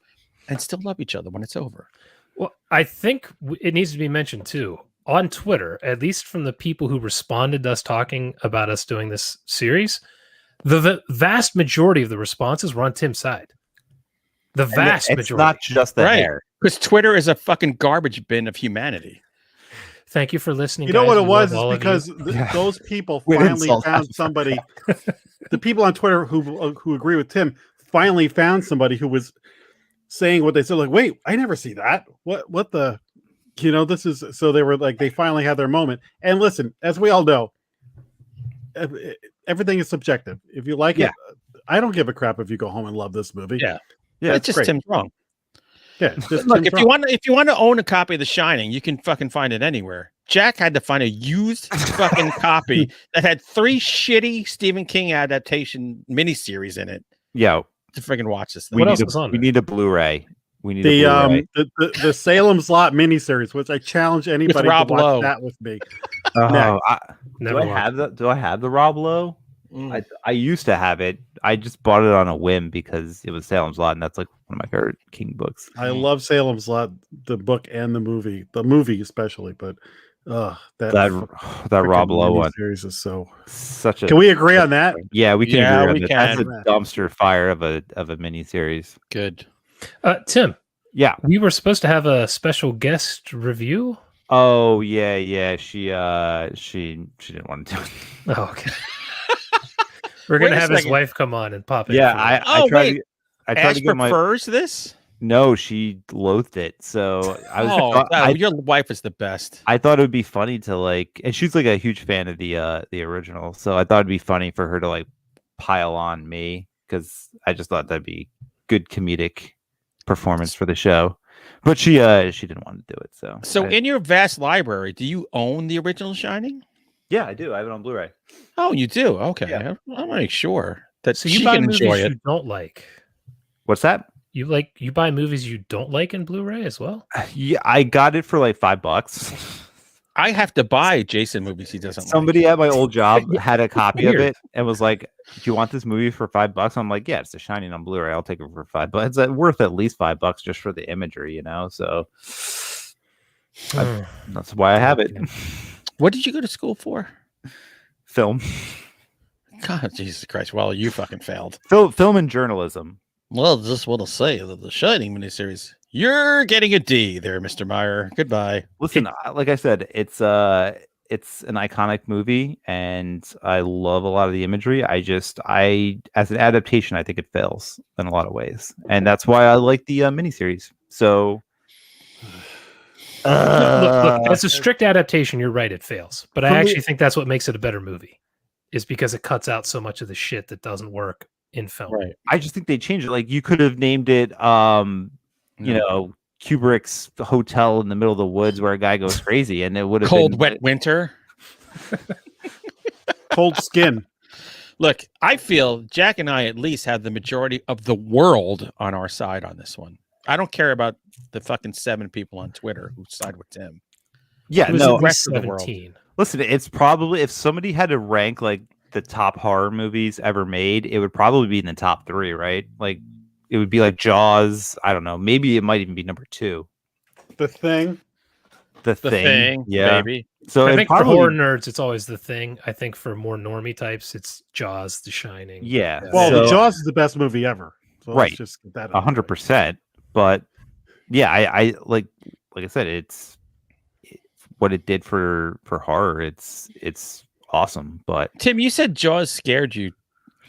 and still love each other when it's over. Well, I think it needs to be mentioned too on Twitter, at least from the people who responded to us talking about us doing this series. The vast majority of the responses were on Tim's side. The vast majority. It's not just the hair. Because Twitter is a fucking garbage bin of humanity. Thank you for listening. You know what it was? Is because those people finally found somebody. The people on Twitter who agree with Tim finally found somebody who was saying what they said. Like, wait, I never see that. What the? This is so they were like they finally had their moment. And listen, as we all know, everything is subjective. If you like it, I don't give a crap if you go home and love this movie. Yeah, it's just great. Tim's wrong. Yeah, look, if you want to own a copy of The Shining, you can fucking find it anywhere. Jack had to find a used fucking copy that had 3 shitty Stephen King adaptation miniseries in it. Yeah, to freaking watch this thing. We need a Blu-ray. We need the Salem's Lot miniseries, which I challenge anybody to watch that with me. Do I have the Rob Lowe? I used to have it. I just bought it on a whim because it was Salem's Lot, and that's like one of my favorite King books. I love Salem's Lot, the book and the movie especially. But that Rob Lowe one series is such a. Can we agree on that? Yeah, we can. Yeah, agree on that. That's a dumpster fire of a mini series. Good. Tim. Yeah, we were supposed to have a special guest review. Oh yeah. She didn't want to do it. Oh, okay. We're gonna have his wife come on and pop it. Yeah, I tried to get prefers this. No, she loathed it. So I was. Your wife is the best. I thought it would be funny to and she's like a huge fan of the original. So I thought it'd be funny for her to pile on me because I just thought that'd be good comedic performance for the show. But she didn't want to do it. So in your vast library, do you own the original Shining? Yeah, I do. I have it on Blu-ray. Oh, you do? Okay. Yeah. I want to make sure that you buy movies you don't like. What's that? You buy movies you don't like in Blu-ray as well? Yeah, I got it for $5. I have to buy Jason movies he doesn't Somebody at my old job had a copy of it and was like, do you want this movie for $5? I'm like, yeah, it's The Shining on Blu-ray. I'll take it for $5. It's worth at least $5 just for the imagery, So that's why I have it. What did you go to school for? Film. God, Jesus Christ. Well, you fucking failed. Film and journalism. Well, just want to say that the Shining miniseries, you're getting a D there, Mr. Meyer. Goodbye. Listen, like I said, it's it's an iconic movie, and I love a lot of the imagery. I as an adaptation, I think it fails in a lot of ways, and that's why I like the miniseries. So, look, as a strict adaptation, you're right, it fails. But I For me- actually think that's what makes it a better movie, is because it cuts out so much of the shit that doesn't work in film. Right. I just think they changed it. Like you could have named it, you know, Kubrick's hotel in the middle of the woods where a guy goes crazy, and it would have Cold, been wet winter. Cold skin. Look, I feel Jack and I at least have the majority of the world on our side on this one. I don't care about the fucking 7 people on Twitter who side with Tim. Yeah, It was no. at least 17. Listen, it's probably if somebody had to rank like the top horror movies ever made, it would probably be in the top 3, right? Like it would be like Jaws. I don't know. Maybe it might even be number 2. The Thing. The thing, yeah. baby. So I it think probably, for horror nerds, it's always The Thing. I think for more normie types, it's Jaws, The Shining. yeah. Well, so, Jaws is the best movie ever. So Right. let's just get that out of the way. 100%. But yeah, I like I said, it's what it did for horror. It's awesome. But Tim, you said Jaws scared you.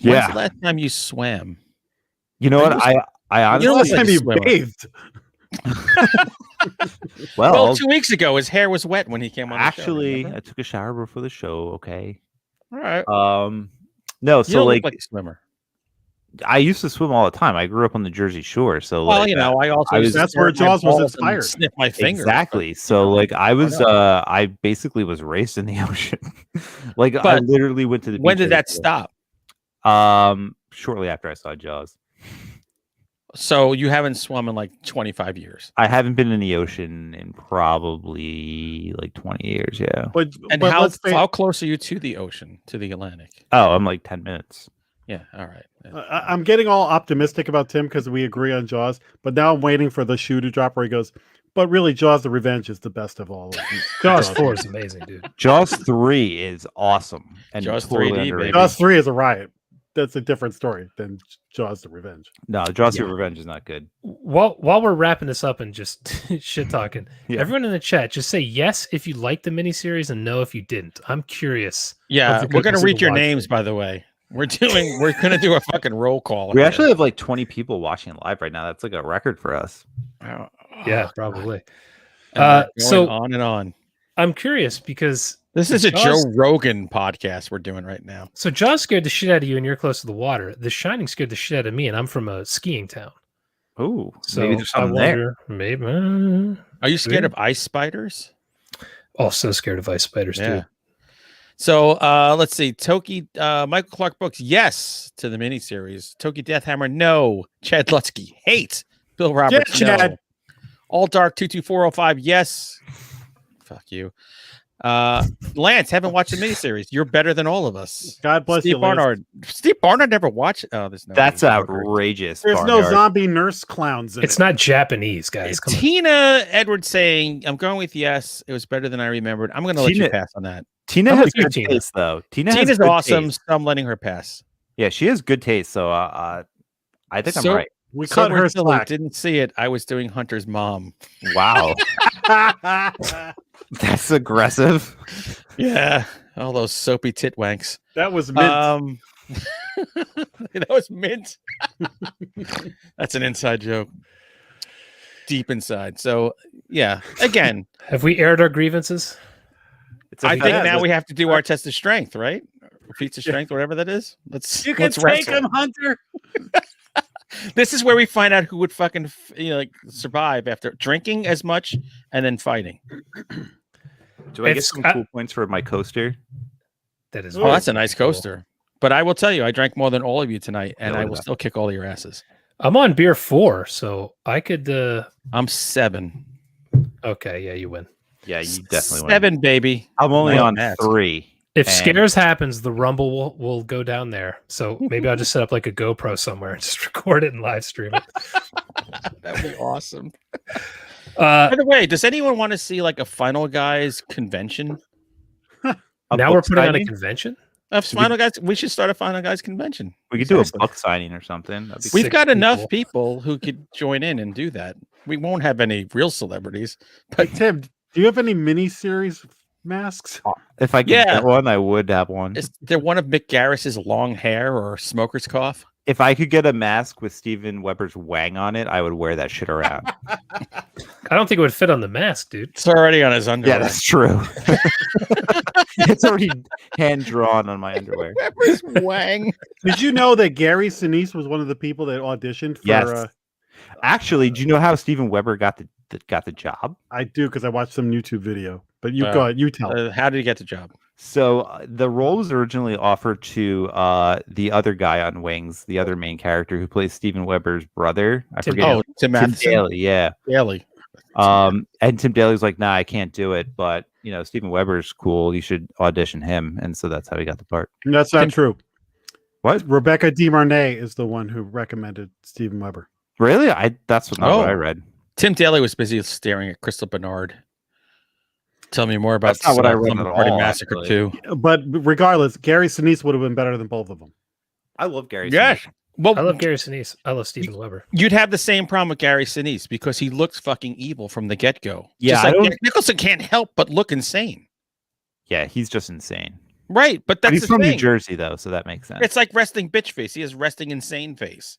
When's yeah, the last time you swam? you know what? I honestly, You know Last like time a you swimmer. bathed. Well, 2 weeks ago, his hair was wet when he came on the show, actually, remember? I took a shower before the show. Okay. All right. No, You so don't like look like a swimmer. I used to swim all the time. I grew up on the Jersey Shore, so Well, like, you know, I also I used was- to That's where stare at my Jaws was balls and inspired. Sniff my finger. exactly. So like I was, I basically was raised in the ocean. Like I But literally went to the. When beach did that every day. stop? Shortly after I saw Jaws. So you haven't swum in like 25 years. I haven't been in the ocean in probably like 20 years. Yeah. But, And but how let's face- close are you to the ocean, to the Atlantic? Oh, I'm like 10 minutes. Yeah. All right. I'm getting all optimistic about Tim because we agree on Jaws, but now I'm waiting for the shoe to drop where he goes, but really Jaws the Revenge is the best of all of them. Jaws 4 is amazing, dude. Jaws 3 is awesome. And Jaws totally 3D, underrated. Jaws 3 is a riot. That's a different story than Jaws the Revenge. No, Jaws the Revenge is not good. While we're wrapping this up and just shit talking, Yeah. everyone in the chat, just say yes if you liked the miniseries and no if you didn't. I'm curious. Yeah, of the we're gonna goodness of read the your watch. names, by the way. We're gonna do a fucking roll call. We here. actually have like 20 people watching live right now. That's like a record for us. Oh, Yeah, probably. and we're going So on and on. I'm curious because This is a Jaws- Joe Rogan podcast we're doing right now. so Jaws scared the shit out of you and you're close to the water. The Shining scared the shit out of me and I'm from a skiing town. Oh, So maybe there's I something there. wonder, maybe. Are you scared Yeah. of ice spiders? Also scared of ice spiders Yeah. too. So let's see. Toki Michael Clark Books, yes to the miniseries. Toki Deathhammer, no. Chad Lutsky, hate. Bill Roberts, Yeah, no. Chad. All Dark 22405, yes. Fuck you. Lance, haven't watched the miniseries. You're better than all of us. God bless Steve you, Lance. Barnard. Steve Barnard never watched. Oh, there's no. That's way. outrageous. There's no Barnyard. zombie nurse clowns in It's it. not Japanese, guys. Come on. Tina Edwards saying, I'm going with yes. It was better than I remembered. I'm going to let you Tina- pass on that. Tina I'm has with you, good Tina. taste, though. Tina has Tina's good awesome, taste. so I'm letting her pass. Yeah, she has good taste. So I think I'm So- right. We So cut her Silly slack. didn't see it. I was doing Hunter's mom. Wow, that's aggressive. Yeah, all those soapy tit wanks. That was mint. That was mint. That's an inside joke. Deep inside. So yeah, again, Have we aired our grievances? It's a I think fact. now we have to do our test of strength, right? Or feats of strength, whatever that is. Let's You can let's take wrestle. him, Hunter. This is where we find out who would fucking like survive after drinking as much and then fighting. Do I get It's- some cool points for my coaster? That is. Oh, that's a nice coaster. But I will tell you, I drank more than all of you tonight, and Yeah, I look will at that. still kick all of your asses. I'm on beer 4, so I could. I'm 7. Okay, yeah, you win. Yeah, you definitely win. 7, baby. I'm only Nice on match. 3. If And- scares happens, the rumble will go down there. So maybe I'll just set up like a GoPro somewhere and just record it and live stream it. That'd be awesome. Uh, By the way, does anyone want to see like a Final Guys convention? now we're putting on a convention. Final Guys, we should start a Final Guys convention. We could do a Seriously. book signing or something. That'd be We've Six got enough people. people who could join in and do that. We won't have any real celebrities, but Tim, do you have any miniseries masks? If I could get one, I would have one. Is there one of Mick Garris's long hair or smoker's cough? If I could get a mask with Steven Weber's wang on it, I would wear that shit around. I don't think it would fit on the mask, dude. It's already on his underwear. Yeah, that's true. It's already hand drawn on my underwear. Weber's wang. Did you know that Gary Sinise was one of the people that auditioned for? Yes. Actually, do you know how Steven Weber got the job? I do, because I watched some YouTube video. But you go ahead, you tell. How did he get the job? So the role was originally offered to the other guy on Wings, the other main character who plays Steven Weber's brother. I forget. Oh, Tim Matheson? Daly, yeah. Daly. And Tim Daly's like, nah, I can't do it. But Steven Weber's cool. You should audition him. And so that's how he got the part. And that's not true. What? Rebecca DeMarnay is the one who recommended Steven Weber. Really? That's not what I read. Tim Daly was busy staring at Crystal Bernard. Tell me more about That's not what I read at Party all, Massacre actually. 2. But regardless, Gary Sinise would have been better than both of them. I love Gary Yes. Sinise. Well, I love Gary Sinise. I love Steven Weber. You'd have the same problem with Gary Sinise because he looks fucking evil from the get-go. Yeah, Just like Jack Nicholson can't help but look insane. Yeah, he's just insane. Right, but that's he's the from thing. New Jersey, though, so that makes sense. It's like resting bitch face. He has resting insane face.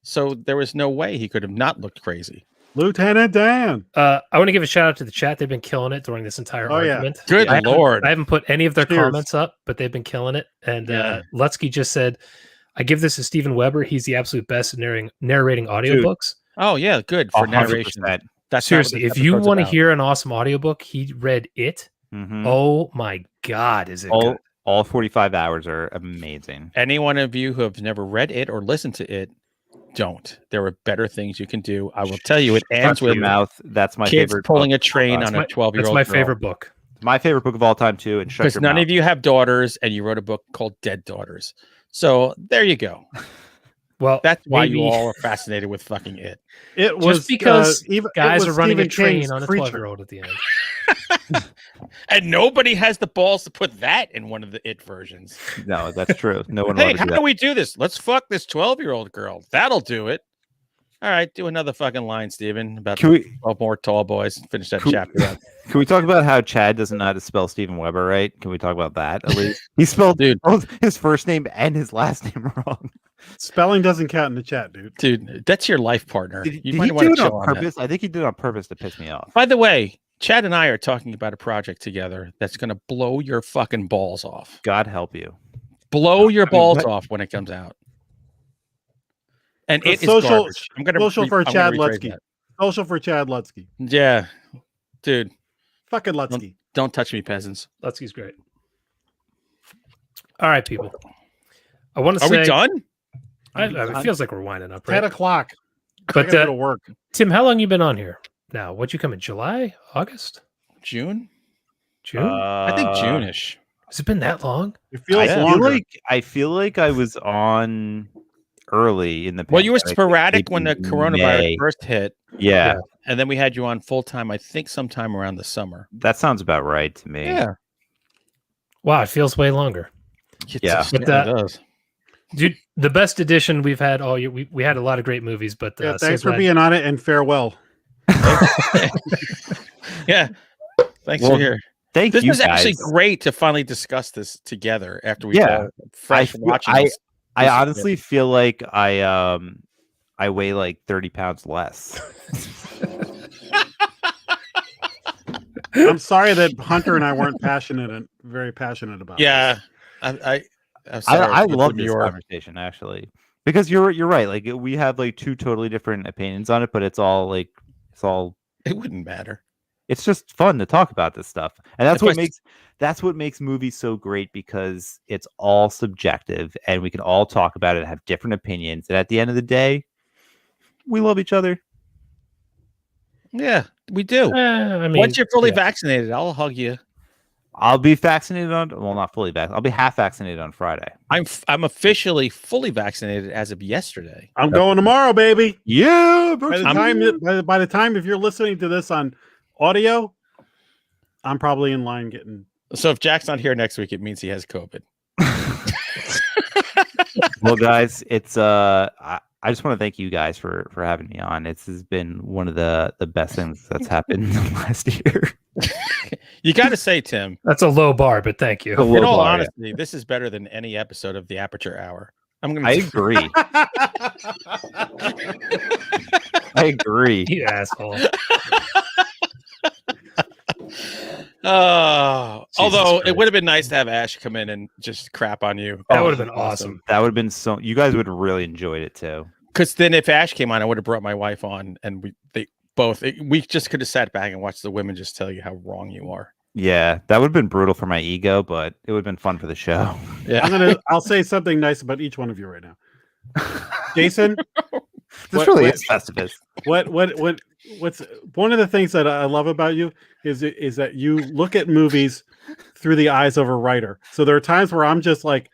So there was no way he could have not looked crazy. Lieutenant Dan. I want to give a shout out to the chat. They've been killing it during this entire argument. Good Lord. I haven't put any of their Cheers. comments up, but they've been killing it. And Lutsky just said, I give this to Steven Weber. He's the absolute best at narrating audiobooks. Oh, yeah, good for 100%. narration. That's seriously, if you want to hear an awesome audiobook, he read it. Mhm. Oh my God, is it good? All 45 hours are amazing. Any one of you who have never read it or listened to it, don't. There are better things you can do. I will tell you, it ends Shut your with mouth. That's my kids favorite. pulling book. a train on a 12-year-old. That's my favorite book. My favorite book of all time too. And shut Because your none mouth. of you have daughters, and you wrote a book called Dead Daughters. So there you go. Well, That's why maybe- you all are fascinated with fucking it. It was Just because even guys it was are running a Stephen train King's on a Creature. 12-year-old at the end. And nobody has the balls to put that in one of the It versions. No, that's true. No one. Hey, wanted to how do do that. we do this? Let's fuck this 12-year-old girl. That'll do it. All right, do another fucking line, Steven, about Can we- 12 more tall boys and finish that Can- chapter up. Can we talk about how Chad doesn't know how to spell Steven Weber right? Can we talk about that at least? He spelled both his first name and his last name wrong. Spelling doesn't count in the chat, dude. Dude, that's your life partner. Did You he might do want to it chill on on that. purpose? I think he did it on purpose to piss me off. By the way, Chad and I are talking about a project together that's going to blow your fucking balls off. God help you. Blow your balls what- off when it comes out. And The it is social- garbage. I'm going social for to Chad Lutsky. Social for Chad Lutsky. Yeah, dude. Fucking Lutsky. Don't touch me, peasants. Lutsky's great. All right, people. I want to Are say, we done? It feels like we're winding up, 10 right? o'clock. But I gotta go to work. Tim, how long you been on here now? What you come in July, August, June? June? I think June-ish. Has it been that long? It feels I feel like I was on early in the. Well, you were pandemic, sporadic maybe when the coronavirus May. first hit. Yeah, And then we had you on full time, I think, sometime around the summer. that sounds about right to me. Yeah. Wow, it feels way longer. Yeah. But it does. Dude, the best edition we've had all year. We had a lot of great movies, but Yeah, so thanks for glad- being on it, and farewell. Yeah. Thanks Well, for here. Thank This you was actually guys. great to finally discuss this together after we Yeah. fresh feel- watching I, this. I This is honestly feel like I weigh like 30 pounds less. I'm sorry that Hunter and I weren't very passionate about. Yeah. this. I'm sorry, I with love the this Muir. conversation actually because you're right. Like we have like two totally different opinions on it, but it's all It wouldn't matter. it's just fun to talk about this stuff, and that's The what quest- makes movies so great because it's all subjective and we can all talk about it, have different opinions, and at the end of the day, we love each other. Yeah, we do. I mean, Once you're fully yeah. vaccinated, I'll hug you. I'll be vaccinated on not fully vaccinated. I'll be half vaccinated on Friday. I'm officially fully vaccinated as of yesterday. I'm going tomorrow, baby. Yeah. By the time if you're listening to this on audio, I'm probably in line getting. So if Jack's not here next week, it means he has COVID. Well, guys, it's I just want to thank you guys for having me on. This has been one of the best things that's happened in the last year. You got to say, Tim. That's a low bar, but thank you. In all honesty, this is better than any episode of the Aperture Hour. I agree. I agree. You asshole. Although it would have been nice to have Ash come in and just crap on you. That would have been awesome. That would have been so. You guys would have really enjoyed it too. Because then, if Ash came on, I would have brought my wife on, and we just could have sat back and watched the women just tell you how wrong you are. Yeah, that would have been brutal for my ego, but it would have been fun for the show. Yeah, I'll say something nice about each one of you right now. Jason, this really is Festivus. What's one of the things that I love about you is that you look at movies through the eyes of a writer. So there are times where I'm just like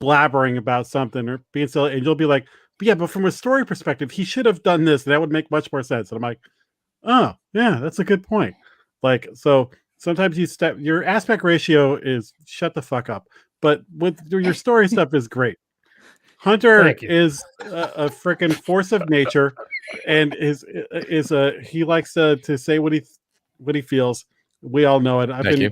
blabbering about something or being silly, and you'll be like, "Yeah, but from a story perspective, he should have done this. That would make much more sense." And I'm like, "Oh, yeah, that's a good point." Like, so sometimes your aspect ratio is shut the fuck up, but with your story stuff is great. Hunter is a freaking force of nature, and he likes to say what he feels. We all know it. I've been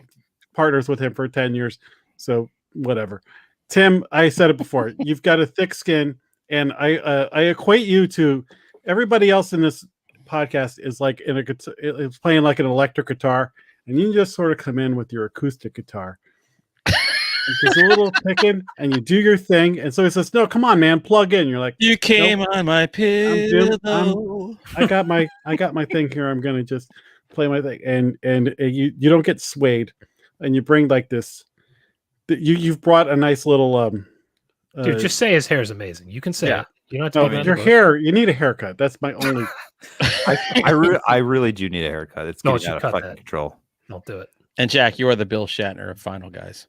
partners with him for 10 years, so whatever. Tim, I said it before. You've got a thick skin, and I equate you to everybody else in this podcast is like it's playing like an electric guitar, and you just sort of come in with your acoustic guitar. There's a little picking, and you do your thing, and so he says, "No, come on, man, plug in." You're like, "You came on my pillow." I got my thing here. I'm gonna just play my thing, and you don't get swayed, and you bring like this. You've brought a nice little Dude, just say his hair is amazing. You can say it. You don't have to. Your hair. You need a haircut. That's my only. I really do need a haircut. It's getting out of fucking control. Don't do it. And Jack, you are the Bill Shatner of Final Guys.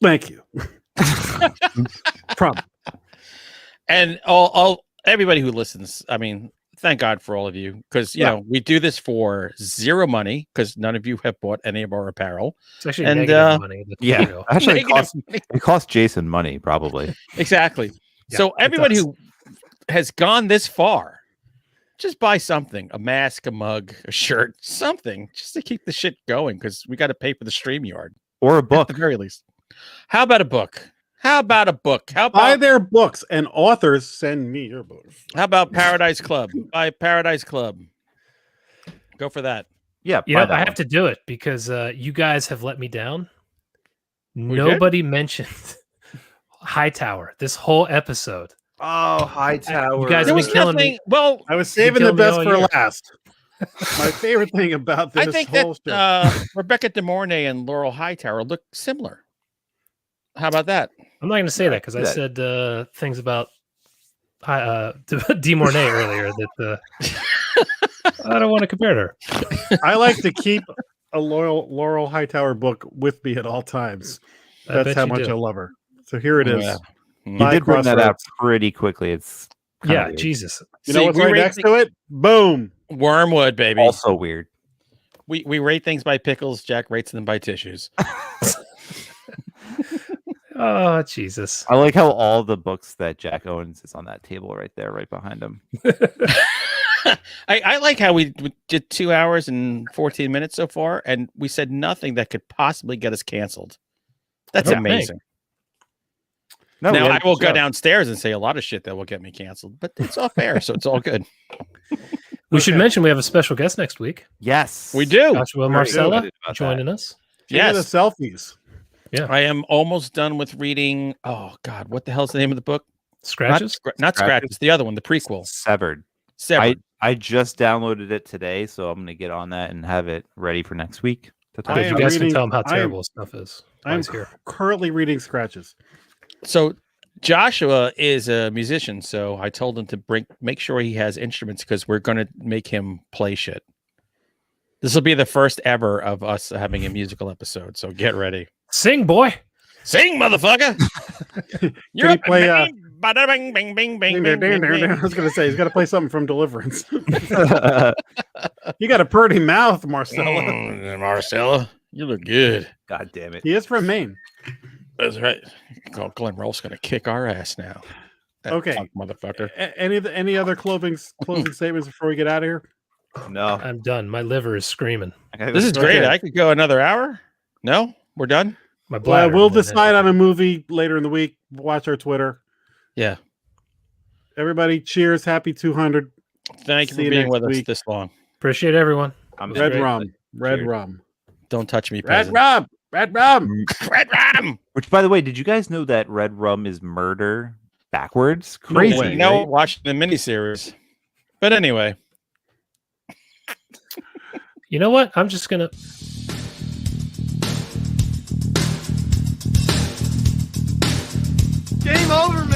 Thank you. Problem. And all everybody who listens, I mean, thank God for all of you, because you know we do this for zero money because none of you have bought any of our apparel. It's actually negative money. Yeah, actually, it costs Jason money probably. Exactly. Yeah, so everybody who has gone this far, just buy something: a mask, a mug, a shirt, something, just to keep the shit going because we got to pay for the StreamYard or a book at the very least. How about a book? How about a book? How about buy their books and authors send me your books? How about Paradise Club? Buy Paradise Club. Go for that. Yeah, you know, I have to do it because you guys have let me down. Nobody mentioned Hightower this whole episode. Oh, Hightower! You guys have been killing me. Well, I was saving the best for last. My favorite thing about this I think whole that Rebecca De Mornay and Laurel Hightower look similar. How about that? I'm not going to say that because I said things about De Mornay earlier that I don't want to compare to her. I like to keep a Laurel Hightower book with me at all times. That's how much I love her. So here it is. Yeah. You did bring that out pretty quickly. It's weird. Jesus. You know what's right next to it? Boom. Wormwood, baby. Also weird. We rate things by pickles. Jack rates them by tissues. Oh, Jesus. I like how all the books that Jack owns is on that table right there, right behind him. I like how we did 2 hours and 14 minutes so far, and we said nothing that could possibly get us canceled. That's amazing. No, now, I will go downstairs and say a lot of shit that will get me canceled, but it's off air, so it's all good. We should mention we have a special guest next week. Yes. We do. Joshua Marcella joining us. Yes. The selfies. Yeah. I am almost done with reading. Oh, God. What the hell's the name of the book? Scratches? Not Scratches. The other one, the prequel. Severed. I just downloaded it today, so I'm going to get on that and have it ready for next week. You guys can tell them how terrible stuff is. I'm currently reading Scratches. So Joshua is a musician, so I told him to make sure he has instruments because we're going to make him play shit. This will be the first ever of us having a musical episode, so get ready. Sing, boy. Sing, motherfucker. You're up play, bada bing bing bing bing bing. I was going to say, he's got to play something from Deliverance. You got a pretty mouth, Marcella. Marcella, you look good. God damn it. He is from Maine. That's right. Glenn Rolfe's going to kick our ass now. That Okay. punk motherfucker. Any other closing statements before we get out of here? No. I'm done. My liver is screaming. This is great. Okay. I could go another hour. No, we're done. My bladder. We'll decide on a movie later in the week. Watch our Twitter. Yeah. Everybody, cheers. Happy 200. Thank you See for you being next with us week. this long. Appreciate everyone. Red great. rum. Red Cheers. rum. Don't touch me, Red peasant. rum. Red rum. Red rum. Which, by the way, did you guys know that red rum is murder backwards? Crazy. way. No, right? watching the miniseries. But anyway. You know what? I'm just gonna. Game over, man.